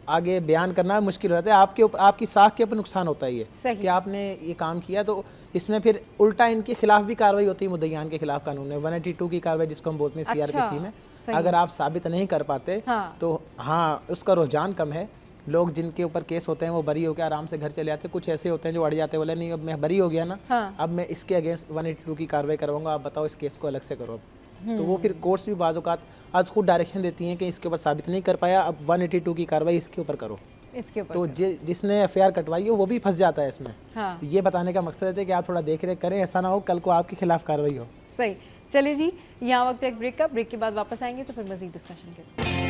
आगे बयान करना मुश्किल हो जाता है, आपके ऊपर, आपकी साख के ऊपर नुकसान होता है ये कि आपने ये काम किया। तो इसमें फिर उल्टा इनके खिलाफ भी कार्रवाई होती है, मुद्दईयान के खिलाफ कानून में 182 की कार्रवाई जिसको हम बोलते हैं CRPC में। अगर आप साबित नहीं कर पाते तो हाँ, उसका रुझान कम है। लोग जिनके ऊपर केस होते हैं वो बरी होकर आराम से घर चले आते हैं। कुछ ऐसे होते हैं जो अड़ जाते, बोले नहीं अब मैं बरी हो गया ना, अब मैं इसके अगेंस्ट 182 की कार्रवाई करवाऊंगा, आप बताओ इस केस को अलग से करो। तो वो फिर कोर्ट्स भी बाज़ औक़ात आज खुद डायरेक्शन देती हैं कि इसके ऊपर साबित नहीं कर पाया, अब 182 की कार्रवाई इसके ऊपर करो, इसके ऊपर। तो जिसने एफआईआर कटवाई हो वो भी फंस जाता है इसमें। तो ये बताने का मकसद है कि आप थोड़ा देख रेख करें, ऐसा ना हो कल को आपके खिलाफ कार्रवाई हो। सही। चलिए जी, यहाँ वक्त एक ब्रेक का, ब्रेक के बाद वापस आएंगे तो फिर मज़ीद डिस्कशन करेंगे।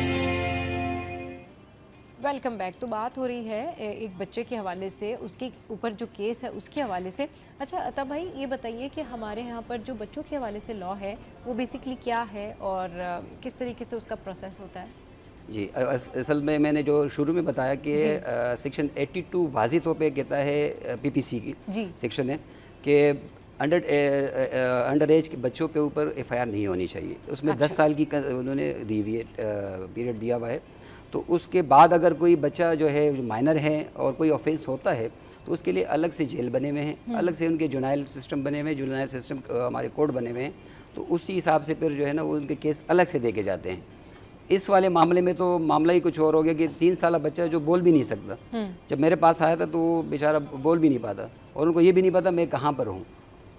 Welcome back. तो बात हो रही है एक बच्चे के हवाले से, उसके ऊपर जो केस है उसके हवाले से। अच्छा अता भाई, ये बताइए कि हमारे यहाँ पर जो बच्चों के हवाले से लॉ है वो बेसिकली क्या है और किस तरीके से उसका प्रोसेस होता है? जी, असल में मैंने जो शुरू में बताया कि सेक्शन 82 वाज़ी तौर पे कहता है, पीपीसी की सेक्शन है कि अंडर एज के बच्चों पे ऊपर एफआईआर नहीं होनी चाहिए। उसमें 10 साल की उन्होंने दी हुई है, पीरियड दिया हुआ है। तो उसके बाद अगर कोई बच्चा जो है जो माइनर है और कोई ऑफेंस होता है तो उसके लिए अलग से जेल बने हुए हैं, अलग से उनके जुनाइल सिस्टम बने हुए हैं, जुनाइल सिस्टम हमारे कोर्ट बने हुए हैं। तो उसी हिसाब से फिर जो है ना वो उनके केस अलग से देके जाते हैं। इस वाले मामले में तो मामला ही कुछ और हो गया कि 3 साल बच्चा जो बोल भी नहीं सकता, जब मेरे पास आया था तो वो बेचारा बोल भी नहीं पाता और उनको ये भी नहीं पता मैं कहाँ पर हूँ,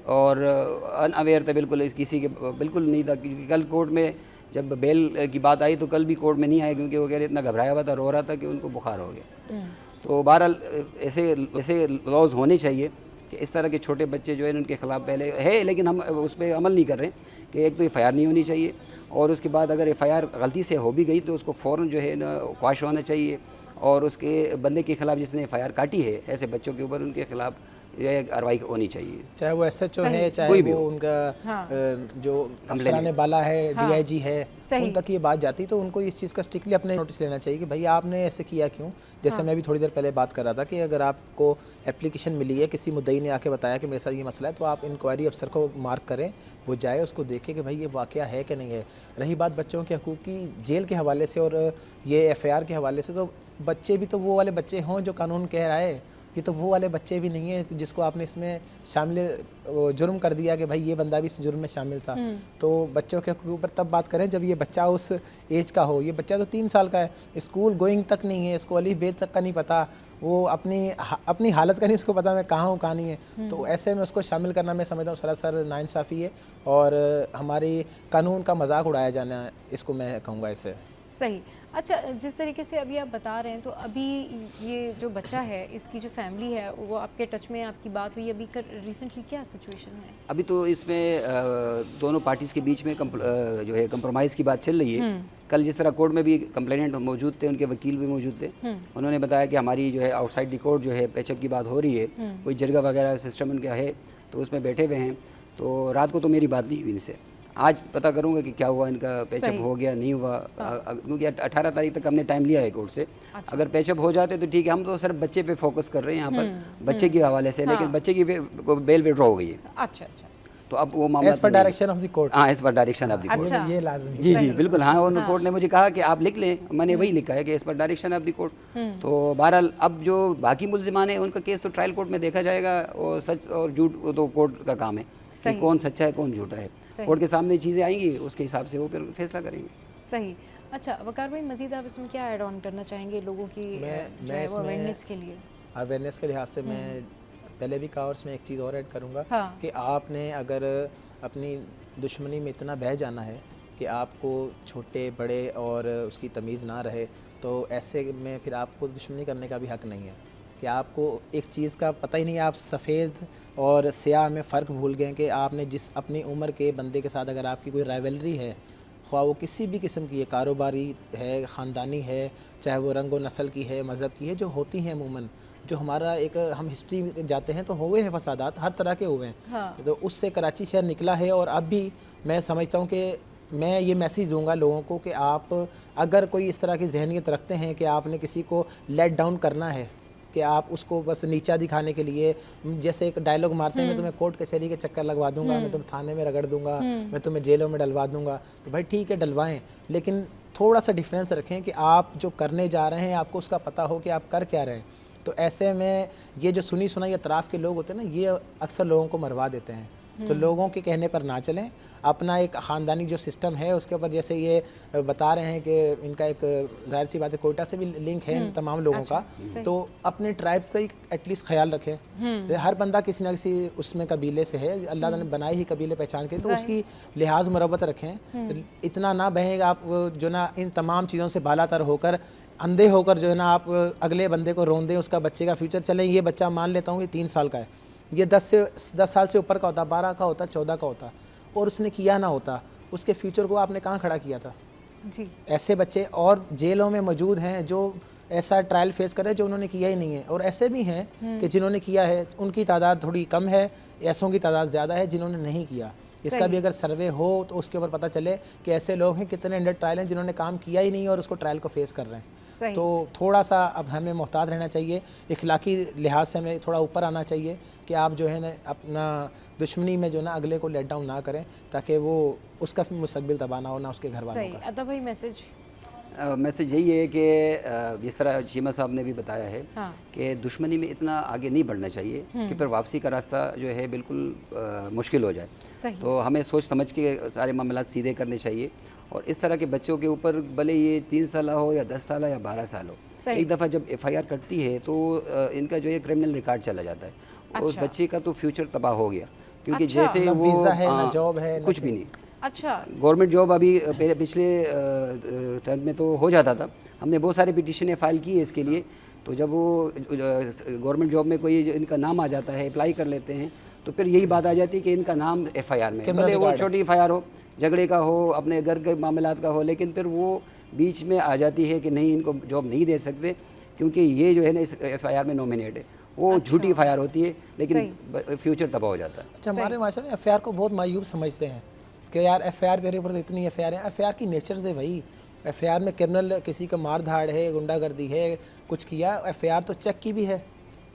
और अनअवेयर था बिल्कुल, किसी के बिल्कुल नहीं था। क्योंकि कल कोर्ट में जब बेल की बात आई तो कल भी कोर्ट में नहीं आए क्योंकि वो कह रहे इतना घबराया हुआ था, रो रहा था कि उनको बुखार हो गया। तो बहरहाल ऐसे लॉज होने चाहिए कि इस तरह के छोटे बच्चे जो है उनके ख़िलाफ़ पहले है, लेकिन हम उस पर अमल नहीं कर रहे कि एक तो एफआईआर नहीं होनी चाहिए और उसके बाद अगर एफआईआर गलती से हो भी गई तो उसको फ़ौरन जो है ना क्वाश होना चाहिए और उसके बंदे के ख़िलाफ़ जिसने एफआईआर काटी है ऐसे बच्चों के ऊपर उनके खिलाफ ये कार्रवाई होनी चाहिए, चाहे वो एसएचओ है, चाहे वो उनका जो अफसरान बाला है, डीआईजी है, उन तक ये बात जाती तो उनको इस चीज़ का स्ट्रिक्टली अपने नोटिस लेना चाहिए कि भाई आपने ऐसे किया क्यों। जैसे मैं भी थोड़ी देर पहले बात कर रहा था कि अगर आपको एप्लीकेशन मिली है, किसी मुद्दई ने आके बताया कि मेरे साथ ये मसला है, तो आप इंक्वायरी अफसर को मार्क करें, वो जाए उसको देखे कि भाई ये वाक़या है कि नहीं है। रही बात बच्चों के हकूक़ की जेल के हवाले से और ये एफआईआर के हवाले से, तो बच्चे भी तो वो वाले बच्चे हों जो कानून कह रहा है, ये तो वो वाले बच्चे भी नहीं है जिसको आपने इसमें शामिल जुर्म कर दिया कि भाई ये बंदा भी इस जुर्म में शामिल था। तो बच्चों के ऊपर तब बात करें जब ये बच्चा उस एज का हो। ये बच्चा तो 3 साल का है, स्कूल गोइंग तक नहीं है, इसको अली बे तक का नहीं पता, वो अपनी हालत का नहीं इसको पता मैं कहाँ हूँ कहाँ नहीं है। तो ऐसे में उसको शामिल करना मैं समझता हूँ सरासर नाइंसाफ़ी है और हमारी कानून का मजाक उड़ाया जाना है, इसको मैं कहूँगा ऐसे। सही। अच्छा, जिस तरीके से अभी आप बता रहे हैं तो अभी ये जो बच्चा है इसकी जो फैमिली है वो आपके टच में, आपकी बात हुई अभी रिसेंटली, क्या सिचुएशन है? अभी तो इसमें दोनों पार्टीज़ के बीच में जो है कंप्रोमाइज़ की बात चल रही है। कल जिस तरह कोर्ट में भी कंप्लेनेंट मौजूद थे, उनके वकील भी मौजूद थे, उन्होंने बताया कि हमारी जो है आउटसाइड द कोर्ट जो है पैचअप की बात हो रही है, कोई जरगा वगैरह सिस्टम उनका है तो उसमें बैठे हुए हैं। तो रात को तो मेरी बात नहीं हुई इनसे, आज पता करूंगा कि क्या हुआ, इनका पैचअप हो गया नहीं हुआ, क्योंकि 18 तारीख तक हमने टाइम लिया है कोर्ट से। अच्छा। अगर पैचअप हो जाते तो ठीक है, हम तो सिर्फ बच्चे पे फोकस कर रहे हैं यहाँ पर, बच्चे के हवाले से। लेकिन बच्चे की बेल विड्रॉ हो गई है। अच्छा अच्छा, तो अब वो मामला as per direction of the court. हाँ, as per direction of the court, ये लाजमी। जी जी बिल्कुल। हाँ, और कोर्ट ने मुझे कहा कि आप लिख लें, मैंने वही लिखा है कि as per direction of the court. तो बहरहाल अब जो बाकी मुल्जिमान है उनका केस तो ट्रायल कोर्ट में देखा जाएगा और सच और झूठ वो तो कोर्ट का काम है कि कौन सच्चा है कौन झूठा है। कोर्ट के सामने चीज़ें आएंगी, उसके हिसाब से वो फिर फैसला करेंगे। सही। अच्छा वकार भाई, मज़ीद आप इसमें क्या ऐड ऑन करना चाहेंगे लोगों की अवेयरनेस के लिए? अवेयरनेस के लिहाज से मैं पहले भी कहा और इसमें एक चीज़ और ऐड करूँगा कि आपने अगर अपनी दुश्मनी में इतना बह जाना है कि आपको छोटे बड़े और उसकी तमीज़ ना रहे, तो ऐसे में फिर आपको दुश्मनी करने का भी हक़ नहीं है कि आपको एक चीज़ का पता ही नहीं, आप सफ़ेद और स्याह में फ़र्क भूल गए कि आपने जिस अपनी उम्र के बंदे के साथ अगर आपकी कोई राइवलरी है, ख्वाह वो किसी भी किस्म की है, कारोबारी है, ख़ानदानी है, चाहे वो रंग व नस्ल की है, मज़हब की है, जो होती हैं अमूमन, जो हमारा एक हम हिस्ट्री में जाते हैं तो हुए हैं फसादात, हर तरह के हुए हैं। हाँ। तो उससे कराची शहर निकला है और अब भी मैं समझता हूँ कि मैं ये मैसेज दूंगा लोगों को कि आप अगर कोई इस तरह की जहनीत रखते हैं कि आपने किसी को लेट डाउन करना है, कि आप उसको बस नीचा दिखाने के लिए, जैसे एक डायलॉग मारते हैं मैं तुम्हें कोर्ट कचहरी के चक्कर लगवा दूंगा, मैं तुम्हें थाने में रगड़ दूंगा, मैं तुम्हें जेलों में डलवा दूंगा, तो भाई ठीक है डलवाएं, लेकिन थोड़ा सा डिफरेंस रखें कि आप जो करने जा रहे हैं आपको उसका पता हो कि आप कर क्या रहे हैं। तो ऐसे में ये जो सुनी सुनाई अतराफ़ के लोग होते हैं ना, ये अक्सर लोगों को मरवा देते हैं। तो लोगों के कहने पर ना चलें, अपना एक ख़ानदानी जो सिस्टम है उसके ऊपर, जैसे ये बता रहे हैं कि इनका एक ज़ाहिर सी बात है कोयटा से भी लिंक है इन तमाम लोगों का, तो अपने ट्राइब का एटलीस्ट ख्याल रखें। हर बंदा किसी ना किसी उसमें कबीले से है, अल्लाह ने बनाई ही कबीले पहचान के, तो उसकी लिहाज मुरब्बत रखें। इतना ना बहें आप जो ना इन तमाम चीज़ों से बालातर होकर, अंधे होकर जो है ना आप अगले बंदे को रोन दें, उसका बच्चे का फ्यूचर। चलें ये बच्चा मान लेता हूँ कि 3 साल का है, ये 10 साल से ऊपर का होता, 12 का होता, 14 का होता, और उसने किया ना होता, उसके फ्यूचर को आपने कहाँ खड़ा किया था जी। ऐसे बच्चे और जेलों में मौजूद हैं जो ऐसा ट्रायल फेस कर रहे हैं जो उन्होंने किया ही नहीं है, और ऐसे भी हैं कि जिन्होंने किया है उनकी तादाद थोड़ी कम है, ऐसों की तादाद ज़्यादा है जिन्होंने नहीं किया। इसका भी अगर सर्वे हो तो उसके ऊपर पता चले कि ऐसे लोग हैं कितने अंडर ट्रायल हैं जिन्होंने काम किया ही नहीं और उसको ट्रायल को फेस कर रहे हैं। तो थोड़ा सा अब हमें मोहतात रहना चाहिए, इखलाकी लिहाज से हमें थोड़ा ऊपर आना चाहिए कि आप जो है ना अपना दुश्मनी में जो ना अगले को लेट डाउन ना करें, ताकि वो उसका मुस्तकबिल तबाह ना हो, ना उसके घर वालों का। अता भाई मैसेज मैसेज यही है कि जिस तरह शीमा साहब ने भी बताया है कि दुश्मनी में इतना आगे नहीं बढ़ना चाहिए कि फिर वापसी का रास्ता जो है बिल्कुल मुश्किल हो जाए। तो हमें सोच समझ के सारे मामलात सीधे करने चाहिए, और इस तरह के बच्चों के ऊपर भले ये 3 साल हो या 10 साल या 12 साल हो, एक दफ़ा जब FIR कटती है तो इनका जो है क्रिमिनल रिकॉर्ड चला जाता है। उस बच्चे का तो फ्यूचर तबाह हो गया, क्योंकि जैसे वो वीज़ा है ना जॉब है कुछ भी नहीं। अच्छा, गवर्नमेंट जॉब अभी पिछले टर्म में तो हो जाता था, हमने बहुत सारे पिटीशनें फाइल की है इसके लिए। तो जब वो गवर्नमेंट जॉब में कोई इनका नाम आ जाता है, अप्लाई कर लेते हैं, तो फिर यही बात आ जाती है कि इनका नाम FIR में, भले वो छोटी FIR हो, झगड़े का हो, अपने घर के मामलात का हो, लेकिन फिर वो बीच में आ जाती है कि नहीं इनको जॉब नहीं दे सकते क्योंकि ये जो है ना इस FIR में नॉमिनेट है। वो झूठी FIR होती है, लेकिन फ्यूचर तबाह हो जाता है। अच्छा, हमारे माशरे में FIR को बहुत मायूब समझते हैं कि यार FIR तेरे ऊपर तो इतनी FIR है। FIR की नेचर से भाई, FIR में क्रिमिनल किसी का मार धाड़ है, गुंडागर्दी है, कुछ किया, FIR तो चेक की भी है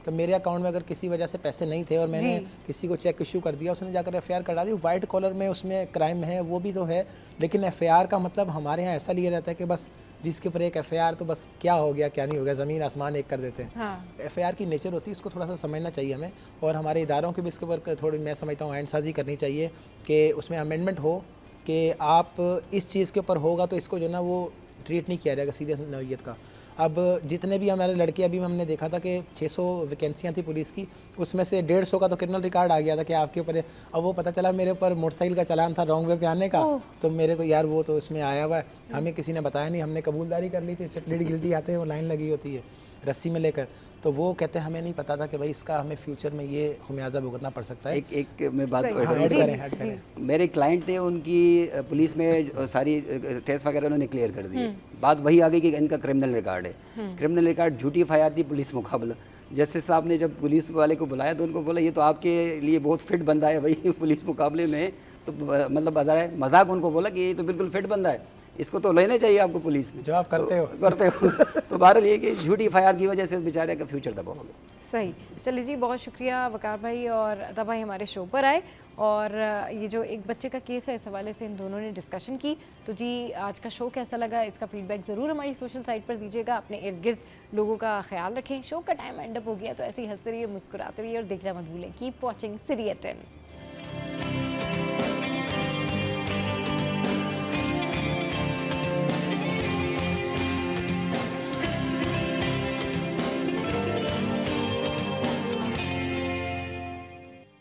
कि मेरे अकाउंट में अगर किसी वजह से पैसे नहीं थे और मैंने किसी को चेक इशू कर दिया, उसने जाकर FIR करा दी, वाइट कॉलर में उसमें क्राइम है, वो भी तो है। लेकिन FIR का मतलब हमारे यहाँ ऐसा लिया जाता है कि बस जिसके ऊपर एक FIR तो बस क्या हो गया क्या नहीं हो गया, ज़मीन आसमान एक कर देते हैं। FIR की नेचर होती है, उसको थोड़ा सा समझना चाहिए हमें, और हमारे इदारों के भी इसके ऊपर थोड़ी मैं समझता हूँ आइनसाजी करनी चाहिए कि उसमें अमेंडमेंट हो कि आप इस चीज़ के ऊपर होगा तो इसको जो ना वो ट्रीट नहीं किया जाएगा सीरियस नौइयत का। अब जितने भी हमारे लड़के, अभी हमने देखा था कि 600 वैकेंसियाँ थी पुलिस की, उसमें से 150 का तो क्रिमिनल रिकॉर्ड आ गया था कि आपके ऊपर। अब वो पता चला मेरे ऊपर मोटरसाइकिल का चालान था रॉन्ग वे पे आने का, तो मेरे को यार वो तो उसमें आया हुआ है, हमें किसी ने बताया नहीं, हमने कबूलदारी कर ली थी, प्लीड गिल्टी आते हैं वो लाइन लगी होती है रस्सी में लेकर, तो वो कहते हैं हमें नहीं पता था कि भाई इसका हमें फ्यूचर में ये खुमियाजा भुगतना पड़ सकता है। एक मैं बात ऐड करें। मेरे क्लाइंट थे, उनकी पुलिस में सारी टेस्ट वगैरह उन्होंने क्लियर कर दी। बात वही आ गई कि इनका क्रिमिनल रिकॉर्ड है, क्रिमिनल रिकॉर्ड झूठी FIR थी पुलिस मुकाबला। जस्टिस साहब ने जब पुलिस वाले को बुलाया तो उनको बोला ये तो आपके लिए बहुत फिट बंदा है भाई पुलिस मुकाबले में, तो मतलब मजाक उनको बोला कि ये तो बिल्कुल फिट बंदा है, इसको तो लेना चाहिए आपको पुलिस में। जवाब करते हो तो बहरहाल ये कि झूठी FIR की वजह से बेचारे का फ्यूचर दबा हो गया। सही, चलिए जी, बहुत शुक्रिया वकार भाई और अता भाई हमारे शो पर आए, और ये जो एक बच्चे का केस है इस हवाले से इन दोनों ने डिस्कशन की। तो जी, आज का शो कैसा लगा इसका फीडबैक ज़रूर हमारी सोशल साइट पर दीजिएगा। अपने इर्द गिर्द लोगों का ख्याल रखें। शो का टाइम एंड अप हो गया, तो ऐसे ही हंसते रहिए, मुस्कुराते रहिए और देखना मत भूलें। Keep watching serious 10।